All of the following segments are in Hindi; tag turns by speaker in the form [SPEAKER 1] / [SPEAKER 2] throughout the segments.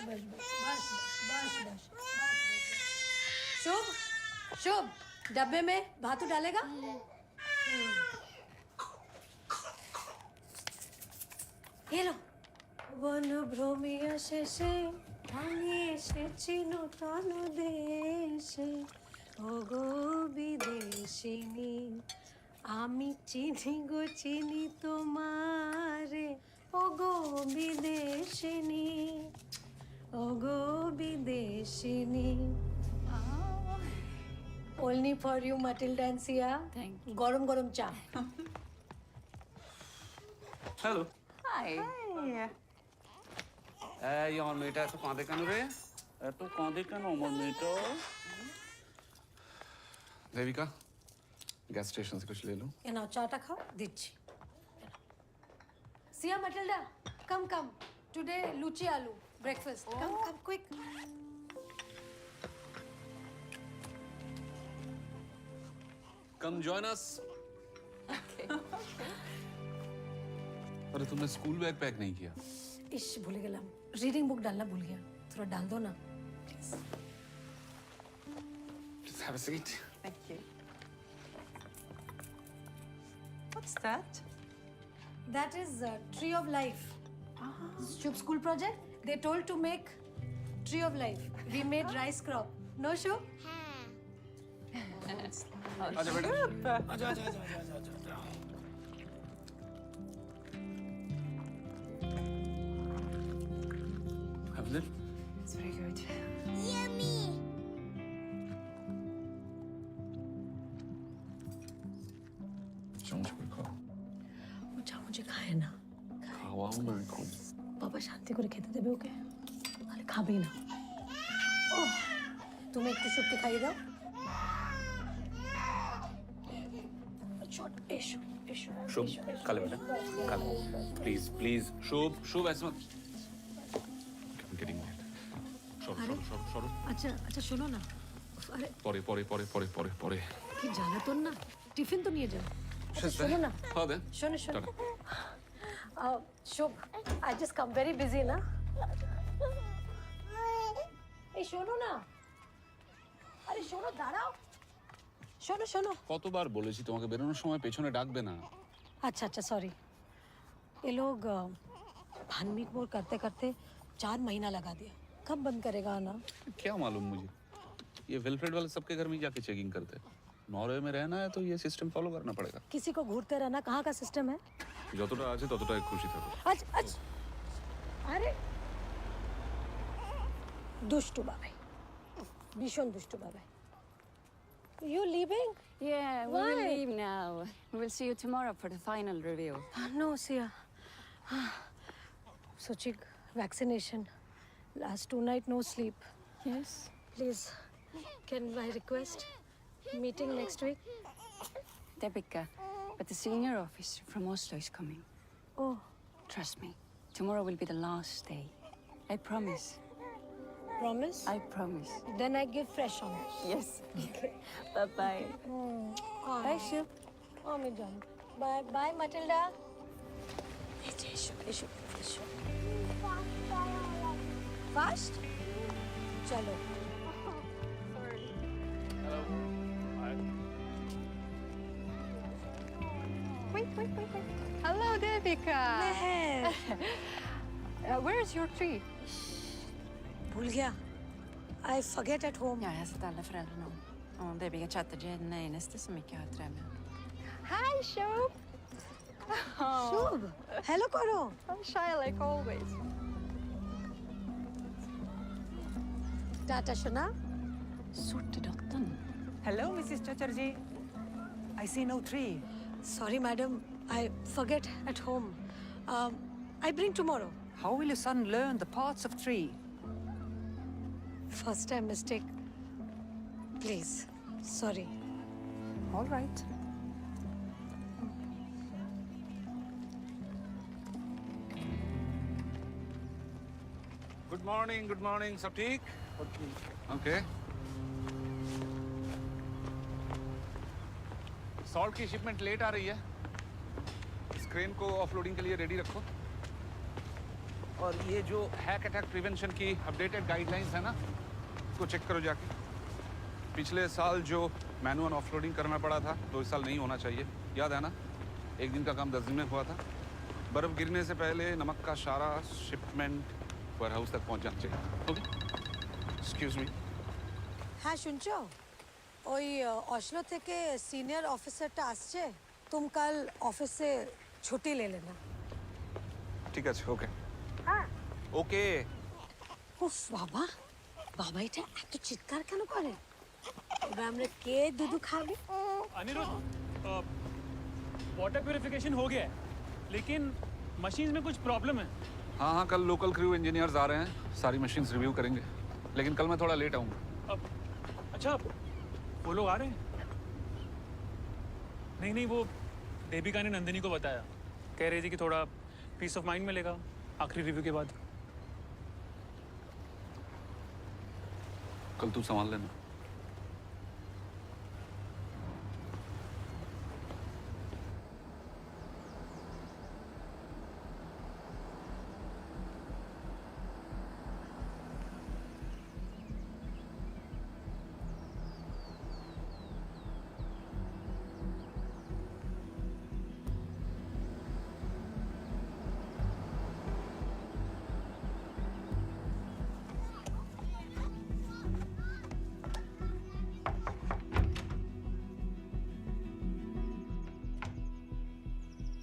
[SPEAKER 1] बस बस बस बस बस बस। शुभ शुभ, डब्बे में भातू डालेगा? ये लो। वन भ्रमिया शेषे আমি এসেছি নতুন দেশে, ওগো বিদেশিনী, আমি চিনি গো চিনি তোমারে, ওগো বিদেশিনী, ওগো বিদেশিনী। Only for you, Matilda and Sia.
[SPEAKER 2] Thank you.
[SPEAKER 1] গরম গরম চা।
[SPEAKER 3] হ্যালো।
[SPEAKER 2] Hi.
[SPEAKER 3] এই আমার মেয়েটা এত কাঁদে কেন রে? এত কাঁদে কেন আমার মেয়েটা? দেবিকা, গ্যাস স্টেশন से कुछ ले लो।
[SPEAKER 1] এ নাও চাটা খাও, দিচ্ছি। Sia, Matilda, come come. Today luchi aloo breakfast. Come come quick.
[SPEAKER 3] Come join us. अरे तुमने स्कूल बैग पैक नहीं किया?
[SPEAKER 1] इश भूल गया, रीडिंग बुक डालना भूल गया, थोड़ा डाल दो ना please.
[SPEAKER 3] Please have a seat.
[SPEAKER 2] Thank you. What's that?
[SPEAKER 1] That is tree of life. Shubh school project. They told to make tree of life. We made rice crop. No Shubh?
[SPEAKER 3] आजा बेटा। आजा आजा आजा आजा आजा आजा। Have a little.
[SPEAKER 2] It's very good.
[SPEAKER 3] चम्मच में खाओ।
[SPEAKER 1] वो जा मुझे खाए ना,
[SPEAKER 3] खाओ ना खाओ।
[SPEAKER 1] বাবা শান্তি করে খেতে দেবে ওকে, তাহলে খাবেই না। ওহ, তুমি একটু শুক্তি খাইয়ে দাও। ছোট এসো এসো
[SPEAKER 3] शुभ खा ले बेटा, खा ले। प्लीज प्लीज शुभ शुभ ऐसे मत। I'm getting mad. সরো
[SPEAKER 1] আরে?
[SPEAKER 3] সরো সরো সরো।
[SPEAKER 1] আচ্ছা আচ্ছা শোনো না, আরে
[SPEAKER 3] পরে পরে পরে পরে পরে পরে।
[SPEAKER 1] কি জ্বালাতন না, টিফিন তো নিয়ে যাও। আচ্ছা
[SPEAKER 3] শেষ
[SPEAKER 1] শোনো না,
[SPEAKER 3] খাওয়া দে।
[SPEAKER 1] শোনো শোনো,
[SPEAKER 3] tata.
[SPEAKER 1] Shubh I just come very busy না। এই শোনো না, আরে শোনো দাঁড়াও, শোনো শোনো।
[SPEAKER 3] কতবার বলেছি তোমাকে বেরোনোর সময় পেছনে ডাকবে না।
[SPEAKER 1] अच्छा अच्छा सॉरी, ये लोग भानमीट मोर करते करते 4 महीना लगा दिया, कब बंद करेगा आना?
[SPEAKER 3] क्या मालूम मुझे, ये वेलफेयर वाले सबके घर में ही जाके चेकिंग करते हैं। नॉर्वे में रहना है तो ये सिस्टम फॉलो करना पड़ेगा।
[SPEAKER 1] किसी को घूरते रहना कहाँ का सिस्टम है?
[SPEAKER 3] যতটা আছে ততটাই খুশি থাকো।
[SPEAKER 1] अच्छा अच्छा, अरे दुष्टू बाबाई, भीषण दुष्टू Babai. You leaving?
[SPEAKER 2] Yeah, we
[SPEAKER 1] Why?
[SPEAKER 2] will leave now. We will see you tomorrow for the final review.
[SPEAKER 1] No, Sia. Suchik, vaccination. Last 2 nights no sleep.
[SPEAKER 2] Yes.
[SPEAKER 1] Please, can I request meeting next week?
[SPEAKER 2] Debika, but the senior officer from Oslo is coming.
[SPEAKER 1] Oh,
[SPEAKER 2] Trust me, tomorrow will be the last day. I promise.
[SPEAKER 1] promise?
[SPEAKER 2] I promise.
[SPEAKER 1] Then I give fresh honors.
[SPEAKER 2] Yes. Bye-bye.
[SPEAKER 1] Bye, Shiv. Oh, me John. Bye, bye, Matilda. Ishu. Fast? Chalo.
[SPEAKER 2] Wait. Hello, Debika. Where is your tree?
[SPEAKER 1] भूल गया. I forget at home.
[SPEAKER 4] Jag har sett alla föräldrarna om. Och Debiga Chatterjee är den enaste som inte har trä med.
[SPEAKER 2] Hi, Shub.
[SPEAKER 1] Shubh, hello karo.
[SPEAKER 2] I'm shy like always.
[SPEAKER 1] Tata Shana.
[SPEAKER 2] Sortedottern.
[SPEAKER 5] Hello, Mrs. Chatterjee. I see no tree.
[SPEAKER 1] Sorry, madam. I forget at home. I bring tomorrow.
[SPEAKER 5] How will your son learn the parts of tree?
[SPEAKER 1] First time mistake. Please. Sorry.
[SPEAKER 5] All right.
[SPEAKER 3] Good morning सब ठीक? ओके। सॉल्ट की शिपमेंट लेट आ रही है, इस क्रेन को ऑफलोडिंग के लिए रेडी रखो। और ये जो हैक अटैक प्रिवेंशन की अपडेटेड गाइडलाइंस है ना, उसको चेक करो जाके। पिछले साल जो मैनुअल ऑफलोडिंग करना पड़ा था, तो इस साल नहीं होना चाहिए। याद है ना, 1 दिन का काम 10 दिन में हुआ था। बर्फ गिरने से पहले नमक का सारा शिपमेंट वेयर हाउस तक पहुंच जाना चाहिए। Okay, excuse me.
[SPEAKER 1] হ্যাঁ শুনছো ওই অসলো থেকে সিনিয়র অফিসারটা আসছে তুমি কাল অফিসে ছুটি লে না
[SPEAKER 3] ঠিক আছে, ওকে ওকে।
[SPEAKER 1] উফ বাবা বাবা এটা এত চিৎকার কেন করে এবার আমরা কে দুধু খাবে
[SPEAKER 6] अनिरुद्ध वाटर प्योरिफिकेशन हो गया है लेकिन मशीन में कुछ प्रॉब्लम है।
[SPEAKER 3] हाँ हाँ, कल लोकल क्रू इंजीनियर्स आ रहे हैं, सारी मशीन्स रिव्यू करेंगे। लेकिन कल मैं थोड़ा लेट आऊँगा।
[SPEAKER 6] अब अच्छा वो लोग आ रहे हैं? नहीं नहीं, वो देविका ने नंदिनी को बताया, कह रही थी कि थोड़ा पीस ऑफ माइंड मिलेगा आखिरी रिव्यू के बाद।
[SPEAKER 3] कल तू संभाल लेना।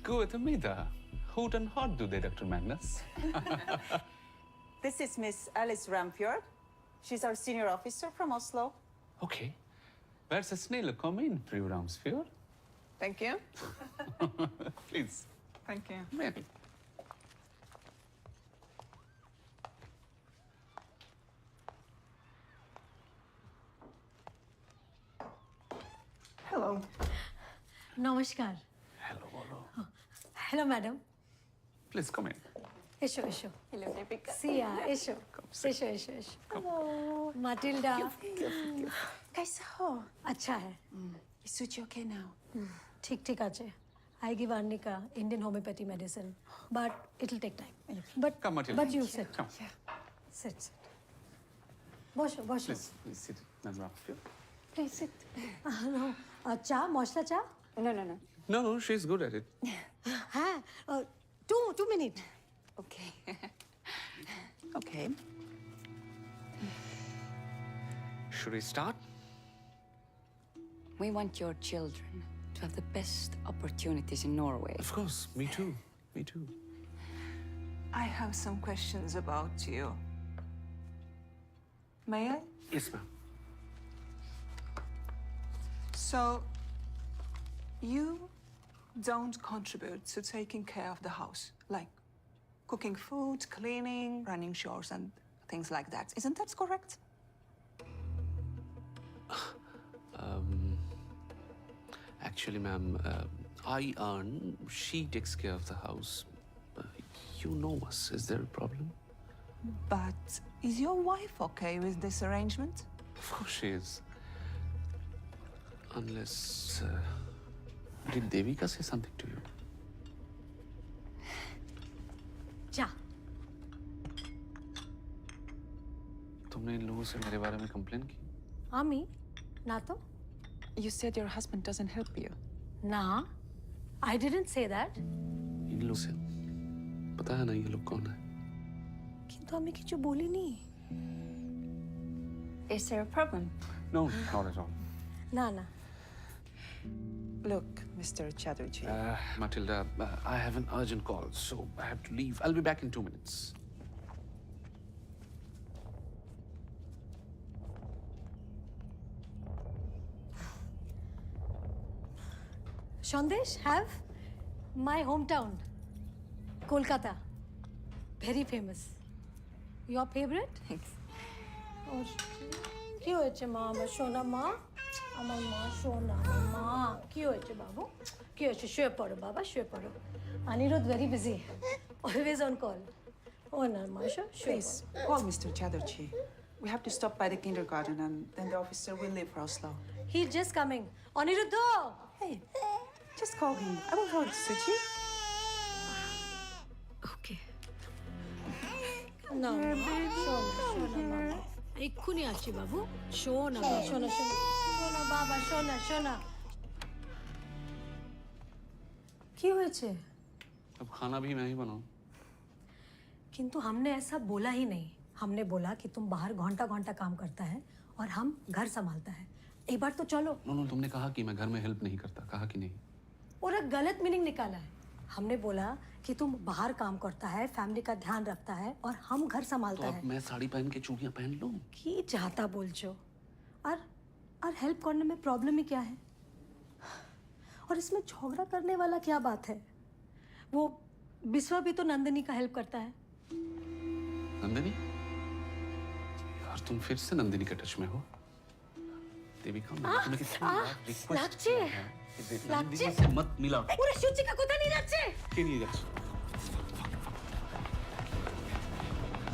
[SPEAKER 3] Guten Mittag. Hot and hot today, Dr. Magnus.
[SPEAKER 7] This is Miss Alice Ramfjord. She's our senior officer from Oslo.
[SPEAKER 3] Okay. Where's the snail come in, Fru Ramsfjord?
[SPEAKER 7] Thank you.
[SPEAKER 3] Please.
[SPEAKER 7] Thank you.
[SPEAKER 3] Maybe.
[SPEAKER 7] Hello.
[SPEAKER 1] নমস্কার
[SPEAKER 3] Hello, hello.
[SPEAKER 1] Hello madam
[SPEAKER 3] Please come in.
[SPEAKER 1] এসো এসো
[SPEAKER 7] Hello, Rebecca.
[SPEAKER 1] সিয়া এসো এসো এসো এসো মাটিল্ডা
[SPEAKER 4] कैसा हो?
[SPEAKER 1] अच्छा है
[SPEAKER 4] Is Suchi okay now?
[SPEAKER 1] ठीक ठीक আছে I give Arnika Indian homeopathy medicine but it'll take time
[SPEAKER 3] Come, Matilda.
[SPEAKER 1] but you sit
[SPEAKER 3] Come.
[SPEAKER 1] sit বসো বসো
[SPEAKER 3] Please, please sit. Ms. Ramsfjord.
[SPEAKER 4] Please sit.
[SPEAKER 1] no, চা মশলা চা
[SPEAKER 4] No, no, no.
[SPEAKER 3] No, no, she's good at it.
[SPEAKER 1] হ্যাঁ 2 minutes
[SPEAKER 4] Okay.
[SPEAKER 7] Okay.
[SPEAKER 3] Should we start?
[SPEAKER 2] We want your children to have the best opportunities in Norway.
[SPEAKER 3] Of course, me too. Me too.
[SPEAKER 7] I have some questions about you. May I?
[SPEAKER 3] Yes, ma'am.
[SPEAKER 7] So, you don't contribute to taking care of the house, like cooking food, cleaning, running chores, and things like that. Isn't that correct?
[SPEAKER 8] Actually, ma'am, I earn, she takes care of the house. You know us. Is there a problem?
[SPEAKER 7] But is your wife okay with this arrangement?
[SPEAKER 3] Of course she is.
[SPEAKER 8] Unless... did Devika say something to you?
[SPEAKER 1] চা
[SPEAKER 3] तुमने इन लोगों से मेरे बारे में कंप्लेन की?
[SPEAKER 1] আমি না তো
[SPEAKER 4] You said your husband doesn't help you.
[SPEAKER 1] না I didn't say that
[SPEAKER 8] इन लोगों से पता है ना ये लोग कौन है?
[SPEAKER 1] কিন্তু আমি কিছু বলিনি
[SPEAKER 2] Is there a problem?
[SPEAKER 3] No, not at all.
[SPEAKER 1] না না
[SPEAKER 7] Look, Mr. Chatterjee.
[SPEAKER 3] Matilda, I have an urgent call, so I have to leave. I'll be back in 2 minutes.
[SPEAKER 1] Sandesh, have my hometown, Kolkata. Very famous. Your favorite?
[SPEAKER 2] Thanks.
[SPEAKER 1] কি হয়েছে মা আমার সোনা মা আমার মা সোনা আমার মা কি হয়েছে বাবু কি হয়েছে শুয়ে পড়ো বাবা শুয়ে পড়ো Aniruddha very busy always on call ও না মা শুয়ে
[SPEAKER 5] Please, call Mr. Chatterjee. We have to stop by the kindergarten and then the officer will leave for Oslo.
[SPEAKER 1] He just coming Aniruddha
[SPEAKER 5] Hey, just call him. I will hold Suchi.
[SPEAKER 1] Okay না মা, শোনো বাবা, এক্ষুনি আসছি বাবু। শোনো মা, শোনো শোনো শোনো বাবা, শোনো শোনো। কি হয়েছে?
[SPEAKER 8] अब खाना भी मैं ही बनाऊं।
[SPEAKER 1] किंतु हमने ऐसा बोला ही नहीं। हमने बोला कि तुम बाहर घंटा घंटा काम करता है और हम घर संभालता है। एक बार तो चलो।
[SPEAKER 8] नो तुमने कहा कि मैं घर में हेल्प नहीं करता, कहा कि नहीं?
[SPEAKER 1] और एक गलत मीनिंग निकाला है। हमने बोला कि तुम बाहर काम करता है, फैमिली का ध्यान रखता है और हम घर
[SPEAKER 8] तो
[SPEAKER 1] संभालता
[SPEAKER 8] अब
[SPEAKER 1] है।
[SPEAKER 8] मैं साड़ी पहन के चूड़ियां पहन लूं?
[SPEAKER 1] की चाहता बोलछो। और हेल्प करने में प्रॉब्लम ही क्या है? और इसमें झगड़ा करने वाला क्या बात है? वो बिस्वा भी तो नंदिनी का हेल्प करता है।
[SPEAKER 8] नंदिनी? यार तुम फिर से नंदिनी के टच में हो। देविका मैंने तुम्हें कितनी बार रिक्वेस्ट
[SPEAKER 1] লাগছে
[SPEAKER 8] किया है कि
[SPEAKER 1] লাগছে
[SPEAKER 8] नंदिनी से मत मिला।
[SPEAKER 1] পুরো সূচিকা কোথায় নিয়ে যাচ্ছে?
[SPEAKER 8] के नहीं जाओ।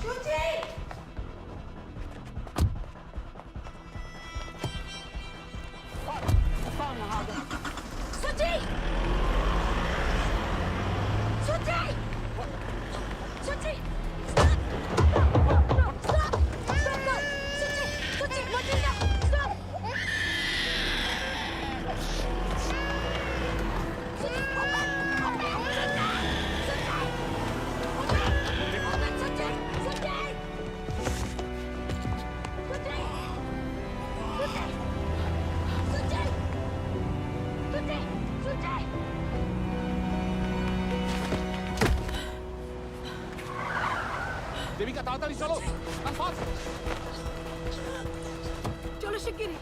[SPEAKER 1] সূচি! সূচি! সূচি! সূচি! Stop! Stop! Stop! সূচি! সূচি! মাটিয়ে দাও! Stop! সূচি! Open! Open! সূচি! Open! সূচি! সূচি!
[SPEAKER 3] देविका ताड़ाताड़ी चलो, come fast।
[SPEAKER 1] চলো শিগগিরই।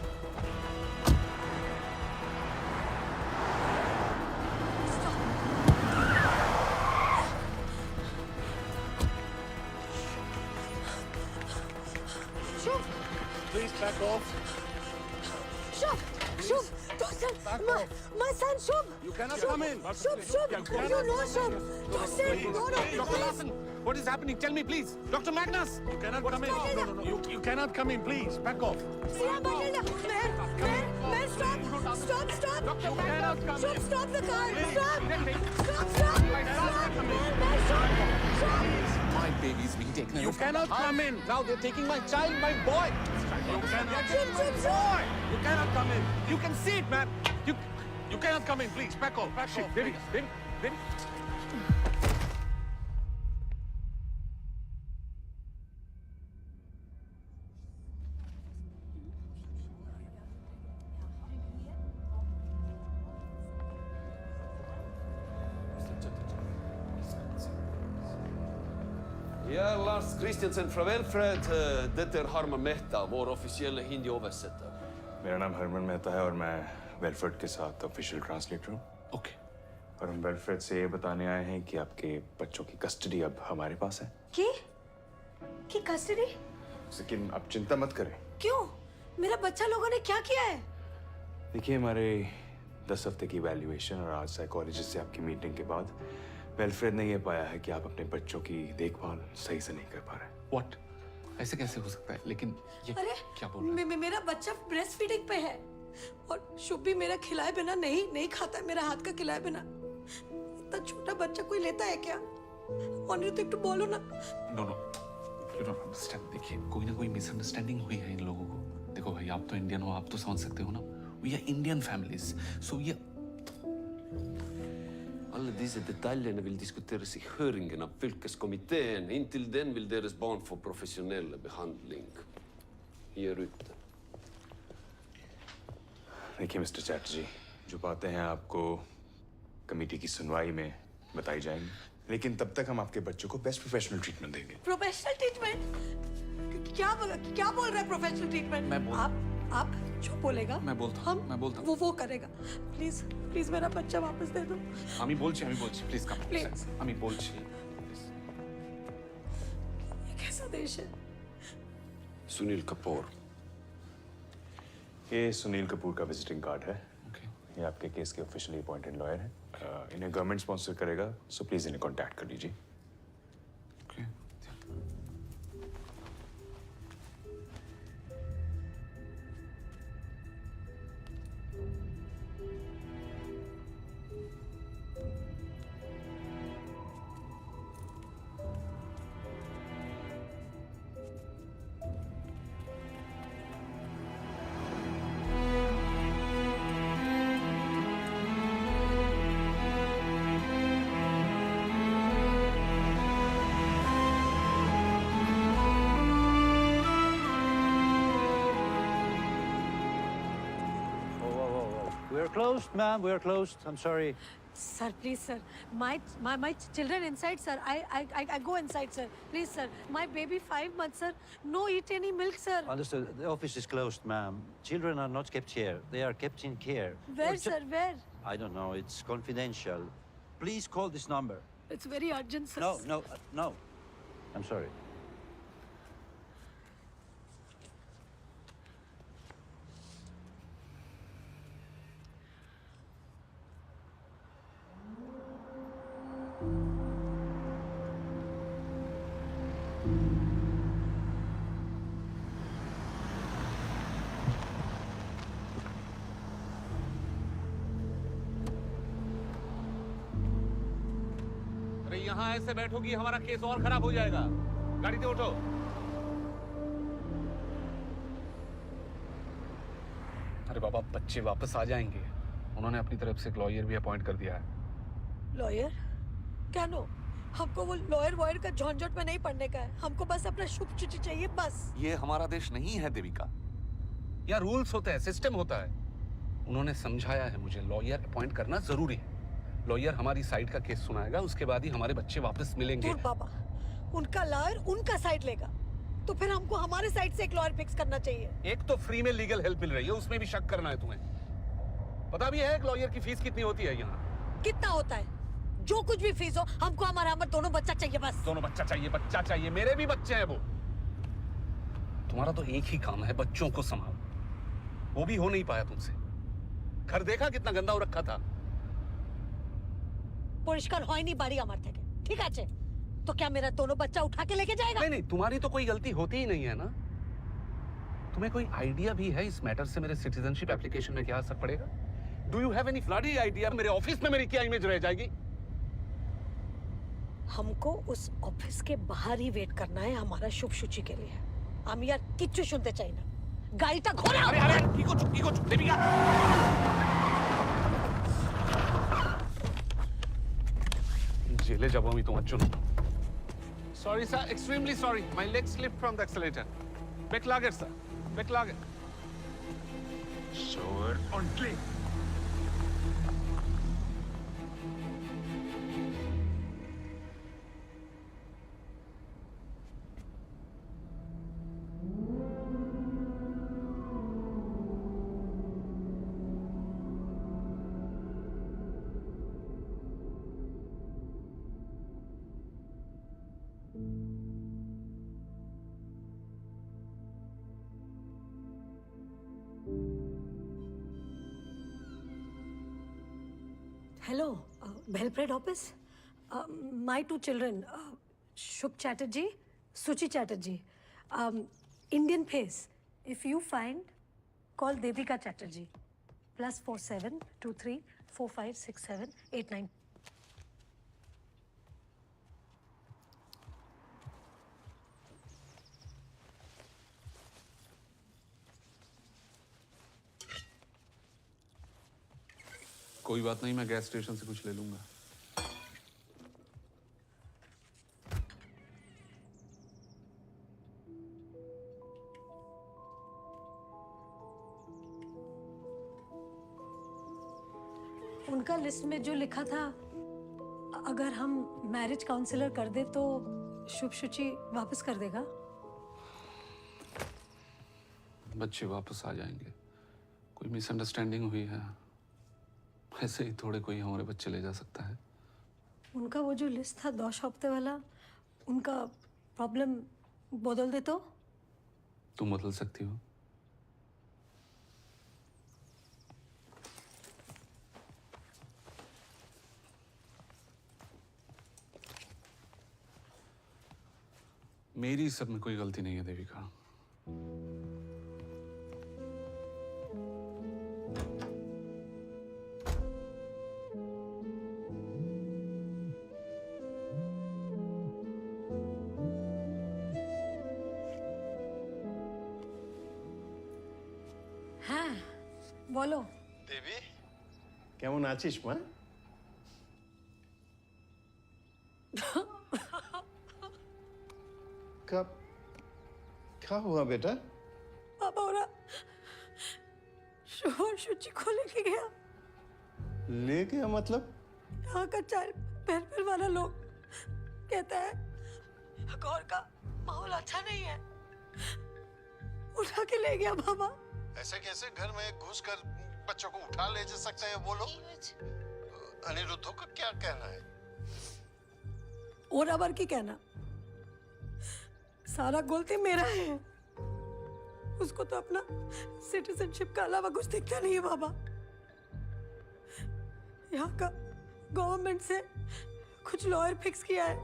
[SPEAKER 1] শুভ,
[SPEAKER 6] Please back off.
[SPEAKER 1] Shubho, Shubho, Tosin, my son Shubh.
[SPEAKER 3] You cannot come in.
[SPEAKER 1] Shubh, Shubh, you know Shubh. Tosin, no,
[SPEAKER 3] Dr.
[SPEAKER 1] please.
[SPEAKER 3] Larson, what is happening? Tell me, please. Dr. Magnus.
[SPEAKER 6] You cannot come in. No. You cannot come in, please. Back off.
[SPEAKER 1] Siya, Matilda, man, stop, stop.
[SPEAKER 6] You cannot come
[SPEAKER 1] Shubh,
[SPEAKER 6] in.
[SPEAKER 1] stop the car, stop.
[SPEAKER 3] My baby's being taken away.
[SPEAKER 6] You cannot come in.
[SPEAKER 3] Now they're taking my child, my boy.
[SPEAKER 6] You cannot.
[SPEAKER 3] Boy, you cannot come in. You can see it, man.
[SPEAKER 6] You cannot come in, please. Back off. Back off.
[SPEAKER 3] Baby,
[SPEAKER 6] please.
[SPEAKER 3] baby.
[SPEAKER 9] Ja, Lars Christensen från Welfred. Det är Harman Mehta, vår officiella hindi-översättare.
[SPEAKER 10] मेरा नाम हरमन मेहता है और मैं वेलफ्रेड के साथ ऑफिशियल ट्रांसलेटर हूँ।
[SPEAKER 8] ओके।
[SPEAKER 10] और हम वेलफ्रेड से ये बताने आए हैं कि आपके बच्चों की कस्टडी अब हमारे पास है।
[SPEAKER 1] की कस्टडी?
[SPEAKER 10] लेकिन आप चिंता मत करें।
[SPEAKER 1] क्यों? मेरा बच्चा लोगों ने क्या किया है?
[SPEAKER 10] देखिए, हमारे 10 हफ्ते की वैल्यूएशन और आज साइकोलॉजिस्ट से आपकी मीटिंग के बाद वेलफ्रेड ने ये पाया है कि आप अपने बच्चों की देखभाल सही से नहीं कर पा रहे।
[SPEAKER 8] व्हाट? ऐसे कैसे हो सकता है? लेकिन ये
[SPEAKER 1] अरे
[SPEAKER 8] क्या बोल रहे हैं?
[SPEAKER 1] मेरा बच्चा ब्रेस्ट फीडिंग पे है और शुभ भी मेरा खिलाए बिना नहीं खाता है, मेरा हाथ का खिलाए बिना। इतना छोटा बच्चा कोई लेता है क्या? और तो एक बोलो ना।
[SPEAKER 8] No you don't understand. देखिए, कोई ना कोई मिसअंडरस्टैंडिंग हुई है इन लोगों को। देखो भाई, आप तो इंडियन हो, आप तो समझ सकते हो ना। वी आर इंडियन फैमिलीज, सो ये
[SPEAKER 9] Alla dessa detaljerna vill diskuteras i höringen av fylkeskommittén. Intill den vill deras barn få professionell behandling. Ger ut det.
[SPEAKER 10] देखिए मिस्टर चैटर्जी, जो बातें हैं आपको कमेटी की सुनवाई में बताई जाएंगी, लेकिन तब तक हम आपके बच्चों को बेस्ट प्रोफेशनल ट्रीटमेंट देंगे।
[SPEAKER 1] Professional treatment? क्या बोल रहा है प्रोफेशनल ट्रीटमेंट?
[SPEAKER 8] मैं बोल-
[SPEAKER 1] आप जो बोलेगा
[SPEAKER 8] मैं बोलता हूँ, मैं बोलता हूँ।
[SPEAKER 1] वो करेगा। प्लीज मेरा बच्चा वापस दे दो।
[SPEAKER 8] আমি বলছি প্লিজ কাম।
[SPEAKER 1] Please.
[SPEAKER 8] আমি বলছি।
[SPEAKER 1] ये कैसा देश है?
[SPEAKER 9] Sunil Kapoor.
[SPEAKER 10] ये सुनील कपूर का विजिटिंग कार्ड है।
[SPEAKER 8] ओके।
[SPEAKER 10] ये आपके केस के ऑफिशियली अपॉइंटेड लॉयर हैं। इन्हें गवर्नमेंट स्पॉन्सर करेगा, सो प्लीज इन्हें कांटेक्ट कर लीजिए।
[SPEAKER 8] Okay.
[SPEAKER 11] We're closed, ma'am. We're closed. I'm sorry.
[SPEAKER 1] Sir, please, sir. My children inside, sir. I go inside, sir. Please, sir. My baby 5 months, sir. No eat any milk, sir.
[SPEAKER 11] Understood. The office is closed, ma'am. Children are not kept here. They are kept in care.
[SPEAKER 1] Where, sir? Where?
[SPEAKER 11] I don't know. It's confidential. Please call this number.
[SPEAKER 1] It's very urgent, sir.
[SPEAKER 11] No. I'm sorry.
[SPEAKER 3] अरे यहाँ ऐसे बैठोगी हमारा केस और खराब हो जाएगा। गाड़ी से उठो। अरे बाबा, बच्चे वापस आ जाएंगे। उन्होंने अपनी तरफ से एक लॉयर भी अपॉइंट कर दिया है।
[SPEAKER 1] लॉयर? क्या नो? हमको वो लॉयर वॉयर का झंझट में नहीं पड़ने का है। हमको बस अपना शुभ चिट्ठी चाहिए, बस।
[SPEAKER 3] ये हमारा देश नहीं है देविका। यहाँ रूल्स होते हैं, सिस्टम होता है। उन्होंने समझाया है मुझे, लॉयर अपॉइंट करना जरूरी है। लॉयर हमारी साइड का केस सुनाएगा, उसके बाद ही हमारे बच्चे वापस मिलेंगे।
[SPEAKER 1] दूर बाबा, उनका लॉयर उनका साइड लेगा, तो फिर हमको हमारे साइड से एक लॉयर फिक्स करना चाहिए।
[SPEAKER 3] एक तो फ्री में लीगल हेल्प मिल रही है, उसमें भी शक करना है तुम्हें? पता भी है एक लॉयर की फीस कितनी होती है यहाँ?
[SPEAKER 1] कितना होता है? जो कुछ भी फीस हो, हमको हमारा दोनों बच्चा चाहिए, बस।
[SPEAKER 3] दोनों बच्चा चाहिए। मेरे भी बच्चे हैं वो। तुम्हारा तो एक ही काम है, बच्चों को संभालो। वो भी हो नहीं पाया तुमसे। घर देखा कितना गंदा हो रखा था।
[SPEAKER 1] परिष्कार হয় नहीं बाड़ी আমার থেকে, ठीक আছে? तो क्या मेरा दोनों बच्चा उठा के लेके जाएगा?
[SPEAKER 3] नहीं, तुम्हारी तो कोई गलती होती ही नहीं है ना। तुम्हें कोई आइडिया भी है इस मैटर से मेरे सिटीजनशिप एप्लीकेशन में क्या असर पड़ेगा? Do you have any bloody idea मेरे ऑफिस में मेरी क्या इमेज रह जाएगी?
[SPEAKER 1] हमको उस ऑफिस के बाहर ही वेट करना है हमारा शुभ सूची के लिए। हम यार किच्चू सुनते चाहिए ना। गाड़ीটা ঘোরাও।
[SPEAKER 3] अरे की को चुप देविका। জেলে যাব আমি তোমার জন্য। Sorry sir, extremely sorry. My leg slipped from the accelerator. Beklager sir. Beklager.
[SPEAKER 10] Sure.
[SPEAKER 6] Ordently.
[SPEAKER 1] Hello, Belgrade office. My 2 children, Shubh Chatterjee, Suchi Chatterjee. Indian face. If you find, call Devika Chatterjee. +47 23 45 67 89.
[SPEAKER 3] कोई बात नहीं, मैं गैस स्टेशन से कुछ ले लूंगा।
[SPEAKER 1] उनका लिस्ट में जो लिखा था, अगर हम मैरिज काउंसलर कर दे तो शुभ सूची वापस कर देगा।
[SPEAKER 3] बच्चे वापस आ जाएंगे। कोई मिसअंडरस्टैंडिंग हुई है, ऐसे ही थोड़े कोई हमारे बच्चे ले जा सकता है।
[SPEAKER 1] उनका वो जो लिस्ट था 2 हफ्ते वाला, उनका प्रॉब्लम बदल दे तो?
[SPEAKER 3] तुम बदल सकती हो। मेरी सब में कोई गलती नहीं है देविका।
[SPEAKER 1] হ্যাঁ বলো।
[SPEAKER 12] দেবী কেমন আছিস মা? क्या हुआ बेटा?
[SPEAKER 1] पापा हो रहा शुभ सूची को लेके गया।
[SPEAKER 12] ले गया मतलब?
[SPEAKER 1] यहाँ का चाय पहल वाला लोग कहता है गौर का माहौल अच्छा नहीं है, उठा के ले गया बाबा।
[SPEAKER 12] ऐसे कैसे घर में घुसकर बच्चों को उठा ले जा सकते हैं वो लोग? अनिरुद्धों का क्या कहना है?
[SPEAKER 1] और अबर की कहना, सारा गलती मेरा है। उसको तो अपना सिटीजनशिप का अलावा कुछ दिखता नहीं है बाबा। यहाँ का गवर्नमेंट से कुछ लॉयर फिक्स किया है।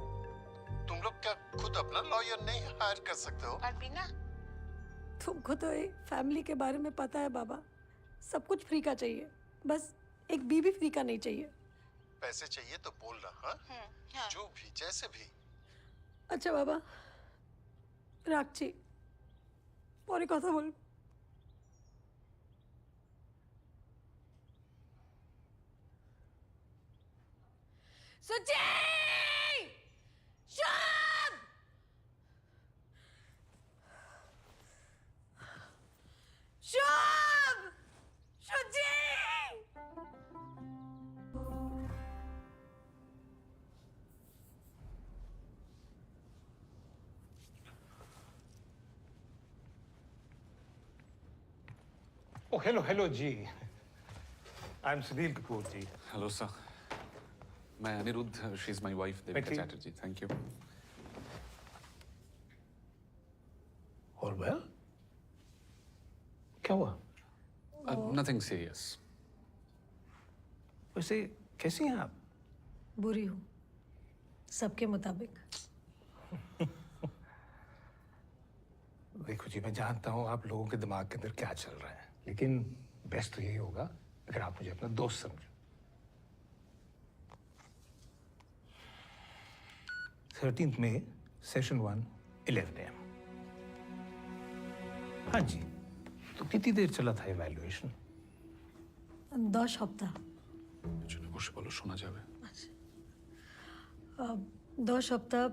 [SPEAKER 12] तुम लोग क्या खुद अपना लॉयर नहीं हायर कर सकते हो?
[SPEAKER 1] तुमको तो ये फैमिली के बारे में पता है बाबा, सब कुछ फ्री का चाहिए, बस एक बीवी फ्री का नहीं चाहिए।
[SPEAKER 12] पैसे चाहिए तो बोलना, हाँ? जो भी जैसे भी।
[SPEAKER 1] अच्छा बाबा, राक्षी পরে কথা বলবো। Suchi! Shubh! Shubh! Suchi!
[SPEAKER 10] Oh, hello, ji. I'm Sunil Kapoor, ji.
[SPEAKER 8] Hello sir, मैं Aniruddh, she is my wife Devika Chatterjee. Thank you.
[SPEAKER 10] All well? क्या हुआ?
[SPEAKER 8] Nothing serious.
[SPEAKER 10] वैसे कैसी हैं आप?
[SPEAKER 1] बुरी हूँ, सबके मुताबिक।
[SPEAKER 10] देखो जी, मैं जानता हूँ आप लोगों के दिमाग के अंदर क्या चल रहा है, लेकिन बेस्ट तो यही होगा अगर आप मुझे अपना दोस्त समझो। 13th May, Session 1, 11 AM। हाँ जी, तो कितनी देर चला था इवैल्यूएशन?
[SPEAKER 1] 10 हफ्ता।
[SPEAKER 8] नेगोशिएबल शोना जावे।
[SPEAKER 1] 10 हफ्ता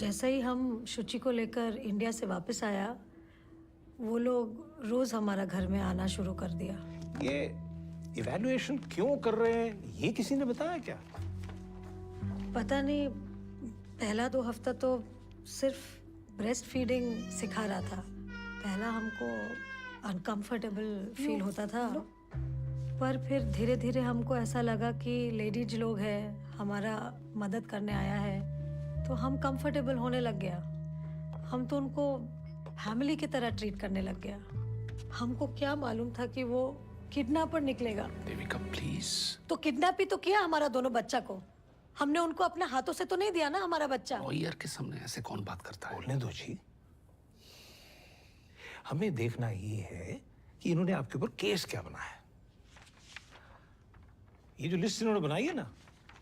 [SPEAKER 1] जैसे ही हम शुचि को लेकर इंडिया से वापस आया, वो लोग रोज हमारा घर में आना शुरू कर दिया।
[SPEAKER 10] ये इवैल्यूएशन क्यों कर रहे हैं, ये किसी ने बताया क्या?
[SPEAKER 1] पता नहीं, पहला 2 हफ्ता तो सिर्फ ब्रेस्ट फीडिंग सिखा रहा था। पहला हमको अनकंफर्टेबल फील होता था, पर फिर धीरे धीरे हमको ऐसा लगा कि लेडीज लोग हैं, हमारा मदद करने आया है, तो हम कंफर्टेबल होने लग गया। हम तो उनको फैमिली की तरह ट्रीट करने लग गया। हमको क्या मालूम था कि वो किडनैपर निकलेगा।
[SPEAKER 8] देविका प्लीज।
[SPEAKER 1] तो किडनैप ही तो किया हमारा दोनों बच्चा को। हमने उनको अपने हाथों से तो नहीं दिया ना हमारा बच्चा।
[SPEAKER 8] लॉयर के सामने ऐसे कौन बात करता है?
[SPEAKER 10] बोलने दो जी। हमें देखना ये है कि इन्होंने आपके ऊपर केस क्या बनाया है। ये जो लिस्ट इन्होंने बनाई है ना,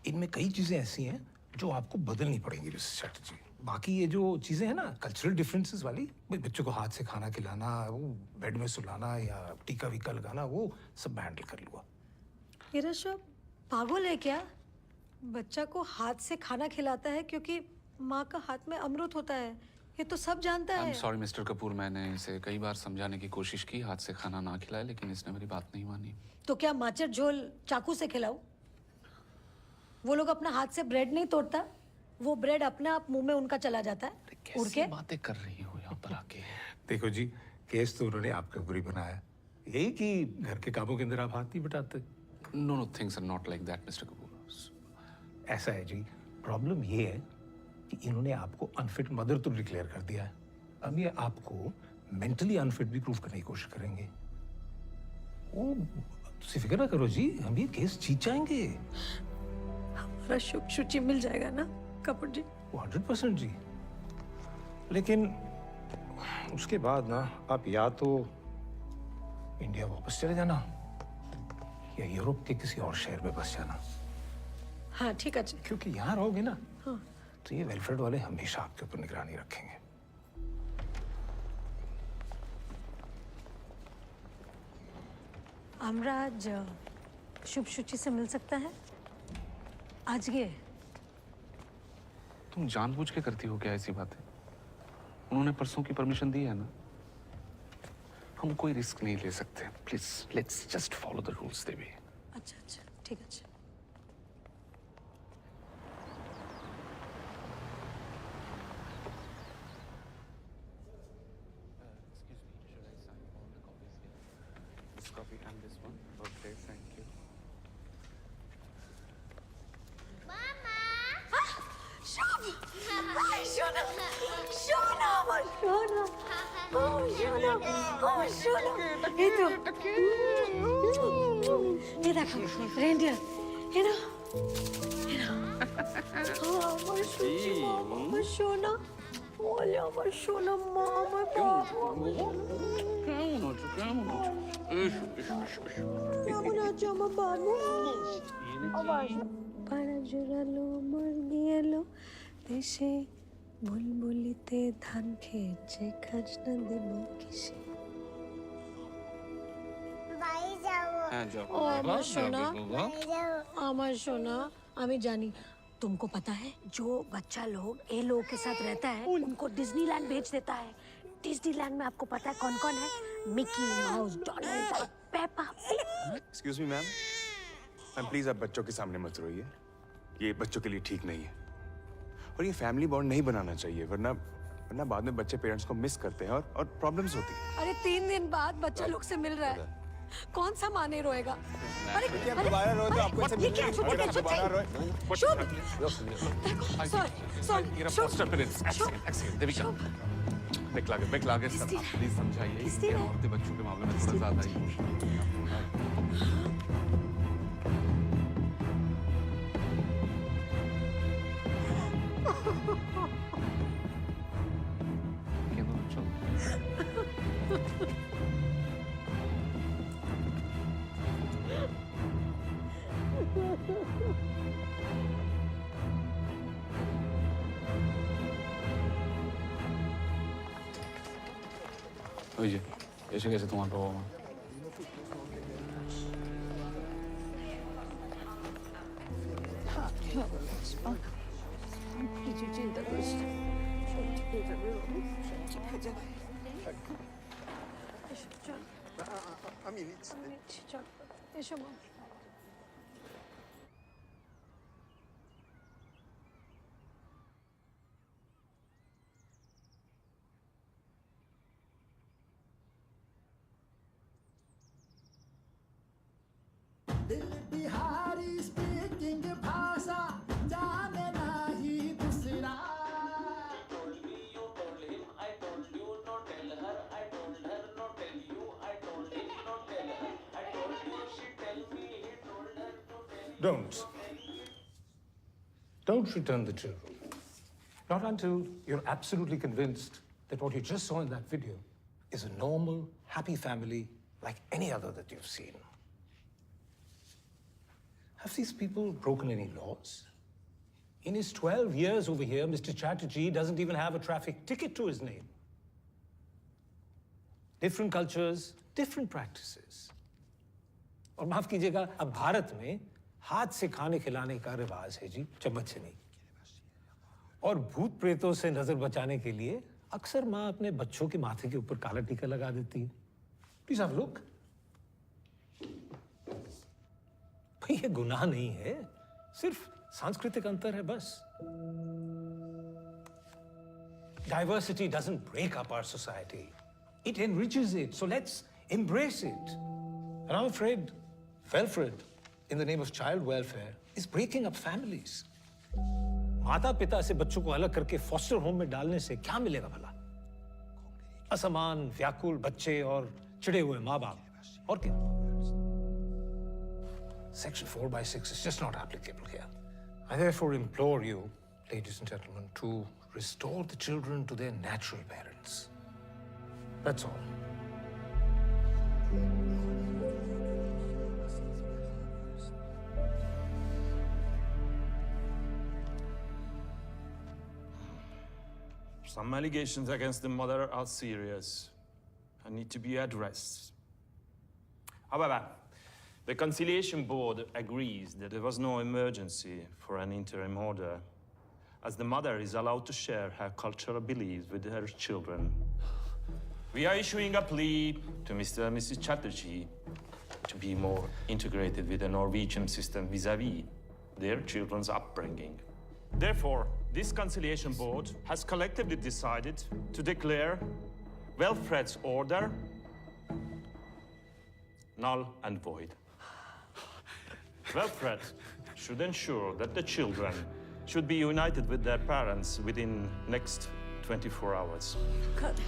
[SPEAKER 10] इनमें कई चीजें ऐसी हैं जो आपको बदलनी पड़ेंगी मिस्टर चैटर्जी। बाकी ये जो चीजें हैं ना, कल्चरल डिफरेंसेस वाली, बच्चों को हाथ से खाना खिलाना, वो बेड में सुलाना या टीका वीका लगाना, वो सब मैं हैंडल कर लूंगा।
[SPEAKER 1] ये ऋषभ पागल है क्या? बच्चा को हाथ से खाना खिलाता है क्योंकि माँ का हाथ में अमृत होता है, ये तो सब जानता
[SPEAKER 8] आई
[SPEAKER 1] है।
[SPEAKER 8] एम सॉरी मिस्टर कपूर, मैंने इसे कई बार समझाने की कोशिश की, हाथ से खाना ना खिलाए, लेकिन इसने मेरी बात नहीं मानी।
[SPEAKER 1] तो क्या माचर झोल चाकू से खिलाऊं? वो लोग अपना हाथ से ब्रेड नहीं तोड़ता, वो ब्रेड अपने आप मुंह में उनका चला जाता है उड़ के।
[SPEAKER 8] बातें कर रही हो यहाँ पर आके।
[SPEAKER 10] देखो जी, केस तो उन्होंने आपके ऊपर ही बनाया, यही कि घर के कामों के अंदर आप हाथ नहीं बटाते।
[SPEAKER 8] No, things are not like that mister Kapoor.
[SPEAKER 10] ऐसा है जी, प्रॉब्लम ये है कि इन्होंने आपको अनफिट मदर तो डिक्लेयर कर दिया है, अब ये आपको मेंटली अनफिट भी प्रूव करने की कोशिश करेंगे। वो तुम फिक्र ना करो जी, हम ये केस जीत जाएंगे।
[SPEAKER 1] हमारा शुचि मिल जाएगा ना कपूर जी?
[SPEAKER 10] 100% जी। लेकिन उसके बाद ना आप या तो इंडिया वापस चले जाना या यूरोप के किसी और शहर में बस जाना।
[SPEAKER 1] हाँ ठीक है जी।
[SPEAKER 10] क्योंकि यहाँ रहोगे ना,
[SPEAKER 1] हाँ।
[SPEAKER 10] तो ये वेलफेयर वाले हमेशा आपके ऊपर निगरानी रखेंगे।
[SPEAKER 1] हमरा आज शुभ शुचि से मिल सकता है? आज ये
[SPEAKER 8] तुम जानबूझ के करती हो क्या ऐसी बातें? उन्होंने परसों की परमिशन दी है ना, हम कोई रिस्क नहीं ले सकते। Please let's just follow the rules Devi.
[SPEAKER 1] अच्छा अच्छा। ঠিক আছে।
[SPEAKER 8] This copy and this one. Okay, thank you.
[SPEAKER 1] Shona, আমার সোনা, আমার সোনা, এই তো, এই দেখো, রেন্ডিয়ার, এই নাও, এই নাও, আমার সোনা, আমার সোনা, বলে আমার সোনা মা, আমার বাবা, কেমন আছো আমার বাবু? আবার পাড়া জোড়ালো মুরগি এলো দেশে, বুলবুলিতে ধান খেয়েছে, খাজনা দেব কিসে? ও আমার সোনা, আমার সোনা, আমি জানি तुमको पता है जो बच्चा लोग ये लोगों के साथ रहता है उनको डिज्नीलैंड भेज देता है। डिज्नीलैंड में आपको पता है कौन कौन है? Mickey mouse, Donald duck, Peppa.
[SPEAKER 13] Excuse me ma'am, please आप बच्चों के सामने मत रोइए, ये बच्चों के लिए ठीक नहीं है और ये फैमिली बॉन्ड नहीं बनाना चाहिए, वरना बाद में बच्चे पेरेंट्स को मिस करते हैं और प्रॉब्लम्स होती है।
[SPEAKER 1] अरे 3 दिन बाद बच्चा लोग से मिल रहा है, कौन सा माँ नहीं रोएगा? अरे
[SPEAKER 13] आप दोबारा रोए तो आपको
[SPEAKER 1] ये क्या है?
[SPEAKER 13] दोबारा रोए।
[SPEAKER 3] बैक लागे सर, आप प्लीज समझाइए, ये औरतें बच्चों के मामले में थोड़ा ज्यादा इमोशनल।
[SPEAKER 8] ওই যে এসে গেছে তোমার বাবা মা।
[SPEAKER 1] কিছু চিন্তা করিস না, সব ঠিক হয়ে যাবে, সব ঠিক হয়ে যাবে। এসো, চল। আমি নিচ্ছি, চল, এসো মা।
[SPEAKER 14] बिहारी स्पीकिंग भाषा जाने नहीं दूसरा।
[SPEAKER 10] Don't return the children. Not until you're absolutely convinced that what you just saw in that video is a normal, happy family like any other that you've seen. Have these people broken any laws? In his 12 years over here, Mr. Chatterjee doesn't even have a traffic ticket to his name. Different cultures, different practices. और माफ कीजिएगा, अब भारत में हाथ से खाने खिलाने का रिवाज है जी, चम्मच से नहीं। और भूत प्रेतों से नजर बचाने के लिए अक्सर माँ अपने बच्चों के माथे के ऊपर काला टीका लगा देती है। Please have a look. भाई ये गुनाह नहीं है, सिर्फ सांस्कृतिक अंतर है बस। Diversity doesn't break up our society. It enriches it. So let's embrace it. And I'm afraid Wilfred, in the name of child welfare, is breaking up families. माता पिता से बच्चों को अलग करके फॉस्टर होम में डालने से क्या मिलेगा भला? असमान, व्याकुल बच्चे और चिड़े हुए माँ बाप, और क्या? Section 4/6 is just not applicable here. I therefore implore you, ladies and gentlemen, to restore the children to their natural parents. That's all.
[SPEAKER 15] Some allegations against the mother are serious and need to be addressed. However, the Conciliation Board agrees that there was no emergency for an interim order, as the mother is allowed to share her cultural beliefs with her children. We are issuing a plea to Mr. and Mrs. Chatterjee to be more integrated with the Norwegian system vis-à-vis their children's upbringing. Therefore, this conciliation board has collectively decided to declare Wilfred's order null and void. Wilfred should ensure that the children should be united with their parents within next 24 hours.
[SPEAKER 1] Cut.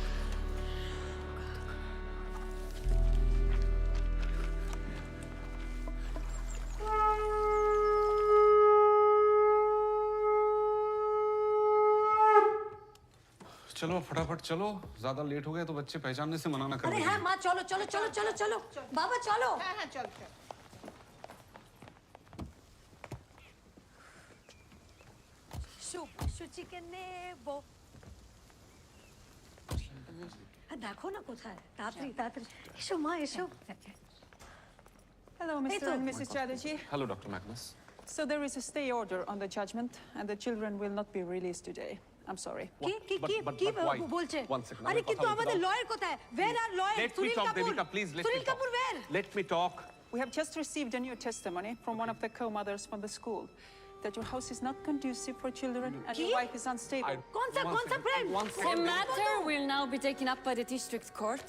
[SPEAKER 3] चलो फटाफट चलो, ज्यादा लेट हो गए तो बच्चे पहचानने से मना ना कर
[SPEAKER 1] अरे
[SPEAKER 3] देंगे।
[SPEAKER 1] हाँ माँ चलो चलो चलो चलो चलो बाबा चलो
[SPEAKER 5] हाँ हाँ चल चल
[SPEAKER 1] शुचि के नेबो देखो ना কোথায় তাড়াতাড়ি তাড়াতাড়ি এসো মা এসো
[SPEAKER 5] Hello, Mr. and Mrs. Chatterjee.
[SPEAKER 3] Hello, Dr. Magnus.
[SPEAKER 5] So there is a stay order on the judgment, and the children will not be released today. I'm sorry.
[SPEAKER 1] কি কি কি কি বলছে আরে কিন্তু আমাদের লয়ার কোথায় where are lawyers
[SPEAKER 3] Let me
[SPEAKER 1] Sunil
[SPEAKER 3] talk,
[SPEAKER 1] Kapoor
[SPEAKER 3] Devika, please. Let me
[SPEAKER 1] Sunil
[SPEAKER 3] talk.
[SPEAKER 1] Kapoor where
[SPEAKER 3] Let me talk.
[SPEAKER 5] We have just received a new testimony from one of the co-mothers from the school that your house is not conducive for children and your wife is unstable.
[SPEAKER 1] कौन सा friend
[SPEAKER 2] The matter will now be taken up by the district court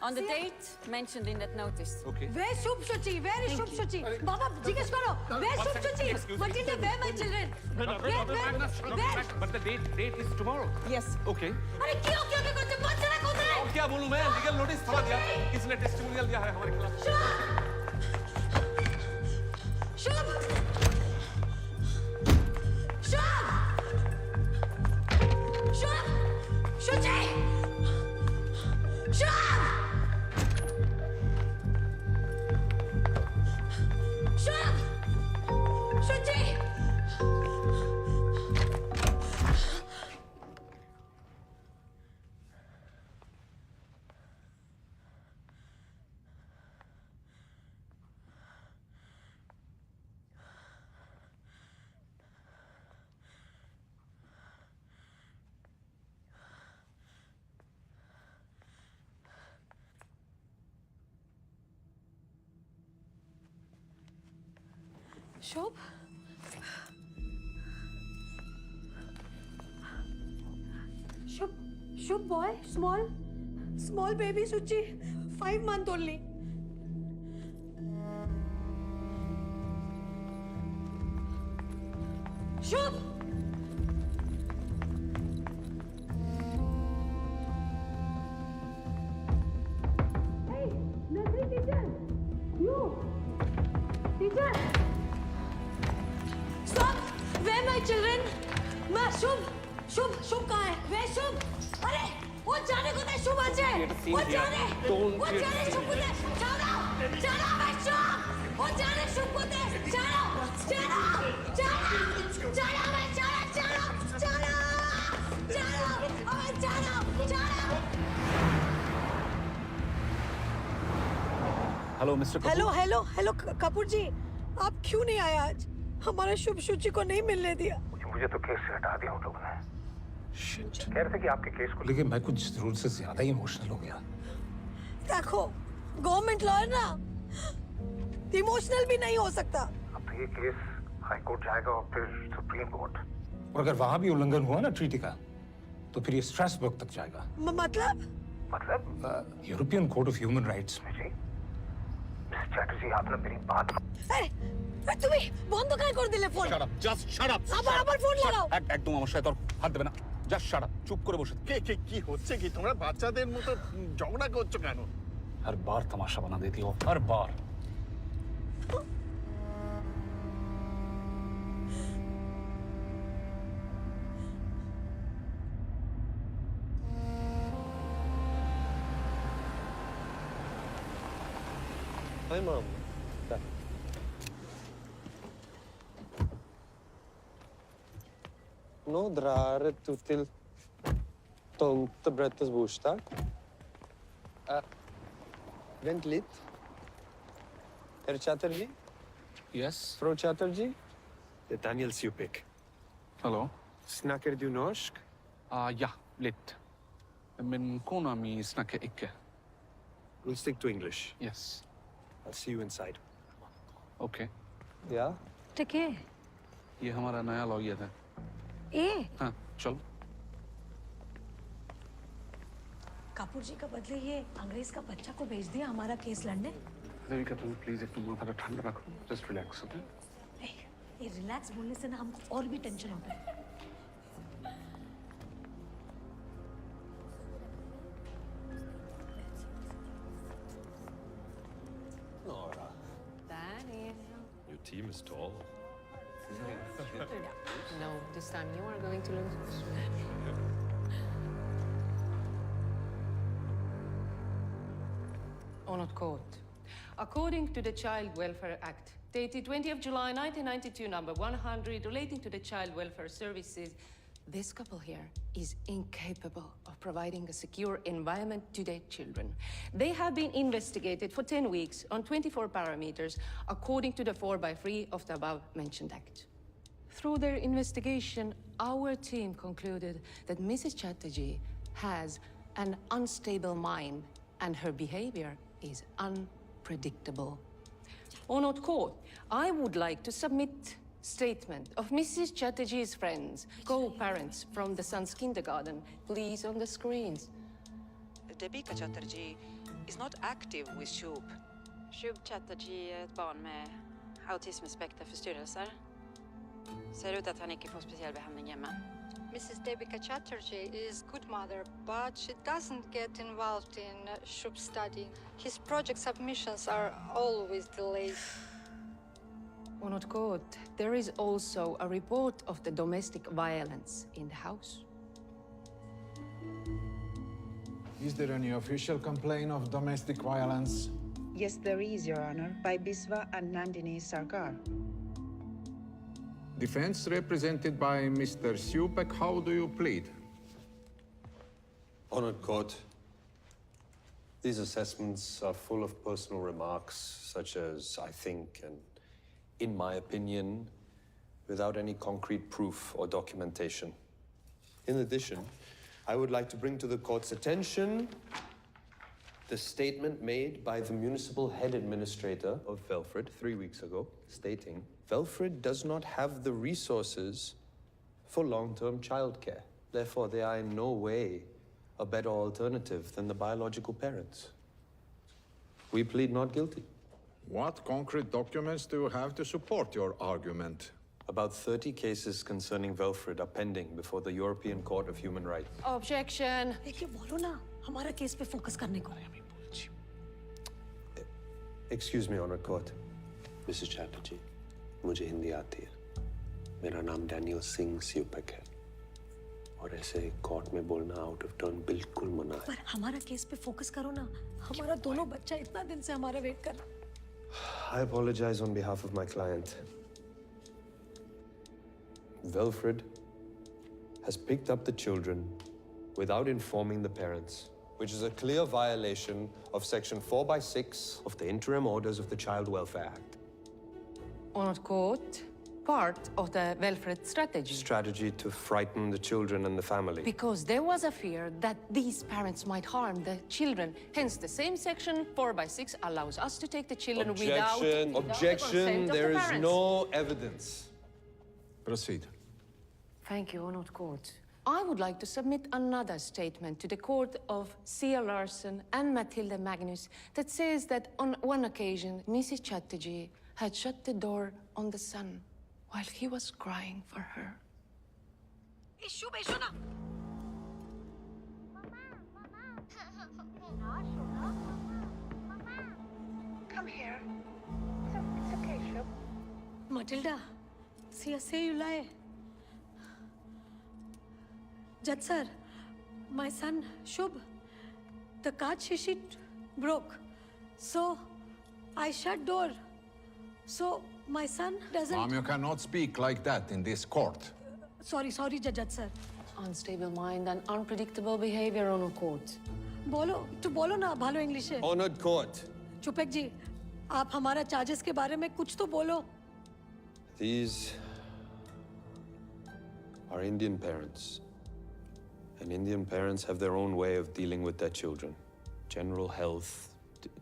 [SPEAKER 2] on the date mentioned in that notice.
[SPEAKER 3] Okay.
[SPEAKER 1] where শুভ শুচি where is শুভ শুচি বাবা জিজ্ঞেস করো where শুভ শুচি Matilda where my children where
[SPEAKER 3] But the date is tomorrow.
[SPEAKER 5] Yes.
[SPEAKER 3] Okay.
[SPEAKER 1] अरे क्यों क्यों क्या करते बच्चा कोথায়
[SPEAKER 3] अब क्या बोलूं मैं? लीगल नोटिस थमा दिया। इसने टेस्टिमोनियल दिया है हमारे खिलाफ।
[SPEAKER 1] Shubh Shubh Shubh Shuchi Shubh Shubh Shuchi Shubh Shubh Shubh boy small baby Suchi 5 months only Shubh hey nursery teacher you teacher stop where my children मैं शुभ कहाँ है वे शुभ अरे वो जाने को दे शुभ আছে वो जाने शुभ को दे जाओ मैं शुभ वो जाने शुभ को दे जाओ मैं जाओ
[SPEAKER 3] हेलो मिस्टर
[SPEAKER 1] हेलो कपूर जी आप क्यों नहीं आए आज हमारा शुभ शुचि को नहीं मिलने दिया
[SPEAKER 10] मुझे तो केस से हटा दिया उन लोगों ने कह रहे थे कि आपके केस को लेके मैं कुछ जरूरत से ज्यादा ही इमोशनल हो गया
[SPEAKER 1] देखो गवर्नमेंट लॉयर ना इमोशनल भी नहीं हो सकता
[SPEAKER 10] अब तो ये केस हाई कोर्ट जाएगा और फिर सुप्रीम कोर्ट और अगर वहां भी उल्लंघन हुआ ना ट्रीटी का तो फिर ये स्ट्रासबर्ग तक जाएगा मतलब European court of human rights में जी मिस्टर चैटर्जी आपने मेरी बात
[SPEAKER 1] তুমি বন্ধ কাই করে দিলে phone
[SPEAKER 3] shut up just shut up
[SPEAKER 1] আবার ফোন লাগাও
[SPEAKER 3] একদম আমার সাথে তোর হাত দেবে না জাস্ট শাট আপ চুপ করে বসে
[SPEAKER 12] কি হচ্ছে কি তোমরা বাচ্চাদের মতো ঝগড়া করছো কেন
[SPEAKER 3] हर बार तमाशा बना देती हो हर बार
[SPEAKER 12] Hi mom. Nå drar du till tomtebrettets bostad. Vent litt. Herr Chatterjee?
[SPEAKER 3] Yes.
[SPEAKER 12] Fru Chatterjee? Det är Daniel Supik.
[SPEAKER 3] Hello.
[SPEAKER 12] Snackar du norsk?
[SPEAKER 3] Ja, lite. min kona mi snacka icke.
[SPEAKER 16] We'll stick to English.
[SPEAKER 3] Yes.
[SPEAKER 16] I'll see you inside.
[SPEAKER 3] Okay.
[SPEAKER 16] Yeah?
[SPEAKER 1] ठीक है
[SPEAKER 3] ये हमारा नया लॉयर है.
[SPEAKER 1] ए
[SPEAKER 3] हाँ, चलो.
[SPEAKER 1] कपूर जी का बदले ये अंग्रेज का बच्चा को भेज दिया हमारा केस लड़ने.
[SPEAKER 3] देविका तुम प्लीज एक माथा ठंडा रखो. Just relax, okay?
[SPEAKER 1] ये रिलैक्स बोलने से ना हमको और भी टेंशन होता है.
[SPEAKER 16] Nora.
[SPEAKER 4] Danny.
[SPEAKER 16] Your team is tall.
[SPEAKER 4] No, this time you are going to lose. Honored Court. According to the Child Welfare Act, dated 20th July 1992, number 100, relating to the Child Welfare Services, this couple here is incapable of providing a secure environment to their children. They have been investigated for 10 weeks on 24 parameters, according to the 4x3 of the above-mentioned Act. Through their investigation, our team concluded that Mrs. Chatterjee has an unstable mind and her behavior is unpredictable. Honored Court, I would like to submit statement of Mrs. Chatterjee's friends, co-parents from the son's kindergarten, please on the screens.
[SPEAKER 17] Debika Chatterjee is not active with Shub.
[SPEAKER 4] Shub Chatterjee är ett barn med autismspektraförstyrrelser. Ser ut att han inte får speciell behandling hemma.
[SPEAKER 18] Mrs. Debika Chatterjee is good mother, but she doesn't get involved in Shub's study. His project submissions are always delayed.
[SPEAKER 4] Honored Court, there is also a report of the domestic violence in the house.
[SPEAKER 19] Is there any official complaint of domestic violence?
[SPEAKER 17] Yes, there is, Your Honor, by Biswa and Nandini Sarkar.
[SPEAKER 19] Defense represented by Mr. Supek, how do you plead?
[SPEAKER 16] Honored Court, these assessments are full of personal remarks, such as I think and in my opinion, without any concrete proof or documentation. In addition, I would like to bring to the court's attention the statement made by the municipal head administrator of Velfred 3 weeks ago, stating, Velfred does not have the resources for long-term childcare. Therefore, they are in no way a better alternative than the biological parents. We plead not guilty.
[SPEAKER 19] What concrete documents do you have to support your argument?
[SPEAKER 16] About 30 cases concerning Velfred are pending before the European Court of Human Rights.
[SPEAKER 4] Objection.
[SPEAKER 1] देखिए बोलो ना हमारा केस पे फोकस करने को.
[SPEAKER 16] Excuse me, Honored Court. Mrs. Chatterjee, मुझे हिंदी आती है. मेरा नाम डैनियल सिंह स्यूपेक है. और ऐसे कोर्ट में बोलना आउट ऑफ टर्न बिल्कुल मना है.
[SPEAKER 1] पर हमारा केस पे फोकस करो ना. हमारा दोनों बच्चा इतना दिन से हमारा वेट कर.
[SPEAKER 16] I apologize on behalf of my client. Velfred has picked up the children without informing the parents, which is a clear violation of Section 4/6 of the Interim Orders of the Child Welfare Act.
[SPEAKER 4] Honored Court, part of the Velfred strategy.
[SPEAKER 16] Strategy to frighten the children and the family.
[SPEAKER 4] Because there was a fear that these parents might harm the children. Hence, the same Section 4/6 allows us to take the children without the consent of
[SPEAKER 16] There
[SPEAKER 4] the
[SPEAKER 16] is
[SPEAKER 4] parents.
[SPEAKER 16] no evidence.
[SPEAKER 19] Proceed.
[SPEAKER 4] Thank you, Honored Court. I would like to submit another statement to the court of Sia Larson and Matilda Magnus that says that on one occasion, Mrs. Chatterjee had shut the door on the son while he was crying for her.
[SPEAKER 18] Come here. It's okay, Shub.
[SPEAKER 1] Matilda, see, you lie. Judge sir, my son Shubh, the kaach shishi broke. So I shut door. So my son doesn't.
[SPEAKER 19] Mom, you cannot speak like that in this court.
[SPEAKER 1] Sorry, Judge sir.
[SPEAKER 4] Unstable mind and unpredictable behavior, Honored Court.
[SPEAKER 1] बोलो ना भालो इंग्लिश है.
[SPEAKER 16] Honored Court.
[SPEAKER 1] चुपेक जी, आप हमारा चार्जेस के बारे में कुछ तो बोलो.
[SPEAKER 16] These are Indian parents. And Indian parents have their own way of dealing with their children. General health,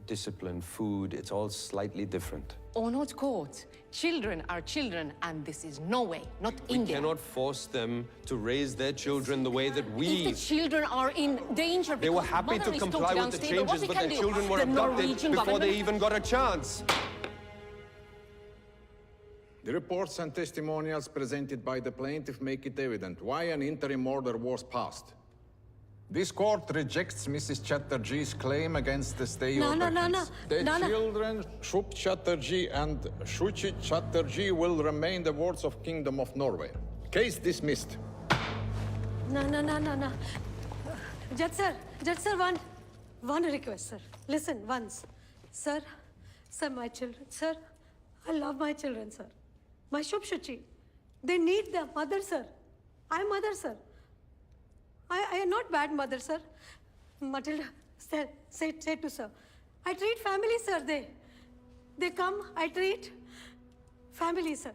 [SPEAKER 16] discipline, food, it's all slightly different.
[SPEAKER 4] Honored court. Children are children, and this is Norway, not India.
[SPEAKER 16] We cannot force them to raise their children the way that we...
[SPEAKER 4] If the children are in danger,
[SPEAKER 16] They were
[SPEAKER 4] because
[SPEAKER 16] happy
[SPEAKER 4] mother
[SPEAKER 16] to
[SPEAKER 4] is
[SPEAKER 16] comply
[SPEAKER 4] totally
[SPEAKER 16] with the
[SPEAKER 4] unstable, what
[SPEAKER 16] changes,
[SPEAKER 4] we
[SPEAKER 16] but
[SPEAKER 4] can
[SPEAKER 16] their
[SPEAKER 4] do?
[SPEAKER 16] children were
[SPEAKER 4] The
[SPEAKER 16] abducted
[SPEAKER 4] Norwegian
[SPEAKER 16] before they
[SPEAKER 4] government-
[SPEAKER 16] even got a chance.
[SPEAKER 19] The reports and testimonials presented by the plaintiff make it evident why an interim order was passed. This court rejects Mrs. Chatterjee's claim against the stay
[SPEAKER 1] No,
[SPEAKER 19] order.
[SPEAKER 1] no, no, no.
[SPEAKER 19] Hence, the
[SPEAKER 1] No, no.
[SPEAKER 19] children, Shub Chatterjee and Shuchi Chatterjee, will remain the wards of Kingdom of Norway. Case dismissed.
[SPEAKER 1] No, no, no, no, no. Judge sir, one request, sir. Listen, once. Sir, my children, sir. I love my children, sir. My Shub Shuchi. They need their mother, sir. I'm mother, sir. I am not bad mother, sir. Matilda, say to sir. I treat family, sir. They come, I treat family, sir.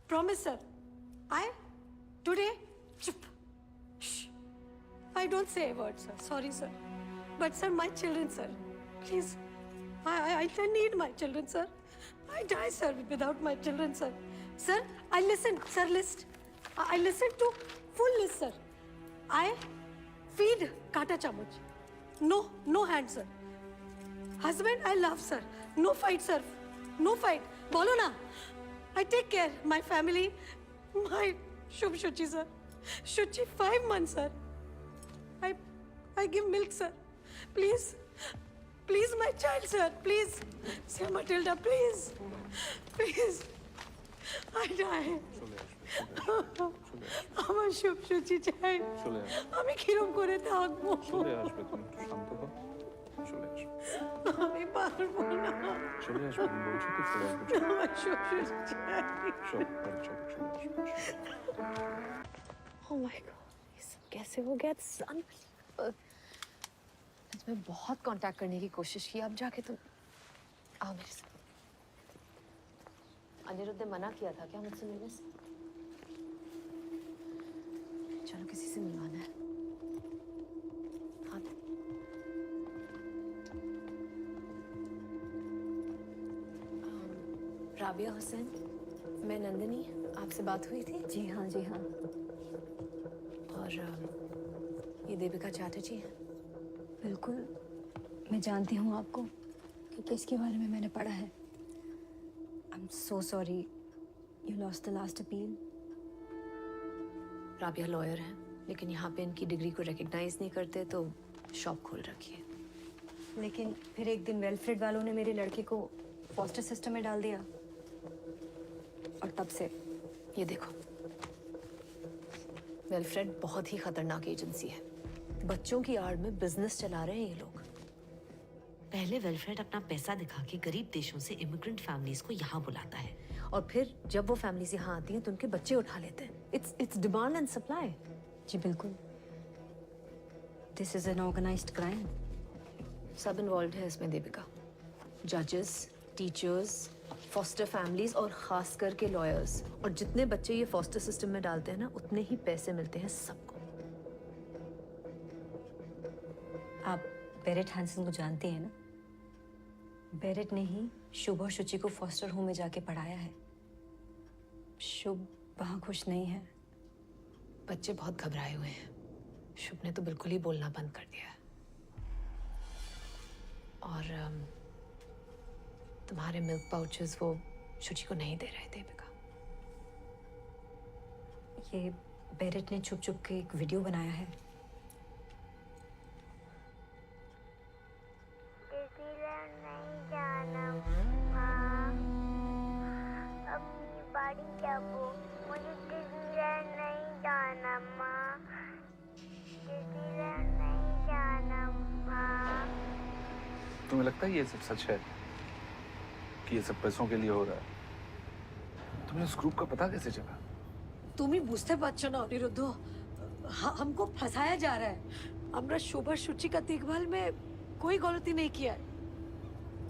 [SPEAKER 1] Promise, sir. Today, chup. Shh. I don't say a word, sir. Sorry, sir. But, sir, my children, sir. Please. I need my children, sir. I die, sir, without my children, sir. Sir, I listen, sir, list. I listen to full list, sir. I feed kata chamuch. No hand, sir. Husband, I love, sir. No fight, sir. No fight. Bolo na. I take care. My family, my Shub Shuchi, sir. Shuchi, 5 months, sir. I give milk, sir. Please. Please, my child, sir. Please. Sir Matilda, please. Please. I die. আমার সব সূচি চাই আমি কিরম করে থাকবো আমি পারবো না আমার সব সূচি চাই Oh my God, ये सब कैसे हो गया? It's unbelievable. मैं बहुत कांटेक्ट करने की कोशिश की, अब जाके तुम आओ मेरे साथ। अनिरुद्ध ने मना किया था क्या मुझसे मिलने से? चलो किसी से मिलवाना है। हाँ। राबिया हुसैन, मैं नंदिनी, आपसे बात हुई थी?
[SPEAKER 20] जी हाँ, जी हाँ।
[SPEAKER 1] और ये देविका चैटर्जी है?
[SPEAKER 20] बिल्कुल, मैं जानती हूँ आपको क्योंकि इसके बारे में मैंने पढ़ा है। I'm so sorry you lost the last appeal.
[SPEAKER 1] Rabia lawyer है, लेकिन यहाँ पे इनकी डिग्री को रिकग्नाइज नहीं करते तो शॉप खोल रखी है।
[SPEAKER 20] लेकिन फिर एक दिन वेलफ्रेड वालों ने मेरे लड़के को फॉस्टर सिस्टम में डाल दिया और तब से
[SPEAKER 1] ये देखो, वेलफ्रेड बहुत ही खतरनाक एजेंसी है। बच्चों की आड़ में बिजनेस चला रहे हैं ये लोग।
[SPEAKER 21] पहले वेलफेयर अपना पैसा दिखा के गरीब देशों से इमिग्रेंट फैमिलीज को यहाँ बुलाता है
[SPEAKER 1] और फिर जब वो फैमिलीज यहाँ आती हैं तो उनके बच्चे उठा लेते हैं। It's demand and supply.
[SPEAKER 20] जी बिल्कुल। This is an organized crime.
[SPEAKER 1] सब इन्वॉल्व है इसमें देविका। जजेस, टीचर्स, फॉस्टर फैमिलीज और खास करके लॉयर्स। और जितने बच्चे ये फॉस्टर सिस्टम में डालते हैं ना, उतने ही पैसे मिलते हैं सबको।
[SPEAKER 20] आप बेरेट हैंसन को जानते हैं ना? बेरेट ने ही शुभ और शुचि को फॉस्टर होम में जाके पढ़ाया है। शुभ वहाँ खुश नहीं है।
[SPEAKER 1] बच्चे बहुत घबराए हुए हैं। शुभ ने तो बिल्कुल ही बोलना बंद कर दिया है। और तुम्हारे मिल्क पाउचेस वो शुचि को नहीं दे रहे देविका।
[SPEAKER 20] ये बेरेट ने छुप छुप के एक वीडियो बनाया है।
[SPEAKER 22] मुझे डिज़नीलैंड नहीं जाना माँ। डिज़नीलैंड नहीं जाना माँ।
[SPEAKER 3] तुम्हें लगता है ये सब सच है कि ये सब पैसों के लिए हो रहा है? तुम्हें उस ग्रुप का पता कैसे चला?
[SPEAKER 1] तुम ही बुझते पाচ্ছো না অনিরুদ্ধ। हमको फंसाया जा रहा है। আমরা শোভা शुचि का देखभाल में कोई गलती नहीं किया है।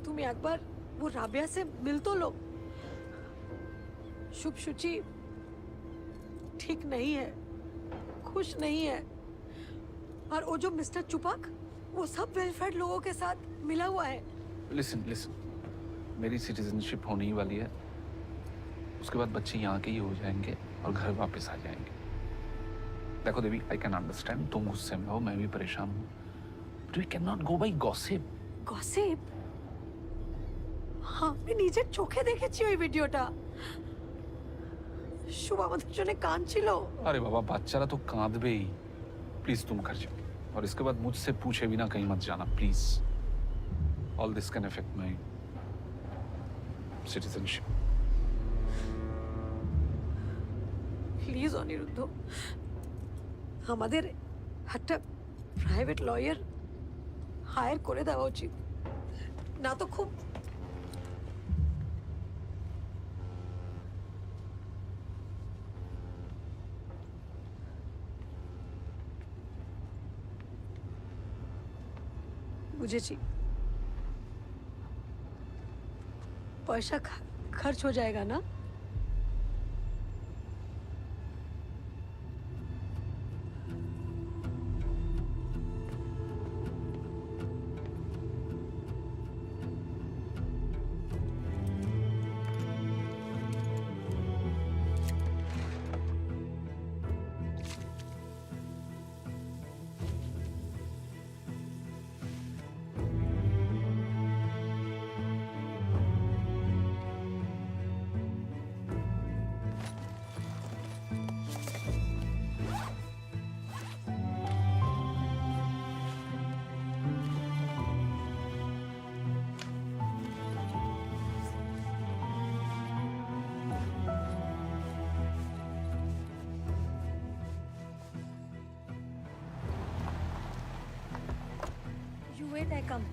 [SPEAKER 1] तुम एक बार वो राबिया से मिल तो लो। शुभ शुचि ठीक नहीं है, खुश नहीं है। और वो जो मिस्टर चुपाक, वो सब वेलफेयर लोगों के साथ मिला हुआ है।
[SPEAKER 8] लिसन लिसन, मेरी सिटीजनशिप होने ही वाली है, उसके बाद बच्चे यहाँ के ही हो जाएंगे और घर वापस आ जाएंगे। देखो देवी, आई कैन अंडरस्टैंड, तुम गुस्से में हो, मैं भी परेशान हूँ, but we can not go by gossip.
[SPEAKER 1] Gossip? हाँ, मैं নিজের চোখে দেখেছি ওই ভিডিওটা। শুভ আমাদের জন্য কাঁদছিল।
[SPEAKER 8] अरे बाबा, বাচ্চারা तो कांदबे ही। प्लीज तुम घर जाओ, और इसके बाद मुझसे पूछे बिना कहीं मत जाना, please. All this can affect my citizenship.
[SPEAKER 1] Please Aniruddha, আমাদের একটা প্রাইভেট লয়ার হায়ার করে দেওয়া উচিত, না তো খুব বুঝেছি, পয়সা खर्च हो जाएगा ना? You wait, I come.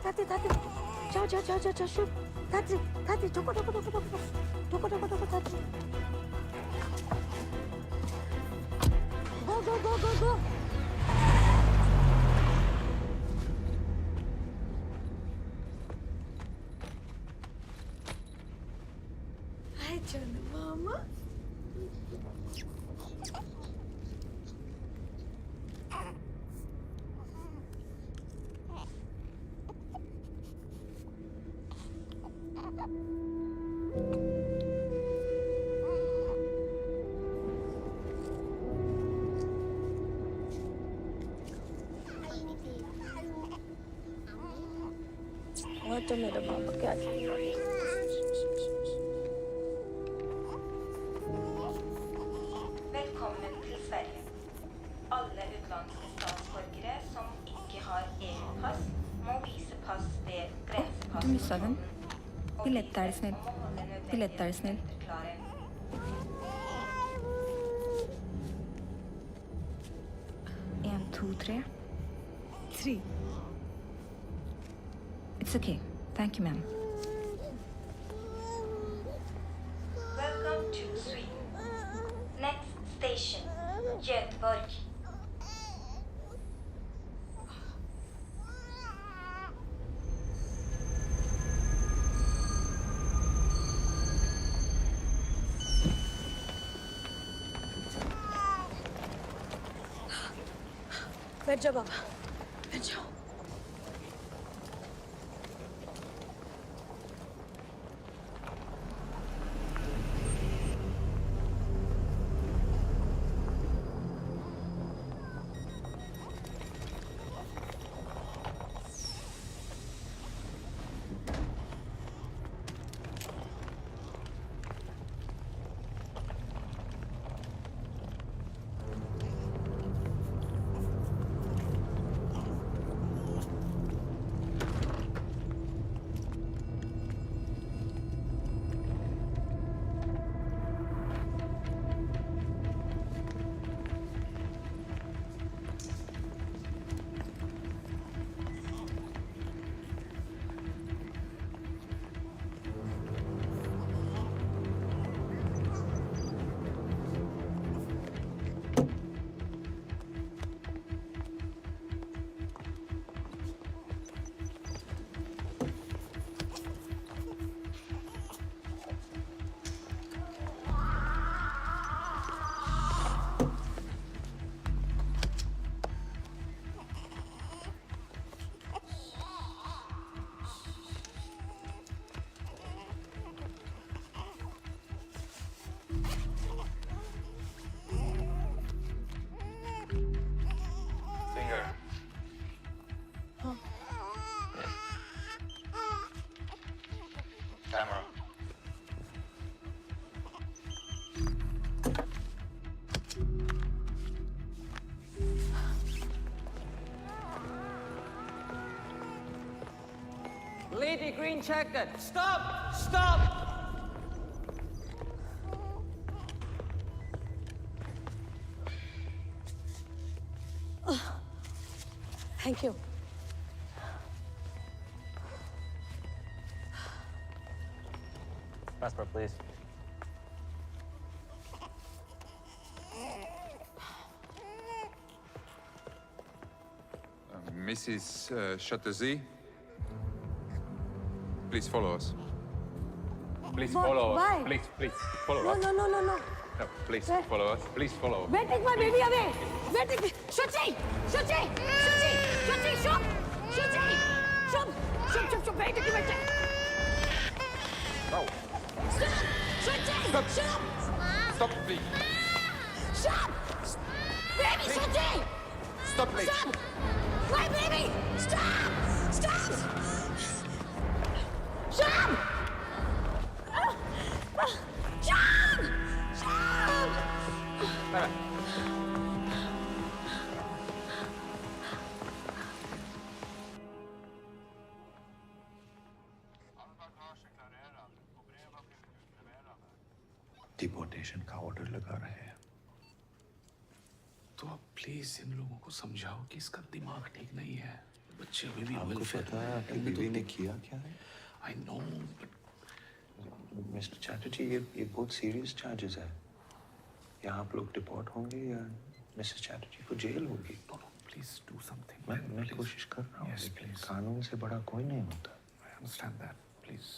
[SPEAKER 1] Tati, Tati, ciao, ciao, ciao, ciao, ciao, ciao. Tati, Tati, toko, toko, toko, toko, toko, toko, toko, Tati. Go, go, go, go, go. Hi, John, Mama. और तो मेरा बाबा क्या
[SPEAKER 7] Velkommen til Sverige. Alle utenlandske statsborgere som ikke har EU-pass, må vise pass ved
[SPEAKER 9] Du missade den. Billett är snäll. Billett är snäll. En, två, tre.
[SPEAKER 1] 3.
[SPEAKER 9] It's okay. Thank you, ma'am.
[SPEAKER 1] बैठ जाओ बाबा, बैठ जाओ।
[SPEAKER 8] Camera.
[SPEAKER 6] Lady green jacket, stop! Stop!
[SPEAKER 1] Thank you.
[SPEAKER 11] Passport, please.
[SPEAKER 23] Mrs. Chatterjee, please follow us.
[SPEAKER 8] Please
[SPEAKER 1] What?
[SPEAKER 8] follow us.
[SPEAKER 1] Why?
[SPEAKER 8] Please follow
[SPEAKER 1] No,
[SPEAKER 8] us.
[SPEAKER 1] no, no, no, no.
[SPEAKER 8] No, please
[SPEAKER 1] Where?
[SPEAKER 8] follow us. Please follow.
[SPEAKER 1] Where take my baby away? Where take me? Shuchi! Shuchi! Shuchi! Shuchi! Shub! Shuchi! Shub! Shub! Shub! Shub! Where take you? Where take?
[SPEAKER 23] No.
[SPEAKER 1] Stop! Shuchi!
[SPEAKER 23] Stop.
[SPEAKER 1] Shub!
[SPEAKER 23] Stop, please.
[SPEAKER 1] Shub! Baby, Shuchi!
[SPEAKER 23] Stop, please.
[SPEAKER 1] Stop! My baby! Stop! Stop! Shub! Shub! Shub!
[SPEAKER 8] Deportation का ऑर्डर लगा रहे हैं तो अब प्लीज इन लोगों को समझाओ कि इसका दिमाग ठीक नहीं है। बच्चे अभी भी
[SPEAKER 16] आपको पता है आपकी बीवी ने किया क्या है?
[SPEAKER 8] आई नो
[SPEAKER 16] मिस्टर चैटर्जी, ये बहुत सीरियस चार्जेस है। यहाँ आप लोग डिपोर्ट होंगे या मिसेस चैटर्जी को जेल होगी?
[SPEAKER 8] Please do something.
[SPEAKER 16] मैं कोशिश कर रहा हूँ।
[SPEAKER 8] Yes, please.
[SPEAKER 16] कानून से बड़ा कोई नहीं होता।
[SPEAKER 8] I understand that. Please.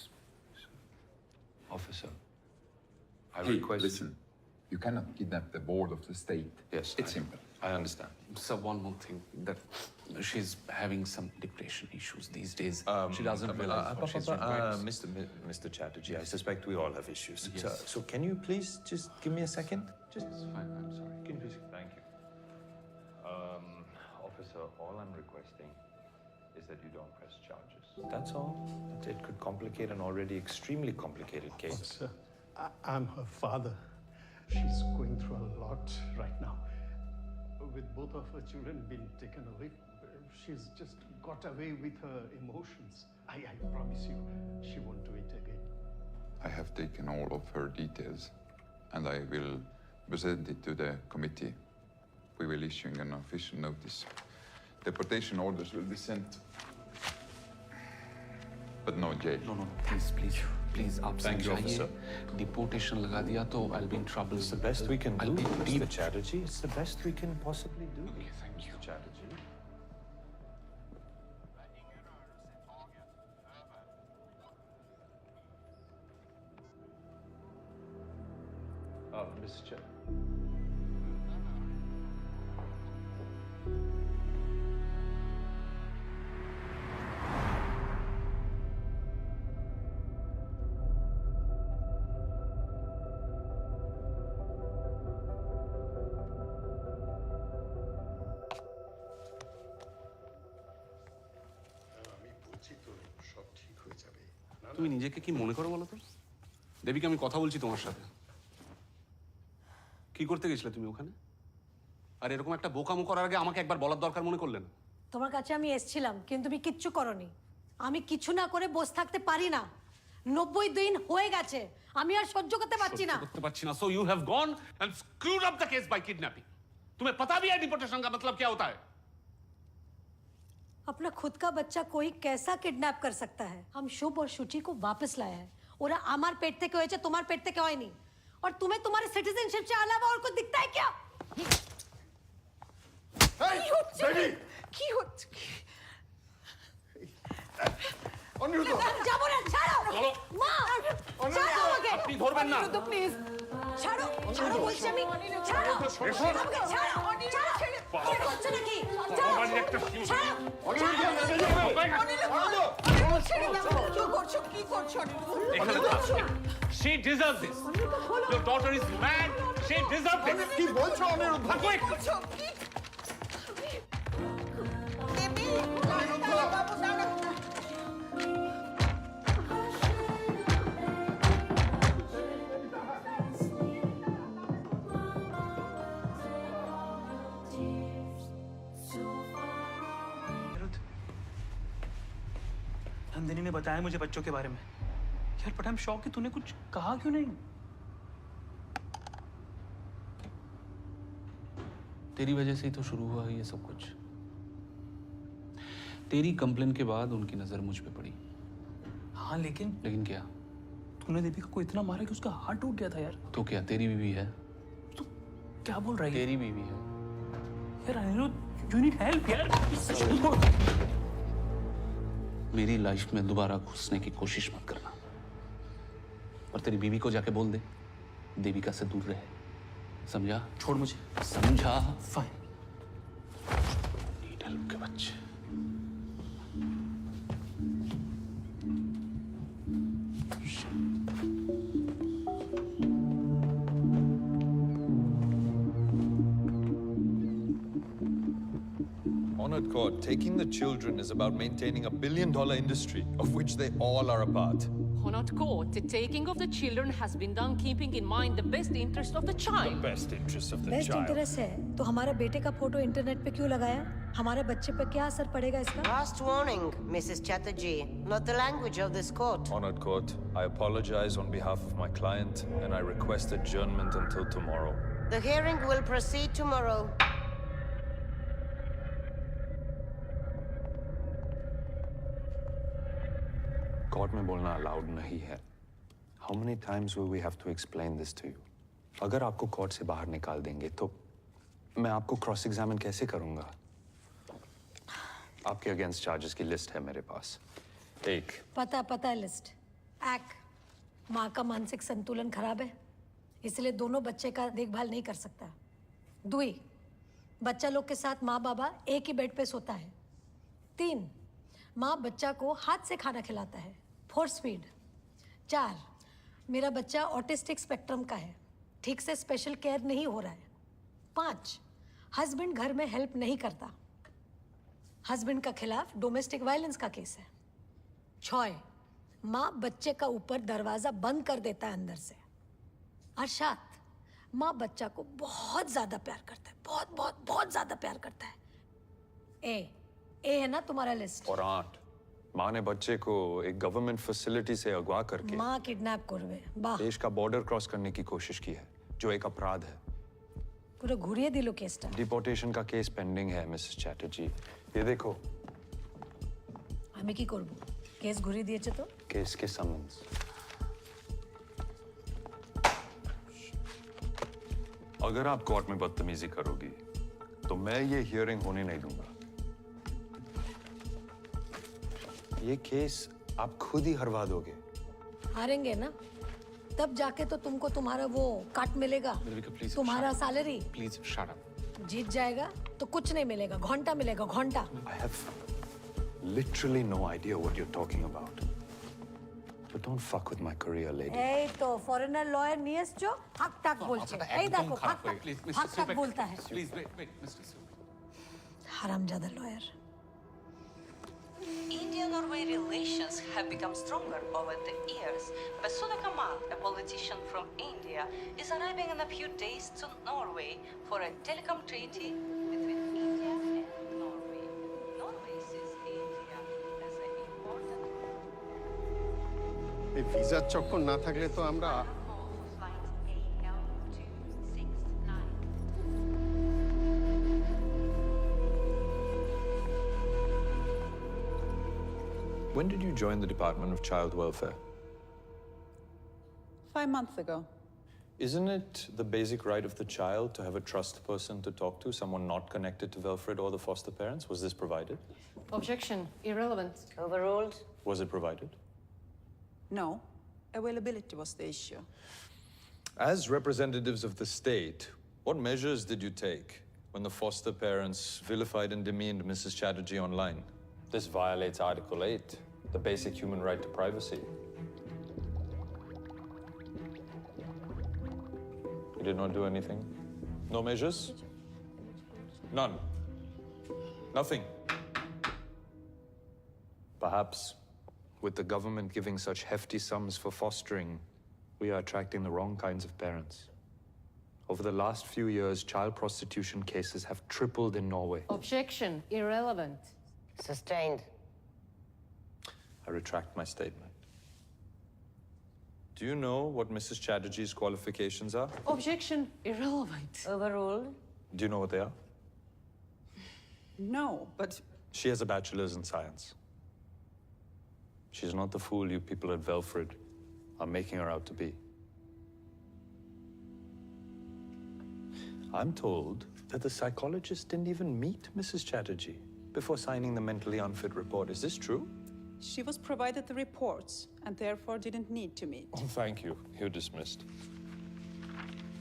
[SPEAKER 16] Officer, I
[SPEAKER 23] Hey,
[SPEAKER 16] request.
[SPEAKER 23] listen. You cannot kidnap the board of the state.
[SPEAKER 16] Yes,
[SPEAKER 23] It's simple.
[SPEAKER 16] I understand.
[SPEAKER 8] So one more thing, that she's having some depression issues these days. She doesn't realize what she's doing.
[SPEAKER 16] Mr. Chatterjee, I suspect we all have issues.
[SPEAKER 8] Yes.
[SPEAKER 16] So can you please just give me a second? Just
[SPEAKER 8] It's fine, I'm sorry.
[SPEAKER 16] Can you please? Thank you. Officer, all I'm requesting is that you don't press charges. That's all. It could complicate an already extremely complicated case.
[SPEAKER 24] Officer, I'm her father. She's going through a lot right now. With both of her children being taken away, she's just got away with her emotions. I promise you, she won't do it again.
[SPEAKER 23] I have taken all of her details and I will present it to the committee. We will issue an official notice. Deportation orders will be sent, but no jail.
[SPEAKER 8] No, please, आप
[SPEAKER 16] Thank you,
[SPEAKER 8] समझाइए।
[SPEAKER 16] officer.
[SPEAKER 8] Deportation लगा दिया तो I'll be in trouble.
[SPEAKER 16] It's the best we can
[SPEAKER 8] I'll
[SPEAKER 16] do,
[SPEAKER 8] be
[SPEAKER 16] Mr.
[SPEAKER 8] deep.
[SPEAKER 16] Chatterjee. It's the best we can possibly do.
[SPEAKER 8] Okay, thank you.
[SPEAKER 16] Mr. Chatterjee. Mr. Chair.
[SPEAKER 3] তুমি নিজেকে কি মনে করো বলো তো? দেবীকে আমি কথা বলছি তোমার সাথে। কি করতে গেছিলে তুমি ওখানে? আর এরকম একটা বোকামো করার আগে আমাকে একবার বলার দরকার মনে করলে না?
[SPEAKER 1] তোমার কাছে আমি এসেছিলাম কিন্তু তুমি কিচ্ছু করনি। আমি কিছু না করে বসে থাকতে পারি না। 90 দিন হয়ে গেছে, আমি আর সহ্য করতে পারছি না।
[SPEAKER 3] করতে পারছি না। So you have gone and screwed up the case by kidnapping. तुम्हें पता भी है डिपोर्टेशन का मतलब क्या होता है?
[SPEAKER 1] अपना खुद का बच्चा कोई कैसा किडनैप कर सकता है? हम शुभ और शुचि को वापस लाया है। ওরা আমার পেট থেকে হয়েছে, তোমার পেট থেকে হয়নি। और तुम्हें तुम्हारे सिटीजनशिप से अलावा और कुछ दिखता है क्या?
[SPEAKER 12] কি হচ্ছে অনিরুদ্ধ
[SPEAKER 1] যাবো না, ছাড়ো মা, ছাড়ো আমাকে।
[SPEAKER 3] আপনি ধরবেন না।
[SPEAKER 1] অনিরুদ্ধ প্লিজ ছাড়ো, ছাড়ো বলছি আমি, ছাড়ো আমাকে, ছাড়ো ছাড়ো, ছেড়ে হচ্ছে নাকি? ছাড়ো ছাড়ো
[SPEAKER 3] She deserves this. Your daughter is mad. She deserves this.
[SPEAKER 12] কি বলছো অনিরুদ্ধ?
[SPEAKER 11] नंदिनी ने बताया मुझे बच्चों के बारे में यार, बट आई एम शॉक कि तूने कुछ कहा क्यों नहीं?
[SPEAKER 8] तेरी वजह से ही तो शुरू हुआ ये सब कुछ। तेरी कंप्लेन के बाद उनकी नजर मुझ पे पड़ी।
[SPEAKER 11] हाँ लेकिन
[SPEAKER 8] क्या?
[SPEAKER 11] तूने दीपिका को इतना मारा कि उसका हार्ट टूट गया था यार।
[SPEAKER 8] तो क्या तेरी बीवी है?
[SPEAKER 11] तू क्या बोल रही है?
[SPEAKER 8] तेरी बीवी है
[SPEAKER 11] यार अनिरुद्ध, यू नीड हेल्प यार।
[SPEAKER 8] मेरी लाइफ में दोबारा घुसने की कोशिश मत करना। और तेरी बीवी को जाके बोल दे देविका से दूर रहे। समझा?
[SPEAKER 11] छोड़ मुझे।
[SPEAKER 8] समझा?
[SPEAKER 11] फाइन।
[SPEAKER 8] नीडल के बच्चे।
[SPEAKER 16] Honored court, taking the children is about maintaining $1 billion industry, of which they all are a part.
[SPEAKER 4] Honored court, the taking of the children has been done keeping in mind the best interest of the child.
[SPEAKER 16] The best interest of the
[SPEAKER 1] best
[SPEAKER 16] child.
[SPEAKER 1] Interest है तो हमारे बेटे का फोटो इंटरनेट पे क्यों लगाया? हमारे बच्चे पे क्या असर पड़ेगा इसका?
[SPEAKER 13] Last warning, Mrs. Chatterjee. Not the language of this court.
[SPEAKER 16] Honored court, I apologize on behalf of my client and I request adjournment until tomorrow.
[SPEAKER 13] The hearing will proceed tomorrow.
[SPEAKER 16] Court में बोलना अलाउड नहीं है। How many times will we have to explain this to you? अगर आपको कोर्ट से बाहर निकाल देंगे तो मैं आपको क्रॉस एग्जामिन कैसे करूंगा? आपके अगेंस्ट चार्जेस की लिस्ट है मेरे पास। एक,
[SPEAKER 1] पता है लिस्ट। एक, माँ का मानसिक संतुलन खराब है, इसलिए दोनों बच्चे का देखभाल नहीं कर सकता। दुई, बच्चा लोग के साथ माँ बाबा एक ही बेड पे सोता है। 3, माँ बच्चा को हाथ से खाना खिलाता है। Force feed. 4, मेरा बच्चा ऑटिस्टिक स्पेक्ट्रम का है, ठीक से स्पेशल केयर नहीं हो रहा है। 5, हस्बैंड घर में हेल्प नहीं करता, हस्बैंड का खिलाफ डोमेस्टिक वायलेंस का केस है। 6, माँ बच्चे का ऊपर दरवाजा बंद कर देता है अंदर से। और 7, माँ बच्चा को बहुत ज्यादा प्यार करता है, बहुत ज्यादा प्यार करता है। ए है ना तुम्हारा लिस्ट?
[SPEAKER 16] और 8, माँ ने बच्चे को एक गवर्नमेंट फैसिलिटी से अगवा करके
[SPEAKER 1] माँ किडनैप करवे बाह
[SPEAKER 16] देश का बॉर्डर क्रॉस करने की कोशिश की है, जो एक अपराध है।
[SPEAKER 1] पूरा घुरिए दिलो केसटा।
[SPEAKER 16] डिपोर्टेशन का केस पेंडिंग है मिसेस चैटर्जी। ये देखो।
[SPEAKER 1] हमें की करबो? केस घुरी दिए तो?
[SPEAKER 16] केस के समन्स। अगर आप कोर्ट में बदतमीजी करोगी तो मैं ये हियरिंग होने नहीं दूंगा। ये केस आप खुद ही हरवा दोगे।
[SPEAKER 1] हारेंगे ना, तब जाके तो तुमको तुम्हारा वो काट मिलेगा, तुम्हारा सैलरी।
[SPEAKER 8] Please shut up.
[SPEAKER 1] जीत जाएगा तो कुछ नहीं मिलेगा, घंटा मिलेगा, घंटा।
[SPEAKER 16] I have literally no idea what you're talking about. But don't fuck with my career, lady.
[SPEAKER 1] এই তো ফরেনার লয়ার নিয়ে এসছো, হাক টাক বলছে। এই দেখো হাক টাক बोलता है।
[SPEAKER 3] प्लीज वेट मिस्टर
[SPEAKER 1] हरामजादा lawyer.
[SPEAKER 17] India-Norway relations have become stronger over the years, but Sudha Kamal, a politician from India, is arriving in a few days to Norway for a telecom treaty between India and Norway. Norway sees India as an important...
[SPEAKER 24] এই ভিসার চক্কর না থাকলে তো আমরা
[SPEAKER 16] When did you join the Department of Child Welfare?
[SPEAKER 17] 5 months ago.
[SPEAKER 16] Isn't it the basic right of the child to have a trust person to talk to, someone not connected to Wilfred or the foster parents? Was this provided?
[SPEAKER 4] Objection. Irrelevant.
[SPEAKER 13] Overruled.
[SPEAKER 16] Was it provided?
[SPEAKER 17] No. Availability was the issue.
[SPEAKER 16] As representatives of the state, what measures did you take when the foster parents vilified and demeaned Mrs. Chatterjee online? This violates Article 8, the basic human right to privacy. You did not do anything? No measures? None? Nothing? Perhaps, with the government giving such hefty sums for fostering, we are attracting the wrong kinds of parents. Over the last few years, child prostitution cases have tripled in Norway.
[SPEAKER 4] Objection. Irrelevant.
[SPEAKER 13] Sustained.
[SPEAKER 16] I retract my statement. Do you know what Mrs. Chatterjee's qualifications are?
[SPEAKER 4] Objection. Irrelevant.
[SPEAKER 13] Overruled.
[SPEAKER 16] Do you know what they are?
[SPEAKER 17] No, but...
[SPEAKER 16] She has a bachelor's in science. She's not the fool you people at Velfred are making her out to be. I'm told that the psychologist didn't even meet Mrs. Chatterjee before signing the mentally unfit report. Is this true?
[SPEAKER 17] She was provided the reports and therefore didn't need to meet.
[SPEAKER 16] Oh, thank you. You're dismissed.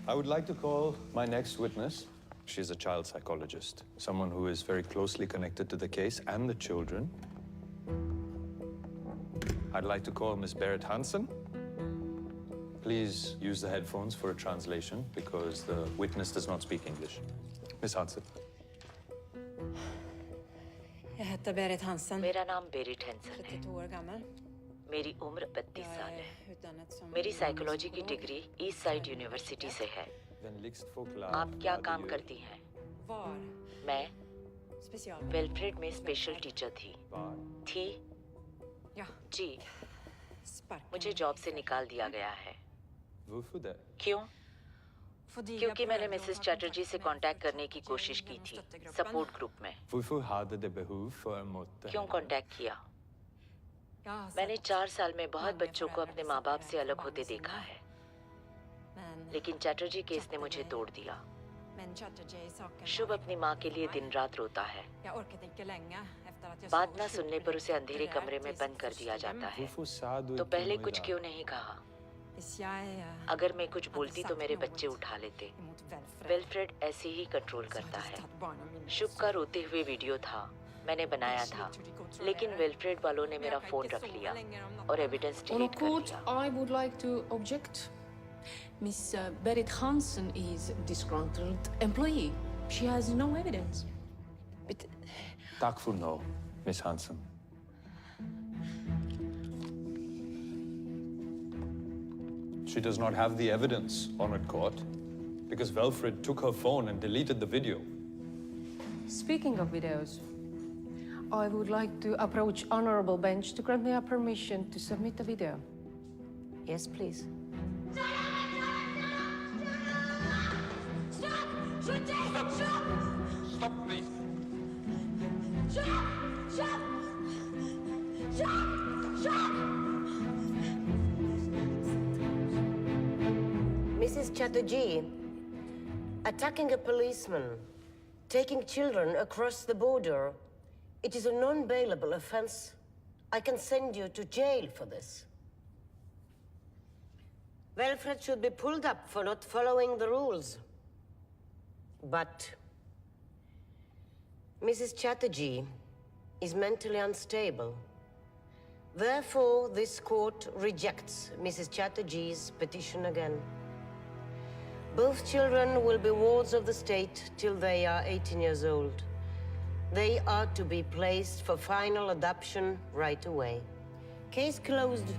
[SPEAKER 16] I would like to call my next witness. She's a child psychologist, someone who is very closely connected to the case and the children. I'd like to call Miss Berit Hansen. Please use the headphones for a translation because the witness does not speak English. Miss Hansen.
[SPEAKER 9] Jag heter Berit Hansen.
[SPEAKER 21] मेरा नाम बेरिट हैंसन है।
[SPEAKER 9] 32 år gammal.
[SPEAKER 21] मेरी उम्र 32 साल है।
[SPEAKER 9] Utdannet som
[SPEAKER 21] मेरी साइकोलॉजी की डिग्री ईस्ट साइड यूनिवर्सिटी से है। आप क्या काम करती हैं?
[SPEAKER 9] Var.
[SPEAKER 21] मैं
[SPEAKER 9] Special.
[SPEAKER 21] वेलफ्रेड में स्पेशल टीचर थी।
[SPEAKER 9] Ja.
[SPEAKER 21] जी।
[SPEAKER 9] Spark.
[SPEAKER 21] मुझे जॉब से निकाल दिया गया है। क्यों? क्योंकि मैंने मिसेस चैटर्जी से कांटेक्ट करने की कोशिश की थी सपोर्ट ग्रुप में। क्यों कांटेक्ट किया? मैंने 4 साल में बहुत बच्चों को अपने माँ बाप से अलग होते देखा है, लेकिन चैटर्जी केस ने मुझे तोड़ दिया। शुभ अपनी माँ के लिए दिन रात रोता है। बात ना सुनने पर उसे अंधेरे कमरे में बंद कर दिया जाता है। तो पहले कुछ क्यों नहीं कहा? अगर मैं कुछ बोलती तो मेरे बच्चे उठा लेते। वेलफ्रेड ऐसे ही कंट्रोल करता है। शुभ का रोते हुए वीडियो था, मैंने बनाया था, लेकिन वेलफ्रेड वालों ने मेरा फोन रख लिया और एविडेंस डिलीट कर दिया।
[SPEAKER 4] I would like to object. Miss Berit Hansen is a disgruntled employee. She has no evidence.
[SPEAKER 16] Tack för no, Miss Hansen. She does not have the evidence, Honored Court, because Velfred took her phone and deleted the video.
[SPEAKER 4] Speaking of videos, I would like to approach Honorable Bench to grant me a permission to submit a video.
[SPEAKER 21] Yes, please.
[SPEAKER 12] Stop, please.
[SPEAKER 13] Mrs. Chatterjee, attacking a policeman, taking children across the border, it is a non-bailable offense. I can send you to jail for this. Wilfred should be pulled up for not following the rules. But Mrs. Chatterjee is mentally unstable. Therefore, this court rejects Mrs. Chatterjee's petition again. Both children will be wards of the state till they are 18 years old. They are to be placed for final adoption right away. Case closed.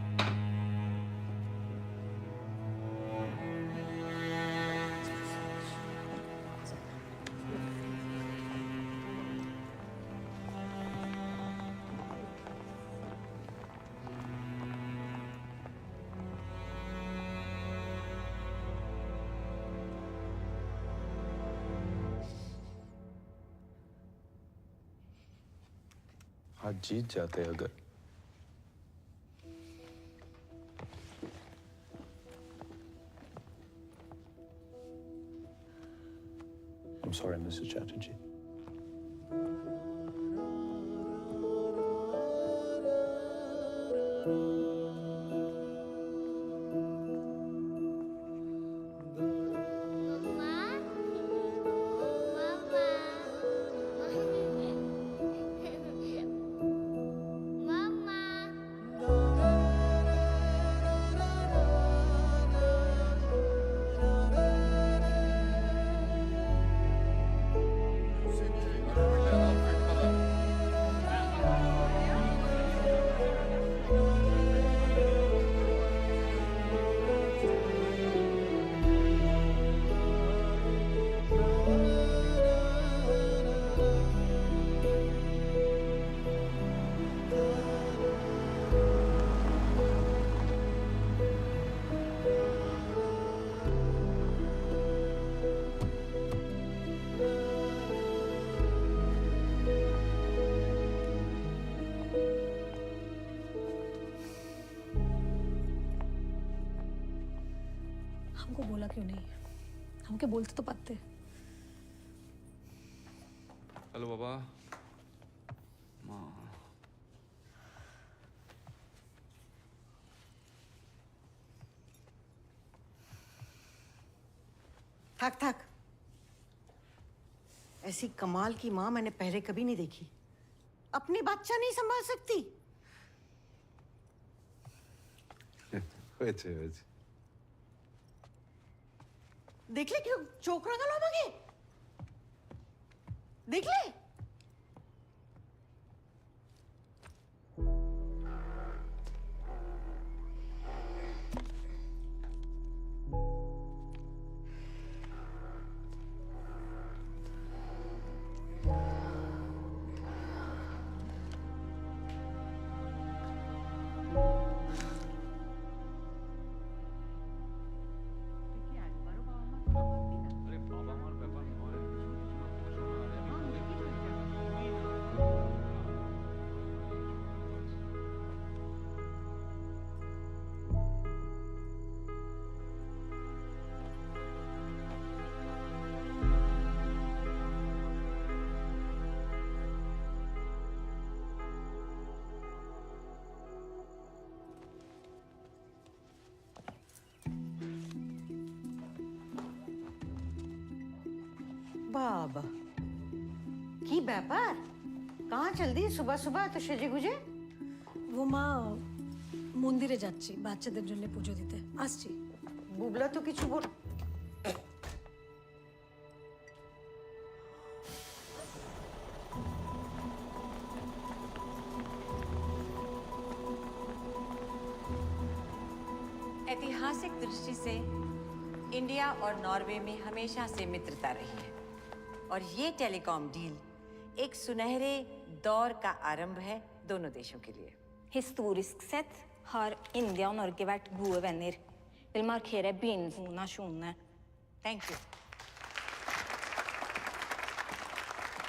[SPEAKER 16] आज जीत जाते अगर I'm sorry, Mrs. Chatterjee.
[SPEAKER 1] हमको बोला क्यों नहीं? हमके बोलते तो पाते।
[SPEAKER 3] हेलो बाबा। माँ।
[SPEAKER 2] थक थक। ऐसी कमाल की माँ मैंने पहले कभी नहीं देखी। अपनी बच्चा नहीं संभाल सकती। देख ले क्यों चोकरा गलो मगे। देख ले। बाबा की ব্যাপার कहाँ चल दी सुबह सुबह तो সেজে গুজে
[SPEAKER 1] वो মা মন্দিরে যাচ্ছি বাচ্চাদের জন্য পুজো দিতে আসছি
[SPEAKER 2] বুবলা তো কিছু বল
[SPEAKER 5] ऐतिहासिक दृष्टि से इंडिया और नॉर्वे में हमेशा से मित्रता रही है और ये टेलीकॉम डील एक सुनहरे दौर का आरंभ है दोनों देशों के लिए.
[SPEAKER 20] Historiskt sett har India och Norge varit gode vänner. Vill markera begynnelsen av nasjonene.
[SPEAKER 5] Thank you.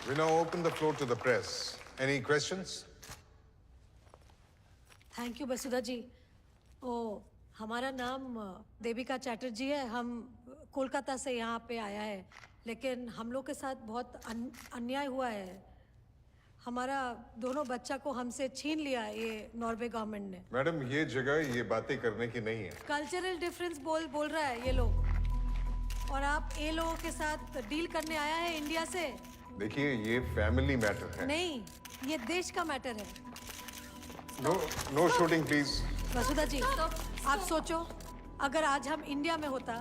[SPEAKER 12] We now open the floor to the press. Any questions?
[SPEAKER 1] Thank you Vasudha ji. ओ हमारा नाम देविका चैटर्जी है. हम कोलकाता से यहाँ पे आया है, लेकिन हम लोग के साथ बहुत अन्याय हुआ है. हमारा दोनों बच्चा को हमसे छीन लिया ये नॉर्वे गवर्नमेंट ने.
[SPEAKER 12] मैडम, ये जगह ये बातें करने की नहीं है.
[SPEAKER 1] कल्चरल डिफरेंस बोल रहा है ये लोग, और आप ये लोगों के साथ डील करने आया है इंडिया से.
[SPEAKER 12] देखिए, ये फैमिली मैटर है.
[SPEAKER 1] नहीं, ये देश का मैटर है.
[SPEAKER 12] No shooting please.
[SPEAKER 1] Vasudha ji, आप सोचो, अगर आज हम इंडिया में होता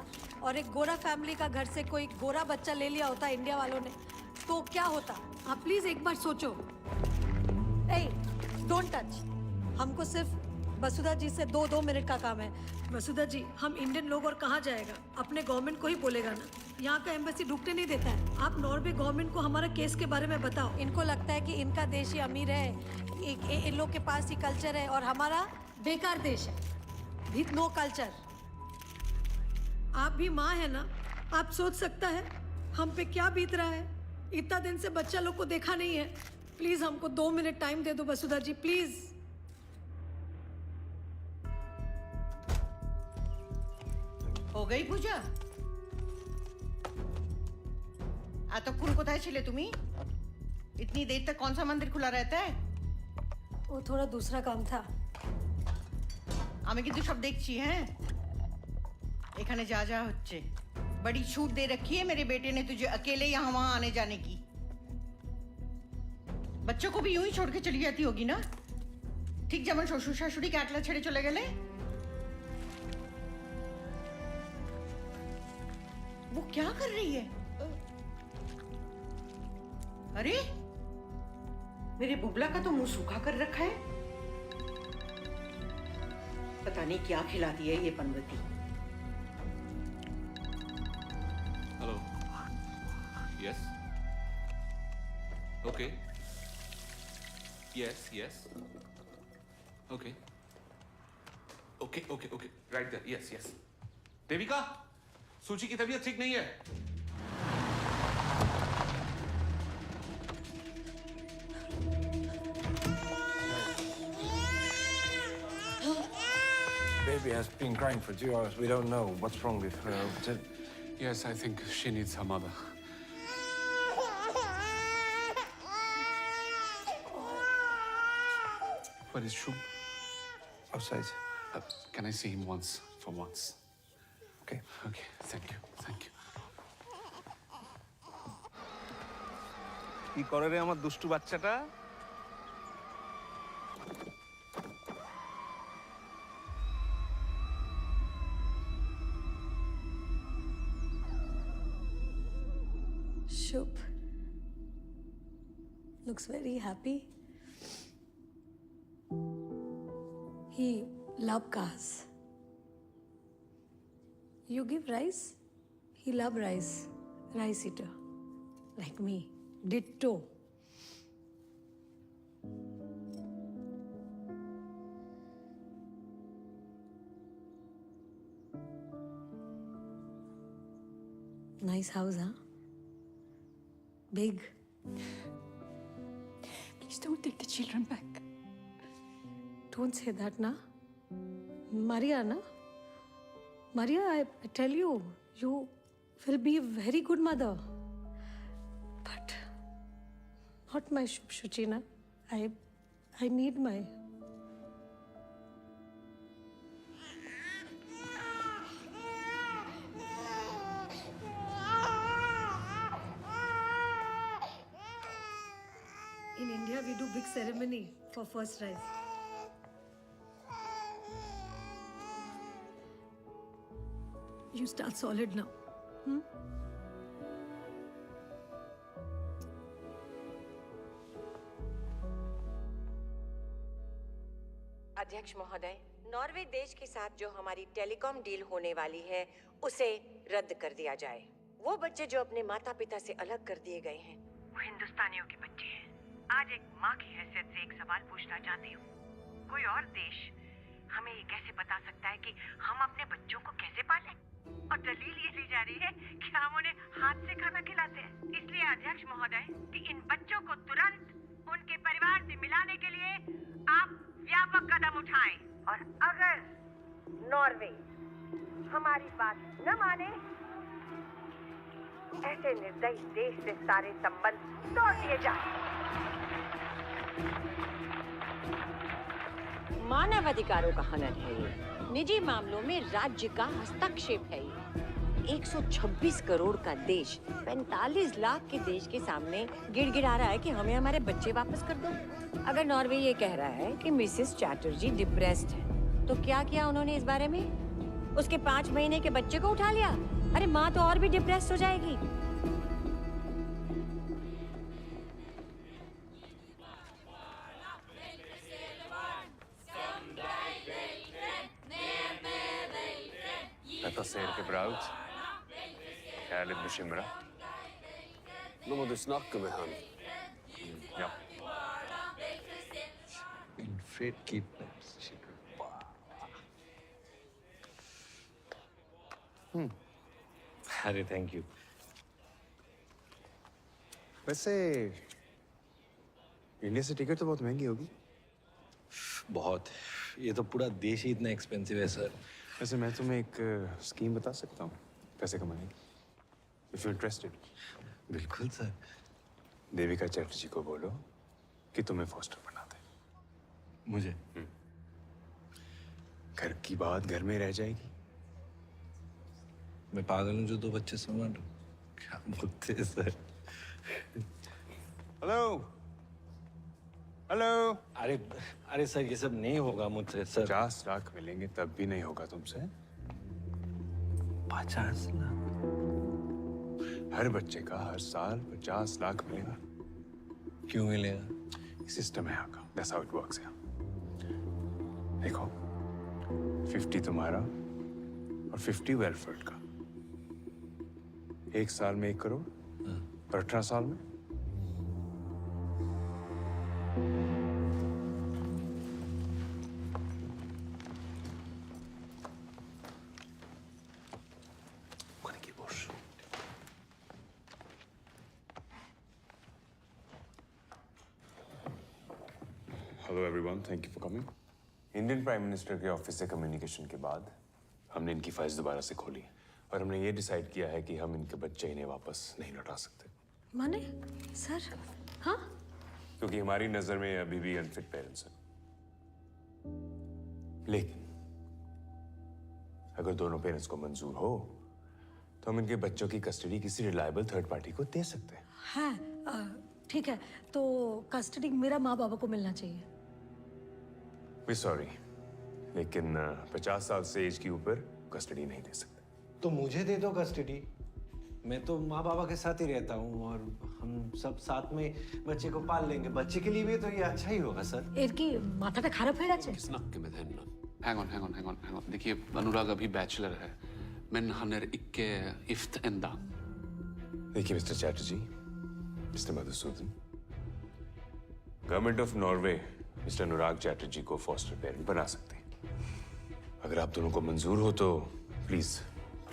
[SPEAKER 1] और एक गोरा फैमिली का घर से कोई गोरा बच्चा ले लिया होता इंडिया वालों ने, तो क्या होता? आप प्लीज एक बार सोचो। ए, डोंट टच। हमको सिर्फ वसुधा जी से 2 मिनट का काम है। वसुधा जी, हम इंडियन लोग और कहाँ जाएगा? अपने गवर्नमेंट को ही बोलेगा ना। यहाँ का एम्बेसी ढुकने नहीं देता है। आप नॉर्वे गवर्नमेंट को हमारा केस के बारे में बताओ। इनको लगता है कि इनका देश ही अमीर है, इन लोग के पास ही कल्चर है, और हमारा बेकार देश है, विद नो कल्चर। आप भी माँ है ना, आप सोच सकता है हम पे क्या बीत रहा है। इतना दिन से बच्चा लोग को देखा नहीं है। प्लीज हमको 2 मिनट टाइम दे दो वसुधा जी, प्लीज।
[SPEAKER 2] हो गई पूजा? आता कुल कोথায় ছিলে তুমি? इतनी देर तक कौन सा मंदिर खुला रहता है?
[SPEAKER 1] वो थोड़ा दूसरा काम था।
[SPEAKER 2] আমি কিন্তু সব দেখছি, হ্যাঁ। এখানে যা যা হচ্ছে, बड़ी छूट दे रखी है मेरे बेटे ने तुझे अकेले यहाँ वहाँ आने जाने की। बच्चों को भी यूं ही छोड़ के चली जाती होगी ना, ठीक যেমন শ্বশুর শাশুড়ি একলা ছেড়ে চলে গেলে। वो क्या कर रही है? अरे मेरे बुबला का तो मुंह सूखा कर रखा है। पता नहीं क्या खिलाती है ये पनवती।
[SPEAKER 3] Hello. Yes. Okay. Yes yes. Okay okay okay okay right there. Yes yes. Devika, Suchi की तबीयत ठीक नहीं है।
[SPEAKER 10] Baby has been crying for 2 hours. We don't know what's wrong with her.
[SPEAKER 3] Yes, I think she needs her mother. Where is Shub?
[SPEAKER 10] Outside.
[SPEAKER 3] Can I see him once, for once?
[SPEAKER 10] Okay.
[SPEAKER 3] Okay, thank you, thank you.
[SPEAKER 14] কি করে রে আমার দুষ্টু বাচ্চাটা?
[SPEAKER 1] Shub looks very happy. He loves cars. You give rice, he loves rice. Rice eater, like me. Ditto. Nice house, huh? Big.
[SPEAKER 9] Please don't take the children back.
[SPEAKER 1] Don't say that, na. Maria, na. Maria, I tell you, you will be a very good mother. But not my Shuchina. I need my. In India, we do big ceremony for first rice. You start solid now.
[SPEAKER 5] अध्यक्ष महोदय, नॉर्वे देश के साथ जो हमारी टेलीकॉम डील होने वाली है उसे रद्द कर दिया जाए। वो बच्चे जो अपने माता पिता से अलग कर दिए गए हैं,
[SPEAKER 2] वो हिंदुस्तानियों के बच्चे हैं। आज एक माँ की हैसियत से एक सवाल पूछना चाहती हूँ। कोई और देश हमें ये कैसे बता सकता है कि हम अपने बच्चों को कैसे पालें? और दलील ये दी जा रही है कि हम उन्हें हाथ से खाना खिलाते हैं। इसलिए अध्यक्ष महोदय, कि इन बच्चों को तुरंत उनके परिवार से मिलाने के लिए आप व्यापक कदम उठाएं। और अगर नॉर्वे हमारी बात न माने, ऐसे निर्दयी देश से सारे संबंध तोड़ दिए जाए। मानव अधिकारों का हनन है ये, निजी मामलों में राज्य का हस्तक्षेप है ये। 126 करोड़ का देश 45 लाख के देश के सामने गिड़गिड़ा रहा है कि हमें हमारे बच्चे वापस कर दो। अगर नॉर्वे ये कह रहा है कि मिसेस चैटर्जी डिप्रेस्ड है, तो क्या किया उन्होंने इस बारे में? उसके 5 महीने के बच्चे को उठा लिया। अरे माँ तो और भी डिप्रेस्ड हो जाएगी।
[SPEAKER 15] säger gebruikt. Härligt bekymrad.
[SPEAKER 18] Nå må du snakke med han.
[SPEAKER 15] Ja.
[SPEAKER 8] In fate kidnaps Chico.
[SPEAKER 15] अरे थैंक यू।
[SPEAKER 19] वैसे इंडिया से टिकट तो बहुत महंगी होगी।
[SPEAKER 22] बहुत। ये तो पूरा देश ही इतना एक्सपेंसिव है सर।
[SPEAKER 19] वैसे मैं तुम्हें एक स्कीम बता सकता हूँ पैसे कमाने की। If you interested.
[SPEAKER 22] बिल्कुल सर।
[SPEAKER 19] देविका चैटर्जी को बोलो कि तुम्हें फॉस्टर बना दे।
[SPEAKER 22] मुझे?
[SPEAKER 19] घर की बात घर में रह जाएगी।
[SPEAKER 22] मैं पागल हूँ जो 2 बच्चे संभाल रहा हूँ। क्या बोलते हैं सर?
[SPEAKER 19] Hello hello.
[SPEAKER 22] अरे सर ये सब नहीं होगा मुझसे सर।
[SPEAKER 19] 50 लाख मिलेंगे तब भी नहीं होगा तुमसे।
[SPEAKER 22] 50 लाख?
[SPEAKER 19] हर बच्चे का हर साल 50 लाख मिलेगा।
[SPEAKER 22] क्यों मिलेगा?
[SPEAKER 19] सिस्टम है यहाँ का। That's how it works यहाँ। देखो 50 तुम्हारा और 50 वेलफेयर का। 1 साल में 1 करोड़ और 18 साल में hello everyone, thank you for coming. Indian prime minister के ऑफिस से कम्युनिकेशन के बाद हमने इनकी फाइल्स दोबारा से खोली और हमने ये डिसाइड किया है कि हम इनके बच्चे इन्हें वापस नहीं लौटा सकते।
[SPEAKER 1] माने सर? हाँ?
[SPEAKER 19] क्योंकि हमारी नजर में अभी भी अनफिट पेरेंट्स हैं। लेकिन अगर दोनों पेरेंट्स को मंजूर हो तो हम इनके बच्चों की कस्टडी किसी रिलायबल थर्ड पार्टी को दे सकते हैं।
[SPEAKER 1] हाँ, ठीक है। तो कस्टडी मेरा माँ बाबा को मिलना चाहिए।
[SPEAKER 19] वी सॉरी, लेकिन 50 साल से एज के ऊपर कस्टडी नहीं दे सकते।
[SPEAKER 22] तो मुझे दे दो कस्टडी। मैं तो माँ बाबा के साथ ही रहता हूँ और हम सब साथ में बच्चे को पाल लेंगे। बच्चे के लिए भी तो ये अच्छा ही होगा सर।
[SPEAKER 1] इनकी माथा खाराप है जाचे।
[SPEAKER 8] Hang on. देखिए अनुराग अभी बैचलर है। Men han är icke gift ända.
[SPEAKER 19] देखिए mister Chatterjee, mister Madhusudan, government of Norway mister Anurag Chatterjee को फॉस्टर पेरेंट बना सकते हैं। अगर आप दोनों को मंजूर हो तो प्लीज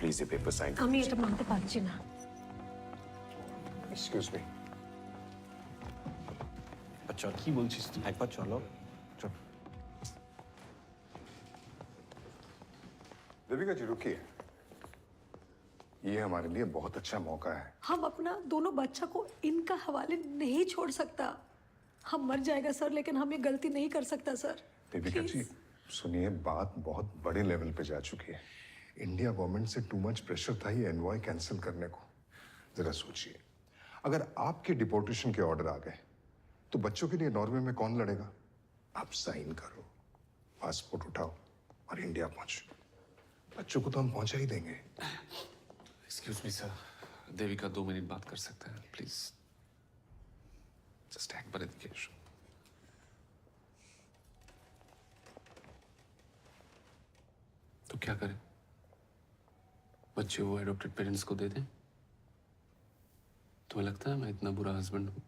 [SPEAKER 19] ये पेपर साइन कर।
[SPEAKER 1] আমি এটা মানতে পারছি না।
[SPEAKER 19] Excuse me.
[SPEAKER 22] अच्छा কি বলছিস তুই? একবার চলো। চল।
[SPEAKER 25] देविका जी रुकिए, ये हमारे लिए बहुत अच्छा मौका है।
[SPEAKER 1] हम अपना दोनों बच्चा को इनका हवाले नहीं छोड़ सकता। हम मर जाएगा सर, लेकिन हम ये गलती नहीं कर सकता सर।
[SPEAKER 25] देविका जी सुनिए, बात बहुत बड़े लेवल पे जा चुकी है। इंडिया गवर्नमेंट से टू मच प्रेशर था ये एनवॉय कैंसिल करने को। जरा सोचिए, अगर आपके डिपोर्टेशन के ऑर्डर आ गए तो बच्चों के लिए नॉर्वे में कौन लड़ेगा? आप साइन करो, पासपोर्ट उठाओ और इंडिया पहुंचो। बच्चों को तो हम पहुंचा ही देंगे।
[SPEAKER 8] Excuse me sir, Devika 2 minute बात कर सकते हैं प्लीज? जस्ट एक बार एजुकेशन। तो क्या करें? बच्चे वो एडॉप्टेड पेरेंट्स को दे दें? तुम्हें लगता है मैं इतना बुरा हस्बैंड हूं?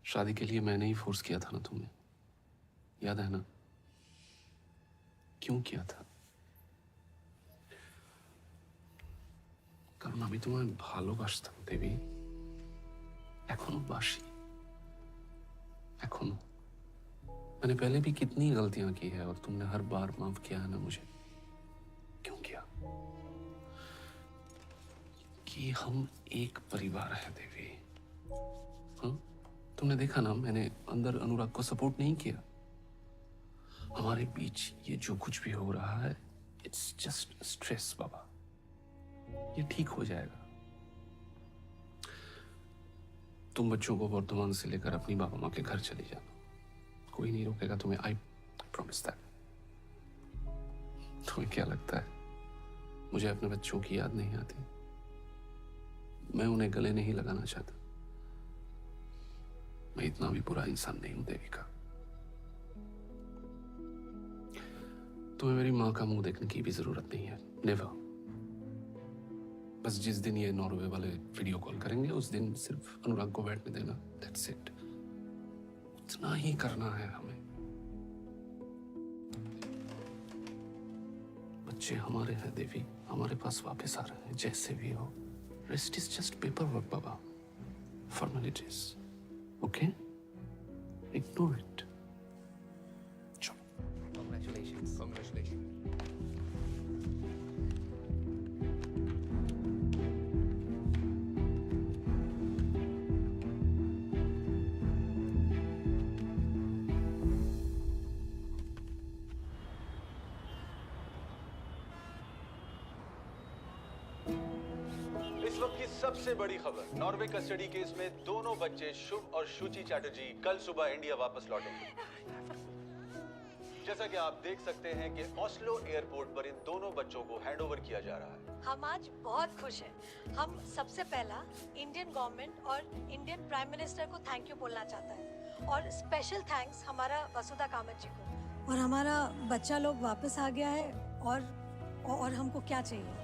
[SPEAKER 8] शादी के लिए मैंने ही फोर्स किया था ना तुम्हें, याद है ना? क्यों किया था? কারণ আমি তোমায় ভালোবাসতাম দেবী, এখনো बासी। एखोनो मैंने पहले भी कितनी गलतियां की है और तुमने हर बार माफ किया है ना मुझे। क्यों किया? कि हम एक परिवार है देवी। हाँ, तुमने देखा ना, मैंने अंदर अनुराग को सपोर्ट नहीं किया। हमारे बीच ये जो कुछ भी हो रहा है, इट्स जस्ट स्ट्रेस बाबा। ये ठीक हो जाएगा। तुम बच्चों को वर्धमान से लेकर अपनी बाबा माँ के घर चली जाना, कोई नहीं रोकेगा तुम्हें। I promise that. तुम्हें क्या लगता है मुझे अपने बच्चों की याद नहीं आती? मैं उन्हें गले नहीं लगाना चाहता। मैं इतना भी बुरा इंसान नहीं हूं देविका। तुम्हें मेरी माँ का मुंह देखने की भी जरूरत नहीं है, नेवर। बस जिस दिन ये नॉर्वे वाले वीडियो कॉल करेंगे उस दिन सिर्फ अनुराग को बैठने देना, दैट्स इट। इतना ही करना है हमें। बच्चे हमारे हैं देवी, हमारे पास वापस आ रहे हैं जैसे भी हो। Rest is just paper work Baba, formalities, okay? Ignore it.
[SPEAKER 15] Congratulations. Congratulations.
[SPEAKER 22] इस वक्त की सबसे बड़ी खबर, नॉर्वे कस्टडी केस में दोनों बच्चे शुभ और शुचि चैटर्जी कल सुबह इंडिया वापस लौटेंगे। जैसा कि आप देख सकते हैं कि ऑस्लो एयरपोर्ट पर इन दोनों बच्चों को हैंडओवर किया जा रहा है।
[SPEAKER 1] हम आज बहुत खुश हैं। हम सबसे पहला इंडियन गवर्नमेंट और इंडियन प्राइम मिनिस्टर को थैंक यू बोलना चाहता है और स्पेशल थैंक्स हमारा वसुधा कामत जी को। और हमारा बच्चा लोग वापस आ गया है और हमको क्या चाहिए?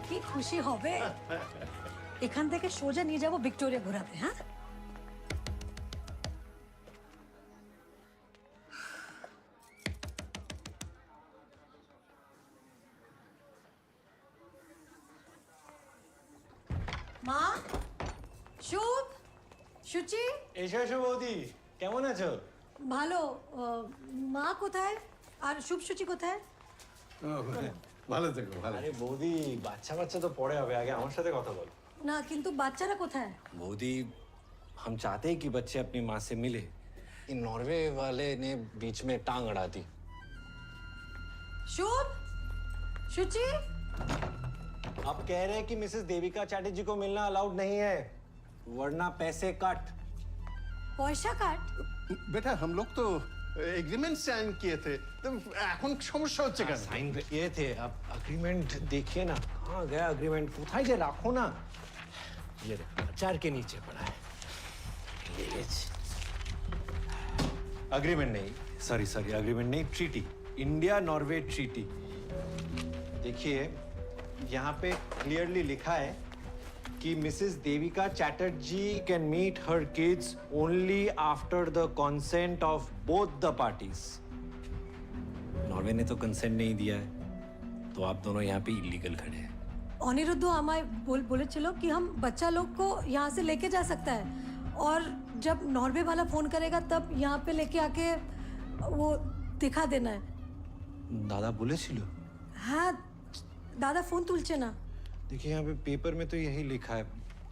[SPEAKER 1] কি খুশি হবে এখান থেকে সোজা নিয়ে যাব ভিক্টোরিয়া ঘোরাতে। হ্যাঁ মা, শুভ, সুচি।
[SPEAKER 22] এসো এসো বৌদি, কেমন আছো?
[SPEAKER 1] ভালো। মা কোথায় আর শুভ সুচি কোথায়?
[SPEAKER 22] ভালো থেকো, ভালো। আরে বৌদি, বাচ্চা বাচ্চা তো পরে হবে, আগে আমার সাথে কথা বল।
[SPEAKER 1] না কিন্তু বাচ্চারা কোথায়?
[SPEAKER 22] मोदी, हम चाहते हैं कि बच्चे अपनी माँ से मिले। इन नॉर्वे वाले ने बीच में टांग अड़ा दी।
[SPEAKER 1] शुभ, सुचि।
[SPEAKER 22] अब कह रहे हैं कि मिसेस देविका चैटर्जी को मिलना अलाउड नहीं है, वरना पैसे कट।
[SPEAKER 1] पैसा कट?
[SPEAKER 12] बेटा हम लोग तो एग्रीमेंट साइन किए थे, तो এখন সমস্যা হচ্ছে কেন?
[SPEAKER 22] साइन किए थे, अब एग्रीमेंट देखिए ना, कहाँ गया एग्रीमेंट? कोথায় যে রাখো ना, ये अचार के नीचे पड़ा है। एग्रीमेंट नहीं, सॉरी एग्रीमेंट नहीं, ट्रीटी, इंडिया नॉर्वे ट्रीटी। देखिए यहाँ पे क्लियरली लिखा है कि Mrs Devika Chatterjee can meet her kids only after the consent of both the parties. Norway ने तो कंसेंट नहीं दिया है, तो आप दोनों यहाँ पे इलीगल खड़े हैं।
[SPEAKER 1] अनिरुद्ध हमारे बोले कि हम बच्चा लोग को यहाँ से लेके जा सकता है और जब नॉर्वे वाला फोन करेगा तब यहाँ पे लेके आके वो दिखा देना है।
[SPEAKER 22] दादा बोले छिलो?
[SPEAKER 1] हाँ दादा फोन तुलचे ना।
[SPEAKER 22] देखिए यहाँ पे पेपर में तो यही लिखा है,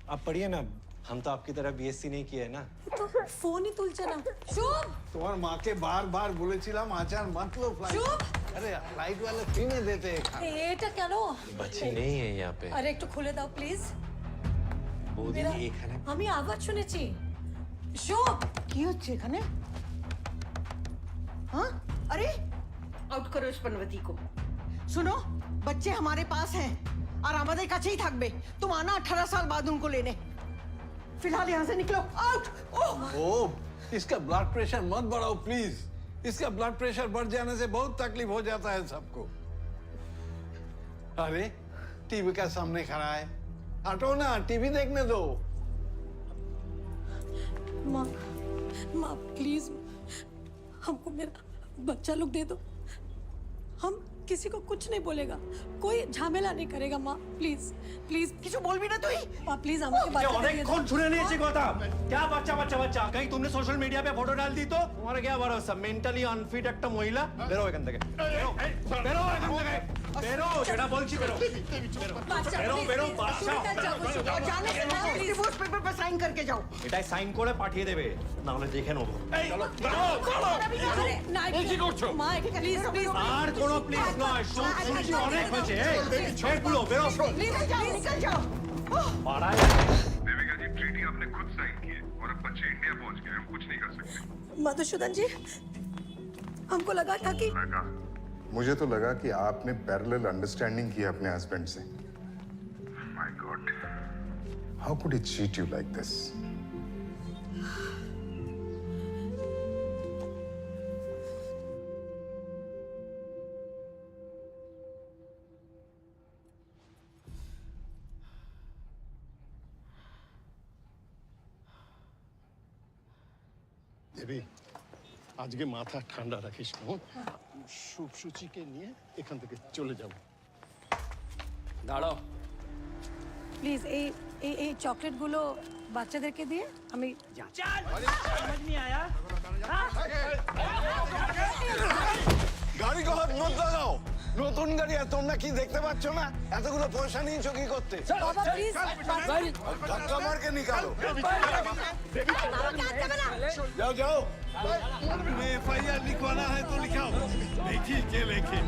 [SPEAKER 22] आप पढ़िए ना। हम तो आपकी तरह बीएससी नहीं किया है ना।
[SPEAKER 1] तो फोन ही तुलचे ना। शुभ,
[SPEAKER 12] তোমার মাকে বারবার বলেছিলাম আচার মত লো ফ্লাইট।
[SPEAKER 1] शुभ,
[SPEAKER 12] আরে ফ্লাইট वाले फ्री में देते हैं खाना।
[SPEAKER 1] এটা কেন?
[SPEAKER 22] बच्चे नहीं है यहाँ पे।
[SPEAKER 1] আরে একটু খুলে দাও প্লিজ।
[SPEAKER 22] বৌদি এখানে
[SPEAKER 1] আমি আওয়াজ শুনেছি। শুভ,
[SPEAKER 2] কি হচ্ছে এখানে? हाँ अरे आउट करो इस पनवती को। सुनो, बच्चे हमारे पास हैं और আমাদের কাছেই থাকবে। तुम आना 18 साल बाद उनको लेने। फिलहाल यहाँ से निकलो, आउट।
[SPEAKER 12] ओह, इसका ब्लड प्रेशर मत बढ़ाओ प्लीज। इसका ब्लड प्रेशर बढ़ जाने से बहुत तकलीफ हो जाता है सबको। अरे टीवी का सामने खड़ा है, हटो ना, टीवी देखने दो।
[SPEAKER 1] माँ, माँ प्लीज हमको मेरा बच्चा लोग दे दो। हम किसी को कुछ नहीं बोलेगा, कोई झमेला नहीं करेगा। माँ प्लीज प्लीज কিছু বলবি না তুই? माँ प्लीज আমাকে বাচ্চা दे दो।
[SPEAKER 22] कौन सुने नहीं चाहिए কথা? क्या बच्चा बच्चा बच्चा? कहीं तुमने सोशल मीडिया पे फोटो डाल दी तो तुम्हारा क्या भरोसा? मेंटली अनफिट একটা মহিলা। বেরো এখান থেকে, বেরো বেরো এখান থেকে, বেরো, যেটা বলছি বেরো বেরো বেরো। বাচ্চা
[SPEAKER 2] और जाने से पहले डिवोर्स पेपर पर साइन करके जाओ।
[SPEAKER 22] এটাই সাইন করে পাঠিয়ে দেবে, না হলে দেখে নেবো। চলো
[SPEAKER 1] কি করছো? মা প্লিজ প্লিজ
[SPEAKER 22] আর কোনো প্লিজ নয়, শুনছি অনেক হয়েছে। এই ছেড়ে গুলো বেরো,
[SPEAKER 2] निकल जाओ, निकल जाओ।
[SPEAKER 22] পাড়ায়।
[SPEAKER 3] देविका जी
[SPEAKER 25] ट्रीटी आपने खुद साइन की है और अब बच्चे इंडिया पहुंच गए, हम कुछ नहीं कर सकते।
[SPEAKER 1] मधुसूदन जी, हमको लगा था कि
[SPEAKER 25] मुझे तो लगा कि आपने पैरेलल अंडरस्टैंडिंग की अपने हस्बैंड से। My god, how could he cheat you like this?
[SPEAKER 12] Debi, আজকে মাথা ঠান্ডা রাখিস না। শুভসূচিকে নিয়ে এখান থেকে চলে যাব।
[SPEAKER 18] দাঁড়াও।
[SPEAKER 1] প্লিজ এই চকলেটগুলো বাচ্চাদেরকে দিয়ে আমি
[SPEAKER 10] গাড়িকে হাত মত লাগাও। নতুন গাড়ি আর তোমরা কি দেখতে পাচ্ছ না? এতগুলো পয়সা নিয়েছো কি করতে?
[SPEAKER 1] বাবা প্লিজ
[SPEAKER 10] ধাক্কা মারকে নিকালো। जाओ जाओ। तुम्हें एफआईआर लिखवाना है तो लिखाओ। देखिए के लिखे।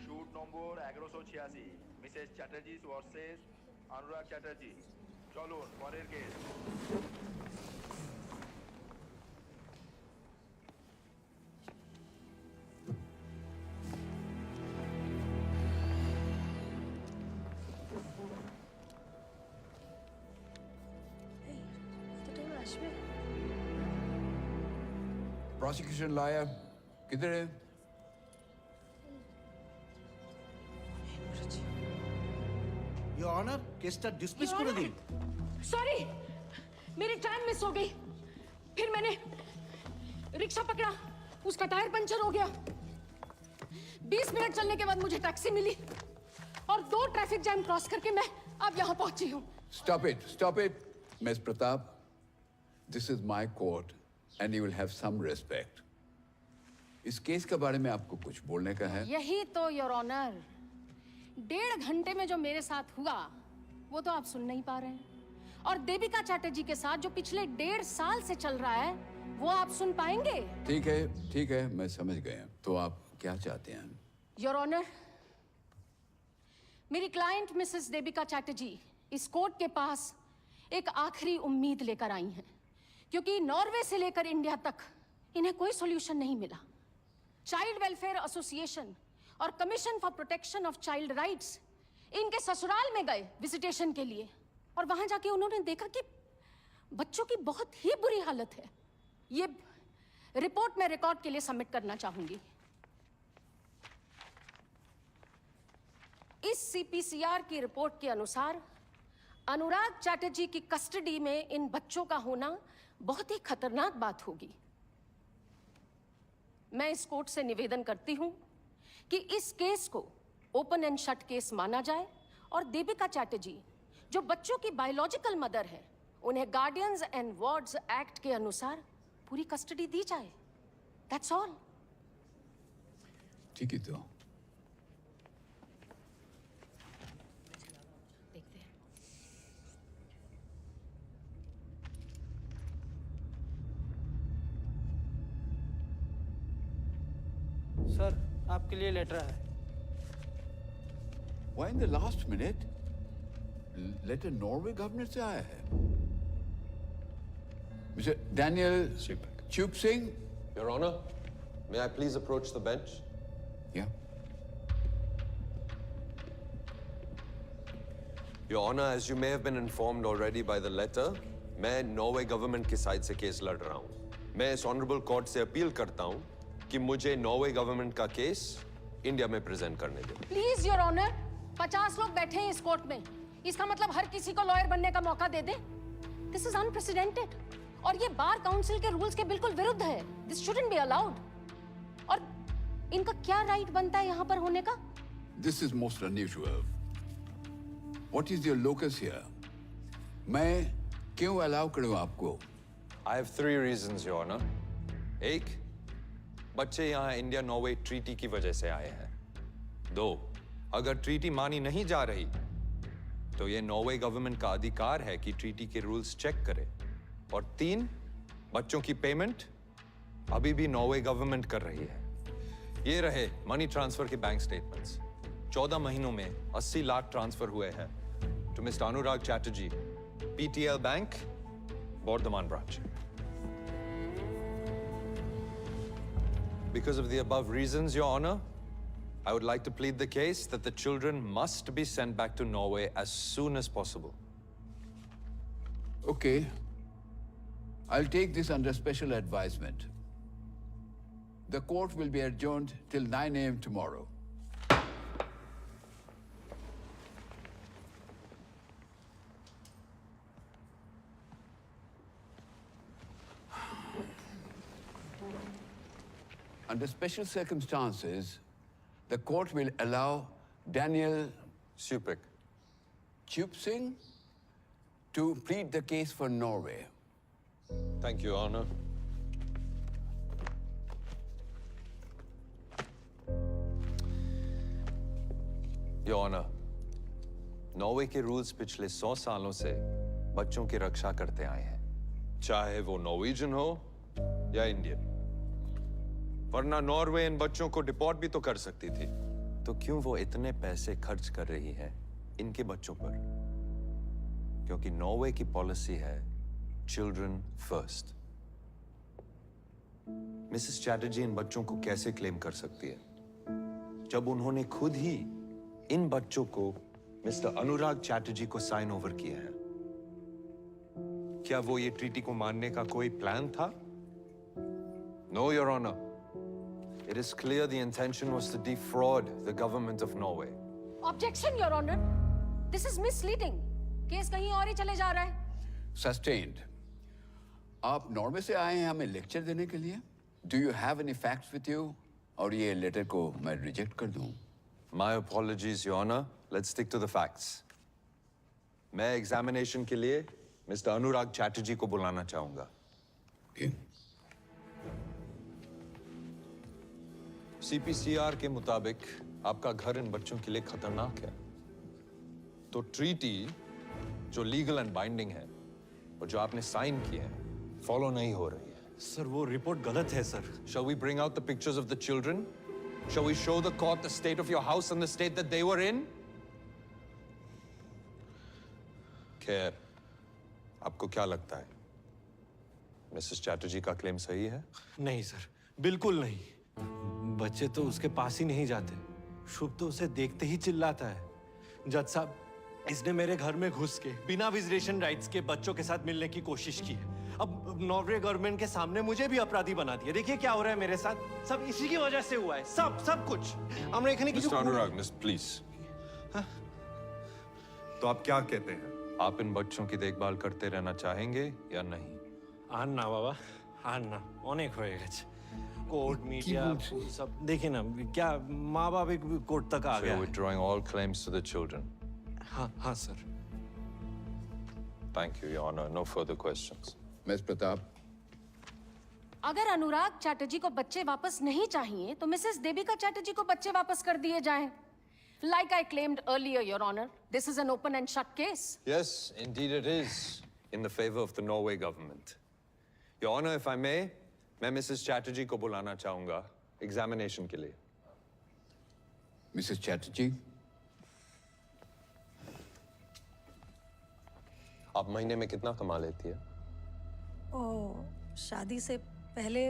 [SPEAKER 6] শুট নম্বর 1186 মিসেস চ্যাটার্জি ভার্সেস অনুরাগ চ্যাটার্জি। চলুন পরের কেস।
[SPEAKER 3] प्रोसिक्यूशन लॉयर किधर है?
[SPEAKER 10] योर ऑनर, केसটা ডিসমিস করে দিন।
[SPEAKER 1] सॉरी, मेरी ट्रेन मिस हो गई। फिर मैंने रिक्शा पकड़ा, उसका टायर पंचर हो गया। 20 मिनट चलने के बाद मुझे टैक्सी मिली और 2 ट्रैफिक जैम क्रॉस करके मैं अब यहाँ पहुंची हूँ।
[SPEAKER 3] Stop it, Miss Pratap. This is my court, and you will have some respect. इस केस के बारे में आपको कुछ बोलने का है?
[SPEAKER 1] यही तो योर ऑनर, 1.5 घंटे में जो मेरे साथ हुआ वो तो आप सुन नहीं पा रहे हैं, और देविका चैटर्जी के साथ जो पिछले 1.5 साल से चल रहा है वो आप सुन पाएंगे?
[SPEAKER 3] ठीक है, मैं समझ गया। तो आप क्या चाहते हैं?
[SPEAKER 1] योर ऑनर, मेरी क्लाइंट मिसेस देविका चैटर्जी इस कोर्ट के पास एक आखिरी उम्मीद लेकर आई हैं, क्योंकि नॉर्वे से लेकर इंडिया तक इन्हें कोई सॉल्यूशन नहीं मिला। चाइल्ड वेलफेयर एसोसिएशन और commission for protection of child rights इनके ससुराल में गए विजिटेशन के लिए, और वहां जाके उन्होंने देखा कि बच्चों की बहुत ही बुरी हालत है। ये रिपोर्ट मैं रिकॉर्ड के लिए सबमिट करना चाहूंगी। इस सीपीसीआर की रिपोर्ट के अनुसार अनुराग चैटर्जी की कस्टडी में इन बच्चों का होना बहुत ही खतरनाक बात होगी। मैं इस कोर्ट से निवेदन करती हूं कि इस केस को ओपन एंड शट केस माना जाए और देविका चैटर्जी, जो बच्चों की बायोलॉजिकल मदर है, उन्हें गार्डियंस एंड वार्ड्स एक्ट के अनुसार पूरी कस्टडी दी जाए। That's all.
[SPEAKER 3] ठीक है, तो
[SPEAKER 1] देखते हैं।
[SPEAKER 7] सर, आपके लिए लेटर है।
[SPEAKER 3] Why in the last minute? Letter Norway government से आया है। मिस्टर डैनियल चुप Singh.
[SPEAKER 16] Your Honor, may I please approach the bench?
[SPEAKER 3] Yeah.
[SPEAKER 16] Your Honor, as you may have been informed already by the letter, मैं नॉर्वे गवर्नमेंट की साइड से केस लड़ रहा हूँ। मैं इस ऑनरेबल कोर्ट से अपील करता हूँ कि मुझे नॉर्वे गवर्नमेंट का केस इंडिया में प्रेजेंट करने दो।
[SPEAKER 1] प्लीज योर ऑनर, 50 लोग बैठे हैं इस कोर्ट में, इसका मतलब हर किसी को लॉयर बनने का मौका दे दे। दिस इज अनप्रेसिडेंटेड और ये बार काउंसिल के रूल्स के बिल्कुल विरुद्ध है। This shouldn't be allowed. और इनका क्या राइट बनता है यहाँ पर होने का?
[SPEAKER 3] This is most unusual. What is your locus here? मैं क्यों अलाउ करूँ आपको?
[SPEAKER 16] I have 3 reasons, Your Honor. 1, बच्चे यहाँ इंडिया नॉर्वे ट्रीटी की वजह से आए हैं। 2, अगर ट्रीटी मानी नहीं जा रही तो ये नॉर्वे गवर्नमेंट का अधिकार है कि ट्रीटी के रूल्स चेक करे। और 3, बच्चों की पेमेंट अभी भी नॉर्वे गवर्नमेंट कर रही है। ये रहे मनी ट्रांसफर के बैंक स्टेटमेंट्स। 14 महीनों में 80 लाख ट्रांसफर हुए हैं to Mr Anurag Chatterjee, PTL bank, Bordhaman branch. Because of the above reasons, Your Honor, I would like to plead the case that the children must be sent back to Norway as soon as possible.
[SPEAKER 4] Okay. I'll take this under special advisement. The court will be adjourned till 9 a.m. tomorrow. Under special circumstances, the court will allow Daniel Chupsing to plead the case for Norway.
[SPEAKER 16] Thank you, Your Honor. Your Honor, Norway के रूल्स पिछले 100 सालों से बच्चों की रक्षा करते आए हैं, चाहे वो नॉर्वेजियन हो या इंडियन। वरना नॉर्वे इन बच्चों को डिपोर्ट भी तो कर सकती थी। तो क्यों वो इतने पैसे खर्च कर रही है इनके बच्चों पर? क्योंकि नॉर्वे की पॉलिसी है चिल्ड्रन फर्स्ट। मिसेस चैटर्जी इन बच्चों को कैसे क्लेम कर सकती है जब उन्होंने खुद ही इन बच्चों को मिस्टर अनुराग चैटर्जी को साइन ओवर किया है? क्या वो ये ट्रीटी को मानने का कोई प्लान था? No, your honour. It is clear the intention was to defraud the government of Norway.
[SPEAKER 1] Objection, Your Honor. This is misleading. Case कहीं और ही चले जा रहा है।
[SPEAKER 4] Sustained. आप नॉर्वे से आए हैं हमें लेक्चर देने के लिए? Do you have any facts with you? और ये लेटर को मैं रिजेक्ट कर दूं?
[SPEAKER 16] My apologies, Your Honor. Let's stick to the facts. मैं एग्जामिनेशन के लिए मिस्टर अनुराग चैटर्जी को बुलाना चाहूंगा। CPCR के मुताबिक आपका घर इन बच्चों के लिए खतरनाक है। तो ट्रीटी जो लीगल एंड बाइंडिंग है और जो आपने साइन की है फॉलो नहीं हो रही है।
[SPEAKER 22] सर वो रिपोर्ट गलत है sir.
[SPEAKER 16] Shall we bring out the pictures of the children? Shall we show the court the state of your house and the state that they were in? खैर, आपको क्या लगता है? मिसेस चैटर्जी का क्लेम सही है?
[SPEAKER 22] नहीं सर, बिल्कुल नहीं। बच्चे तो उसके पास ही नहीं जाते। शुभ तो उसे देखते ही चिल्लाता है। जज साहब, इसने मेरे घर में घुस के बिना विजिटेशन राइट्स के बच्चों के साथ मिलने की कोशिश की है। अब नॉर्वे गवर्नमेंट के सामने मुझे भी अपराधी बना दिया। देखिए क्या हो रहा है मेरे साथ। सब इसी की वजह से हुआ है। सब कुछ। আমরা এখানে কিছু
[SPEAKER 16] मिस्टर अनुराग, मिस प्लीज। तो आप क्या कहते हैं? आप इन बच्चों की देखभाल करते रहना चाहेंगे या नहीं?
[SPEAKER 22] আর না বাবা, আর না, অনেক হয়ে গেছে। कोर्ट मीडिया सब देखिए ना, क्या माँ बाप एक कोर्ट तक आ गया है।
[SPEAKER 16] Withdrawing all claims to the children.
[SPEAKER 22] हाँ sir.
[SPEAKER 16] Thank you, Your Honor. No further questions.
[SPEAKER 4] Miss Pratap,
[SPEAKER 1] अगर अनुराग चैटर्जी को बच्चे वापस नहीं चाहिए तो मिसेस देविका चैटर्जी को बच्चे वापस कर दिए जाएं। Like I claimed earlier, Your Honor, this is an open and shut case.
[SPEAKER 16] Yes, indeed it is, in the favor of the Norway government. Your Honor, if I may, मैं मिसेस चैटर्जी को बुलाना चाहूंगा एग्जामिनेशन के लिए।
[SPEAKER 4] मिसेस चैटर्जी,
[SPEAKER 16] आप महीने में कितना कमा लेती है?
[SPEAKER 1] शादी से पहले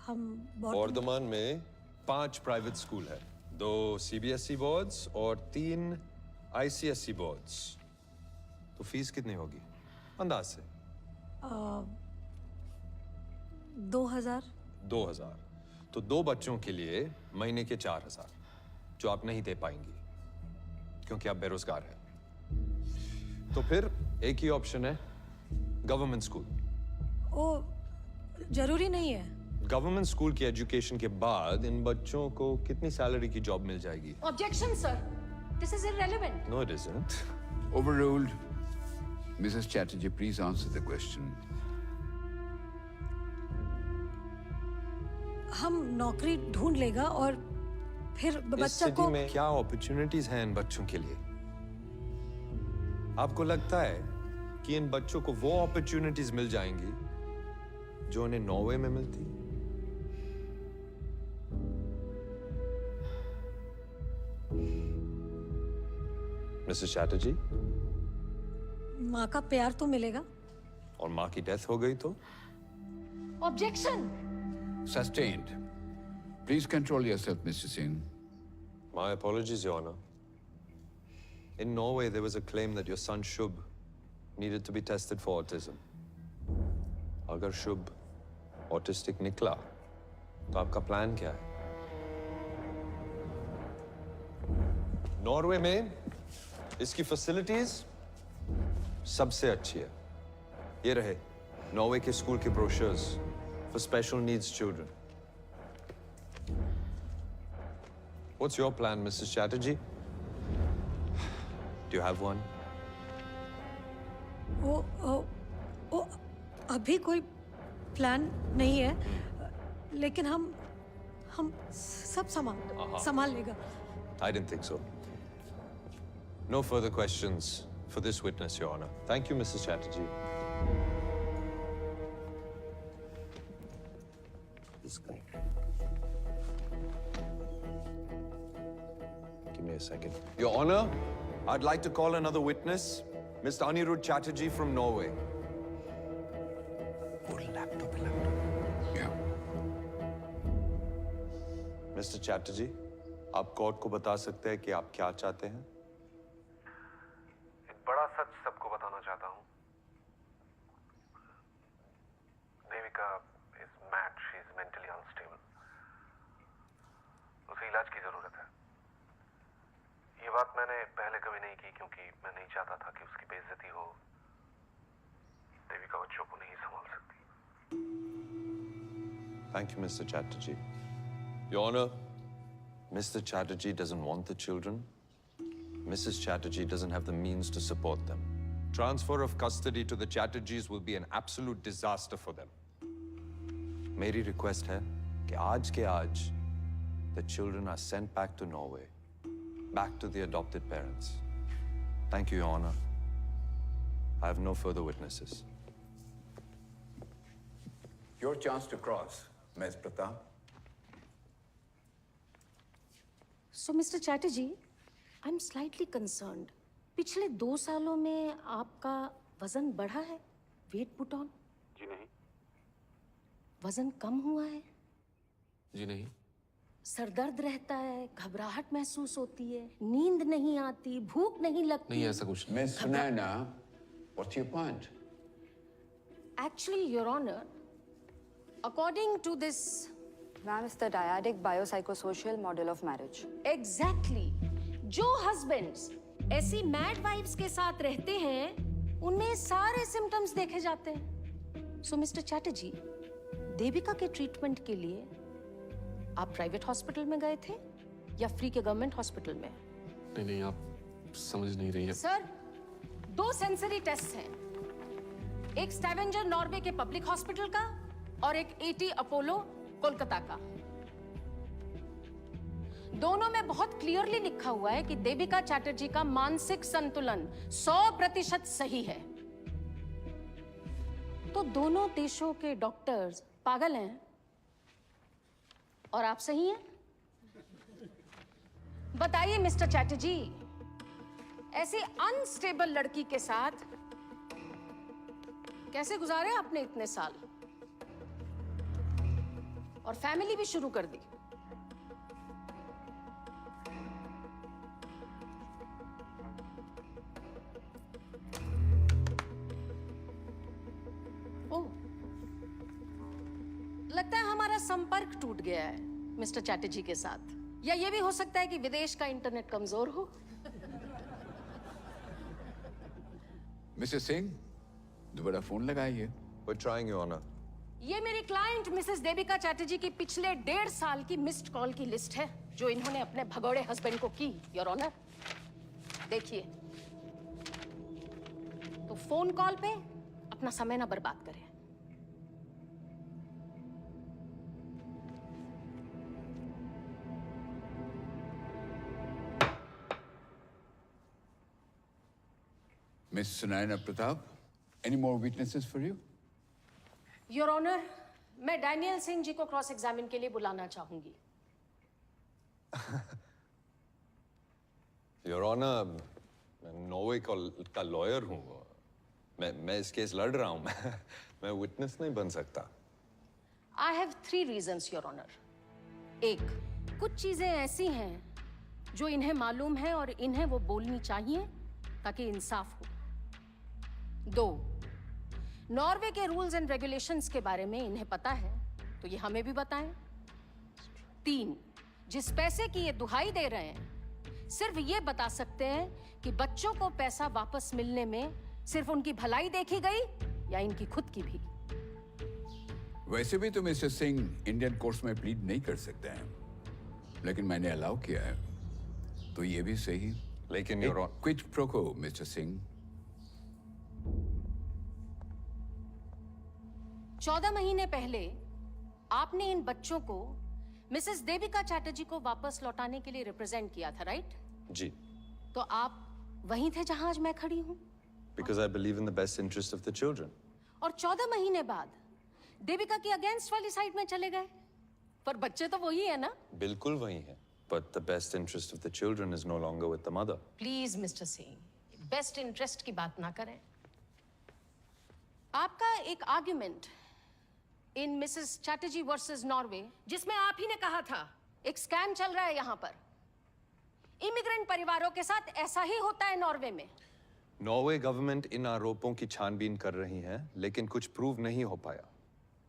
[SPEAKER 1] हम
[SPEAKER 16] बॉर्धमान में 5 प्राइवेट स्कूल है, 2 CBSE बोर्ड्स और 3 ICSE बोर्ड्स। तो फीस कितनी होगी अंदाज से?
[SPEAKER 1] 2000।
[SPEAKER 16] 2000। तो 2 बच्चों के लिए महीने के 4000, जो आप नहीं दे पाएंगी क्योंकि आप बेरोजगार हैं। तो फिर एक ही ऑप्शन है, गवर्नमेंट स्कूल।
[SPEAKER 1] जरूरी नहीं है।
[SPEAKER 16] गवर्नमेंट स्कूल की एजुकेशन के बाद इन बच्चों को कितनी सैलरी की जॉब मिल जाएगी?
[SPEAKER 1] Objection, sir. This is irrelevant.
[SPEAKER 16] No, it isn't.
[SPEAKER 4] Overruled. Mrs. Chatterjee, please answer the question.
[SPEAKER 1] हम नौकरी ढूंढ लेगा और फिर
[SPEAKER 16] इस
[SPEAKER 1] बच्चा
[SPEAKER 16] सिटी
[SPEAKER 1] को
[SPEAKER 16] में क्या अपॉर्चुनिटीज हैं इन बच्चों के लिए? आपको लगता है कि इन बच्चों को वो अपॉर्चुनिटीज मिल जाएंगी जो उन्हें नॉर्वे में मिलती? मिसेस चैटर्जी,
[SPEAKER 1] माँ का प्यार तो मिलेगा।
[SPEAKER 16] और माँ की डेथ हो गई तो?
[SPEAKER 1] Objection.
[SPEAKER 4] Sustained. Please control yourself, Mr. Singh.
[SPEAKER 16] My apologies, Your Honor. In Norway, there was a claim that your son Shubh needed to be tested for autism. अगर शुभ ऑटिस्टिक निकला तो आपका प्लान क्या है? नॉर्वे में इसकी फैसिलिटीज सबसे अच्छी है। ये रहे नॉर्वे के स्कूल के brochures for special needs children. What's your plan, Mrs. Chatterjee? Do you have one?
[SPEAKER 1] वो अभी कोई प्लान नहीं है, लेकिन हम सब संभाल लेगा।
[SPEAKER 16] I didn't think so. No further questions for this witness, Your Honor. Thank you, Mrs. Chatterjee. This guy. Give me a second. Your Honor, I'd like to call another witness, Mr. Anirudh Chatterjee from Norway. Mr. Chatterjee, आप कोर्ट को बता सकते हैं कि आप क्या चाहते हैं?
[SPEAKER 19] एक बड़ा सच सबको बताना चाहता हूँ। Devika is mad, she is mentally unstable. उसे इलाज की जरूरत है। ये बात मैंने पहले कभी नहीं की क्योंकि मैं नहीं चाहता था कि उसकी बेइज्जती हो। देविका बच्चों को नहीं संभाल सकती।
[SPEAKER 16] Thank you, Mr. Chatterjee. Your Honor, Mr. Chatterjee doesn't want the children. Mrs. Chatterjee doesn't have the means to support them. Transfer of custody to the Chatterjees will be an absolute disaster for them. मेरी request है कि आज के आज the children are sent back to Norway, back to the adopted parents. Thank you, Your Honor. I have no further witnesses.
[SPEAKER 4] Your chance to cross, Ms. Pratap.
[SPEAKER 1] So, Mr. Chatterjee, I'm slightly concerned. पिछले 2 सालों में आपका वजन बढ़ा है? Weight put on?
[SPEAKER 19] जी नहीं।
[SPEAKER 1] वजन कम हुआ है?
[SPEAKER 8] जी नहीं।
[SPEAKER 1] सर दर्द रहता है, घबराहट महसूस होती है, नींद नहीं आती, भूख नहीं लगती।
[SPEAKER 8] नहीं, ऐसा कुछ नहीं।
[SPEAKER 4] Miss Sunaina, what's your point?
[SPEAKER 1] Actually, Your Honor, according to this,
[SPEAKER 20] Ma'am, it's the dyadic biopsychosocial model of marriage.
[SPEAKER 1] exactly, जो husbands ऐसी mad wives के साथ रहते हैं, उनमें सारे symptoms देखे जाते हैं। So, Mr. Chatterjee, देविका के ट्रीटमेंट के लिए आप प्राइवेट हॉस्पिटल में गए थे या फ्री के गवर्नमेंट हॉस्पिटल में?
[SPEAKER 8] नहीं नहीं, आप समझ नहीं रही है।
[SPEAKER 1] सर, 2 सेंसरी टेस्ट हैं, एक स्टैवेंजर नॉर्वे के पब्लिक हॉस्पिटल का और एक एटी अपोलो कोलकाता का। दोनों में बहुत क्लियरली लिखा हुआ है कि देविका चैटर्जी का मानसिक संतुलन 100% सही है। तो दोनों देशों के डॉक्टर्स पागल हैं और आप सही हैं? बताइए मिस्टर चैटर्जी, ऐसी अनस्टेबल लड़की के साथ कैसे गुजारे आपने इतने साल और फैमिली भी शुरू कर दी? ओह, लगता है हमारा संपर्क टूट गया है मिस्टर चैटर्जी के साथ, या ये भी हो सकता है कि विदेश का इंटरनेट कमजोर हो।
[SPEAKER 4] मिसेस सिंह, दोबारा फोन लगाइए।
[SPEAKER 16] We're trying, Your Honor.
[SPEAKER 1] ये मेरी क्लाइंट मिसेस देविका चैटर्जी की पिछले 1.5 साल की मिस्ड कॉल की लिस्ट है जो इन्होंने अपने भगोड़े हस्बैंड को की, योर ऑनर। देखिए, तो फोन कॉल पे अपना समय ना बर्बाद करें।
[SPEAKER 4] Miss Sunaina Pratap, any more witnesses for you?
[SPEAKER 1] Your honour, मैं डैनियल सिंह जी को क्रॉस एग्जामिन के लिए बुलाना चाहूंगी।
[SPEAKER 16] Your Honor, मैं नॉर्वे का लॉयर हूँ। मैं इस केस लड़ रहा हूँ। मैं विटनेस नहीं बन सकता।
[SPEAKER 11] I have 3 reasons, Your Honor. 1, कुछ चीजें ऐसी हैं जो इन्हें मालूम है और इन्हें वो बोलनी चाहिए ताकि इंसाफ हो। 2, नॉर्वे के रूल्स एंड रेगुलेशंस के बारे में इन्हें पता है तो ये हमें भी बताएं। 3, जिस पैसे की ये दुहाई दे रहे हैं सिर्फ ये बता सकते हैं कि बच्चों को पैसा वापस मिलने में सिर्फ उनकी भलाई देखी गई या इनकी खुद की भी।
[SPEAKER 4] वैसे भी तो मिस्टर सिंह इंडियन कोर्ट्स में प्लीड नहीं कर सकते हैं, लेकिन मैंने अलाउ किया है तो ये भी सही।
[SPEAKER 16] लेकिन
[SPEAKER 4] quid pro quo mister Singh.
[SPEAKER 11] 14 महीने पहले आपने इन बच्चों को मिसेस देविका चैटर्जी को वापस लौटाने के लिए रिप्रेजेंट किया था, राइट?
[SPEAKER 16] जी।
[SPEAKER 11] तो आप वहीं थे जहां आज मैं खड़ी हूं।
[SPEAKER 16] Because I believe in the best interest of the children.
[SPEAKER 11] और 14 महीने बाद देविका की अगेंस्ट वाली साइड में चले गए, पर बच्चे तो वही है ना?
[SPEAKER 16] बिल्कुल वही है। But the best interest of the children is no longer with the mother.
[SPEAKER 11] Please mister Singh, best interest की बात ना करें। आपका एक argument in Mrs Chatterjee versus Norway, जिसमें आप ही ने कहा था एक स्कैम चल रहा है यहाँ पर, इमिग्रेंट परिवारों के साथ ऐसा ही होता है नॉर्वे में।
[SPEAKER 16] नॉर्वे गवर्नमेंट इन आरोपों की छानबीन कर रही है, लेकिन कुछ प्रूव नहीं हो पाया।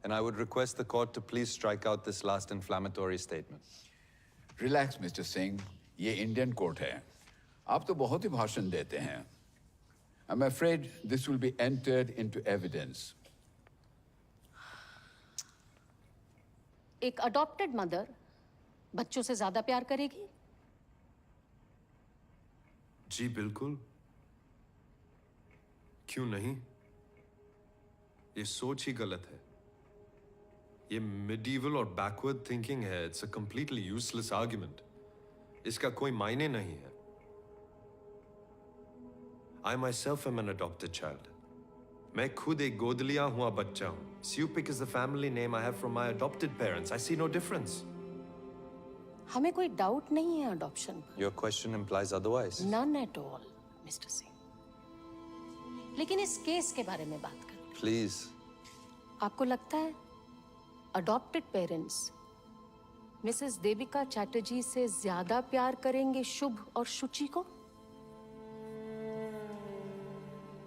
[SPEAKER 16] And I would request the court to please strike out this last inflammatory statement.
[SPEAKER 4] Relax mister Singh, ये इंडियन कोर्ट है। आप तो बहुत ही भाषण देते हैं। I'm afraid this will be entered into evidence.
[SPEAKER 11] एक अडॉप्टेड मदर बच्चों से ज्यादा प्यार करेगी?
[SPEAKER 16] जी बिल्कुल, क्यों नहीं? ये सोच ही गलत है। ये मिडीवल और बैकवर्ड थिंकिंग है। It's a completely useless argument. इसका कोई मायने नहीं है। I myself am an adopted child. मैं खुद एक गोद लिया हुआ बच्चा हूँ। Supik is the family name I have from my adopted parents. I see no difference.
[SPEAKER 11] हमें कोई डाउट नहीं है अडॉप्शन पर।
[SPEAKER 16] Your question implies otherwise.
[SPEAKER 11] None at all, mister Singh. लेकिन इस केस के बारे में बात करें।
[SPEAKER 16] Please.
[SPEAKER 11] आपको लगता है adopted parents Mrs Devika Chatterjee से ज्यादा प्यार करेंगे शुभ और शुचि को?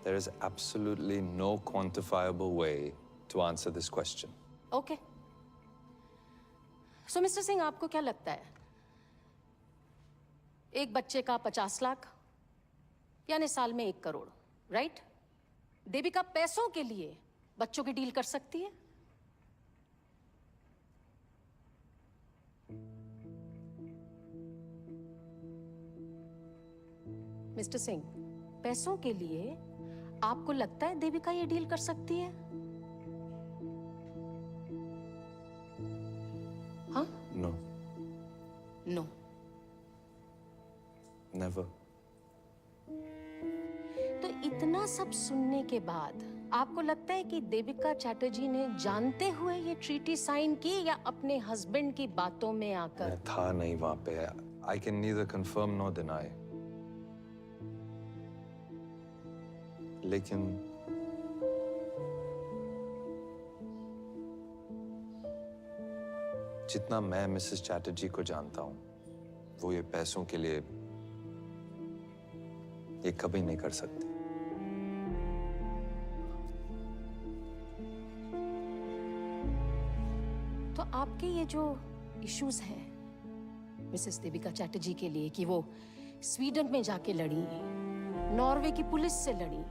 [SPEAKER 16] There is absolutely no quantifiable way to answer this question.
[SPEAKER 11] Okay. So, mister Singh, आपको क्या लगता है? एक बच्चे का 50 लाख यानी साल में 1 करोड़, राइट? देविका पैसों के लिए बच्चों की डील कर सकती है? मिस्टर सिंह, पैसों के लिए आपको लगता है देविका ये डील कर सकती है? हाँ?
[SPEAKER 16] No.
[SPEAKER 11] No.
[SPEAKER 16] Never.
[SPEAKER 11] तो इतना सब सुनने के बाद आपको लगता है कि देविका चैटर्जी ने जानते हुए ये ट्रीटी साइन की या अपने हस्बैंड की बातों में आकर?
[SPEAKER 16] मैं था नहीं वहां पे। I can neither confirm nor deny. लेकिन जितना मैं मिसेस चैटर्जी को जानता हूं, वो ये पैसों के लिए ये कभी नहीं कर सकती।
[SPEAKER 11] तो आपके ये जो इश्यूज हैं मिसेस देविका चैटर्जी के लिए कि वो स्वीडन में जाके लड़ी, नॉर्वे की पुलिस से लड़ी,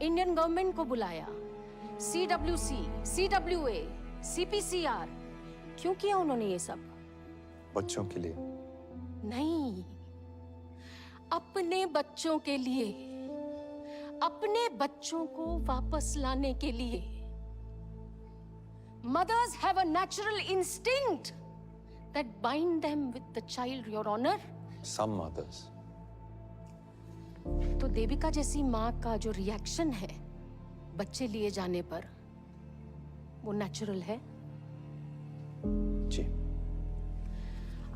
[SPEAKER 11] इंडियन गवर्नमेंट को बुलाया, CWC, CWA, CPCR, क्यों किया उन्होंने ये सब?
[SPEAKER 16] बच्चों के लिए
[SPEAKER 11] नहीं, अपने बच्चों के लिए, अपने बच्चों को वापस लाने के लिए। Mothers have a natural instinct that bind them with the child, Your Honor.
[SPEAKER 16] Some mothers.
[SPEAKER 11] तो देविका जैसी माँ का जो रिएक्शन है बच्चे लिए जाने पर, वो नेचुरल है?
[SPEAKER 16] जी।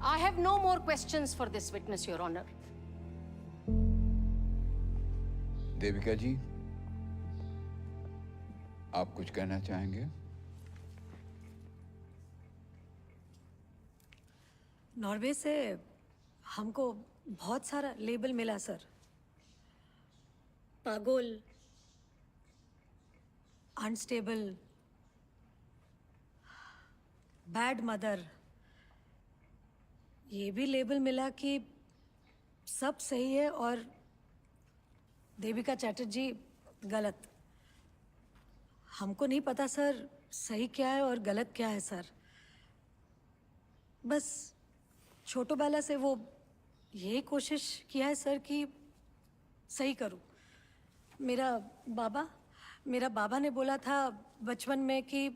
[SPEAKER 11] I have no more questions for this witness, Your Honor.
[SPEAKER 4] Devika जी, आप कुछ कहना चाहेंगे?
[SPEAKER 1] नॉर्वे से हमको बहुत सारा लेबल मिला सर। पागल, अनस्टेबल, बैड मदर, ये भी लेबल मिला कि सब सही है और देविका चैटर्जी गलत। हमको नहीं पता सर सही क्या है और गलत क्या है सर। बस छोटो बेला से वो यही कोशिश किया है सर कि सही करूं। मेरा बाबा ने बोला था बचपन में कि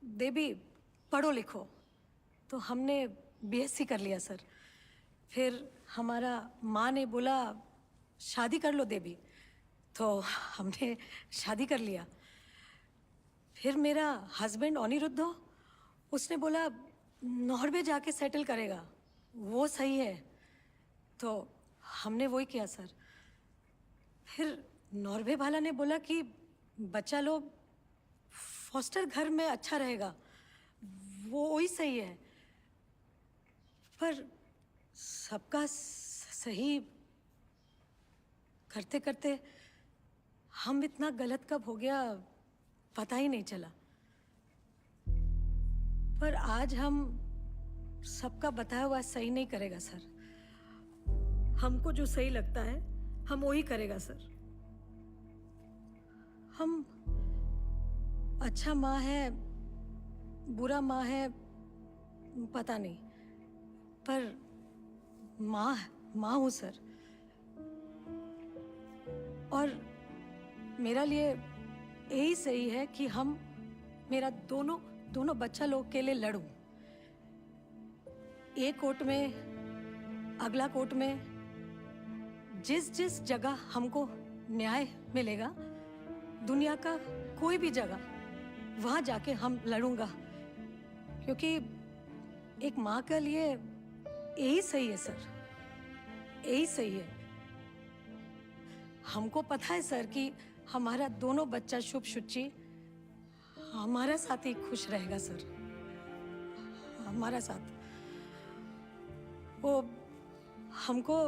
[SPEAKER 1] देवी पढ़ो लिखो, तो हमने बीएससी कर लिया सर। फिर हमारा माँ ने बोला शादी कर लो देवी, तो हमने शादी कर लिया। फिर मेरा हस्बैंड अनिरुद्ध, उसने बोला नॉर्वे जाके सेटल करेगा, वो सही है, तो हमने वही किया सर। फिर नॉर्वे वाला ने बोला कि बच्चा लोग फॉस्टर घर में अच्छा रहेगा, वो वही सही है। पर सबका सही करते करते हम इतना गलत कब हो गया पता ही नहीं चला। पर आज हम सबका बताया हुआ सही नहीं करेगा सर। हमको जो सही लगता है हम वही करेगा सर। हम अच्छा माँ है बुरा माँ है पता नहीं, पर माँ हूँ सर। और मेरा लिए यही सही है कि हम मेरा दोनों बच्चा लोग के लिए लड़ूं। एक कोर्ट में अगला कोर्ट में, जिस जगह हमको न्याय मिलेगा दुनिया का कोई भी जगह, वहां जाके हम लड़ूंगा, क्योंकि एक माँ के लिए यही सही है सर, यही सही है। हमको पता है सर कि हमारा दोनों बच्चा शुभ शुचि हमारा साथ ही खुश रहेगा सर, हमारा साथ। वो हमको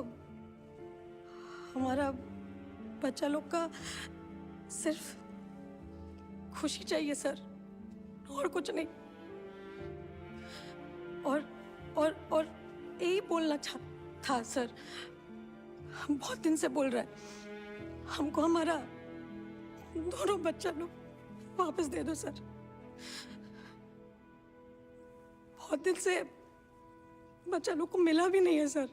[SPEAKER 1] हमारा बच्चा लोग का सिर्फ खुशी चाहिए सर, और कुछ नहीं। और यही बोलना था सर, हम बहुत दिन से बोल रहे हैं, हमको हमारा दोनों बच्चा लोग वापस दे दो सर। बहुत दिन से बच्चा लोग को मिला भी नहीं है sir.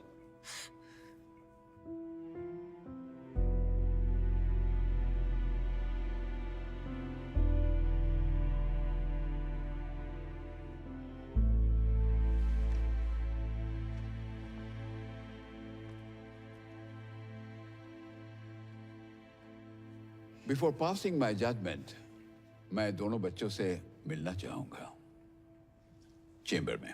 [SPEAKER 4] Before passing my judgment, मैं दोनों बच्चों से मिलना चाहूंगा चेंबर में।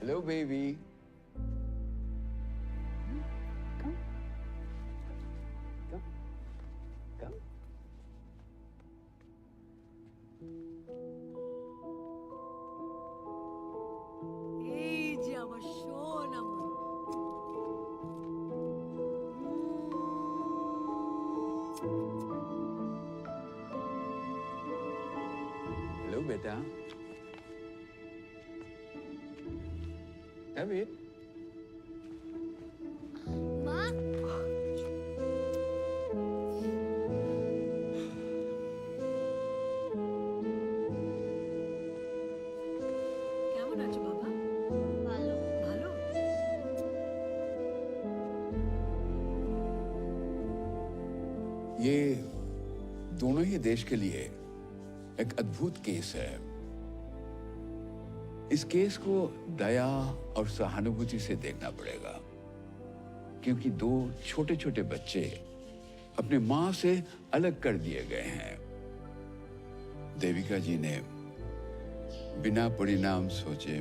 [SPEAKER 4] Hello, baby. Come. Come. Come.
[SPEAKER 1] Ei, diabo, chona, mãe.
[SPEAKER 4] Hello, beta. David.
[SPEAKER 13] माँ,
[SPEAKER 1] কেমন আছো বাবা?
[SPEAKER 13] ভালো।
[SPEAKER 1] ভালো?
[SPEAKER 4] ये दोनों ही देश के लिए एक अद्भुत केस है। इस केस को दया और सहानुभूति से देखना पड़ेगा, क्योंकि दो छोटे छोटे बच्चे अपनी मां से अलग कर दिए गए हैं। देविका जी ने बिना परिणाम सोचे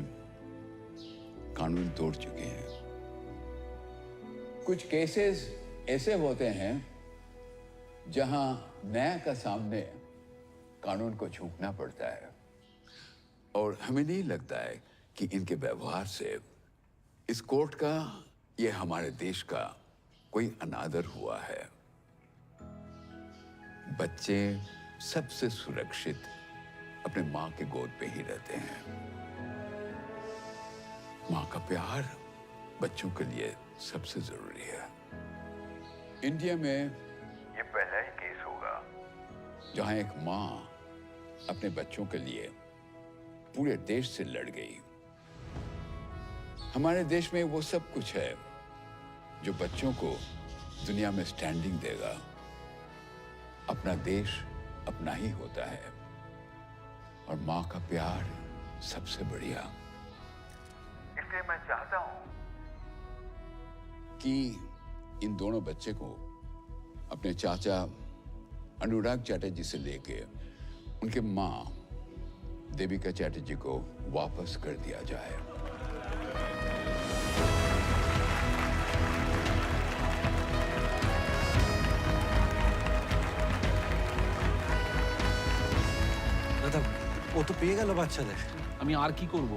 [SPEAKER 4] कानून तोड़ चुके हैं। कुछ केसेस ऐसे होते हैं जहां न्याय का सामने कानून को झुकना पड़ता है, और हमें नहीं लगता है कि इनके व्यवहार से इस कोर्ट का, ये हमारे देश का कोई अनादर हुआ है। बच्चे सबसे सुरक्षित अपने मां के गोद पे ही रहते हैं। मां का प्यार बच्चों के लिए सबसे जरूरी है। इंडिया में ये पहला ही केस होगा जहां एक मां अपने बच्चों के लिए पूरे देश से लड़ गई। हमारे देश में वो सब कुछ है जो बच्चों को दुनिया में स्टैंडिंग देगा। अपना देश अपना ही होता है, और मां का प्यार सबसे बढ़िया।
[SPEAKER 14] इसलिए मैं चाहता हूं
[SPEAKER 4] कि इन दोनों बच्चे को अपने चाचा अनुराग चैटर्जी से लेके उनके मां देविका चैटर्जी को वापस कर दिया जाए।
[SPEAKER 22] দাদা ও তো পেয়ে গেল বাচ্চাদের।
[SPEAKER 8] আমি আর কি করব?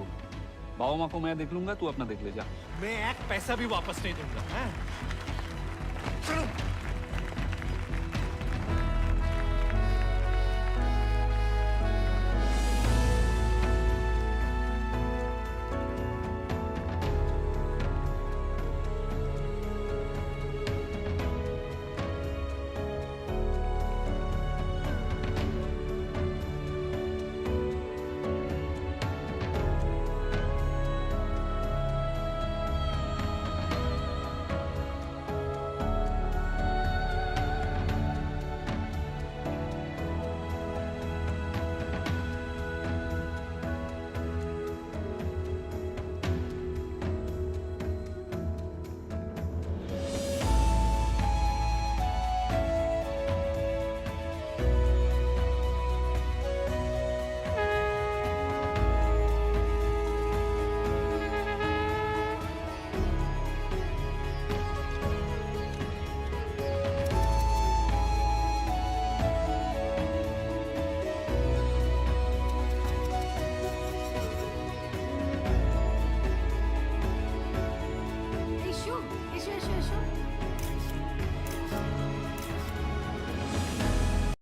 [SPEAKER 8] বাবা মা को मैं देख लूंगा, तू अपना देख ले जा।
[SPEAKER 22] मैं एक पैसा भी वापस नहीं दूंगा।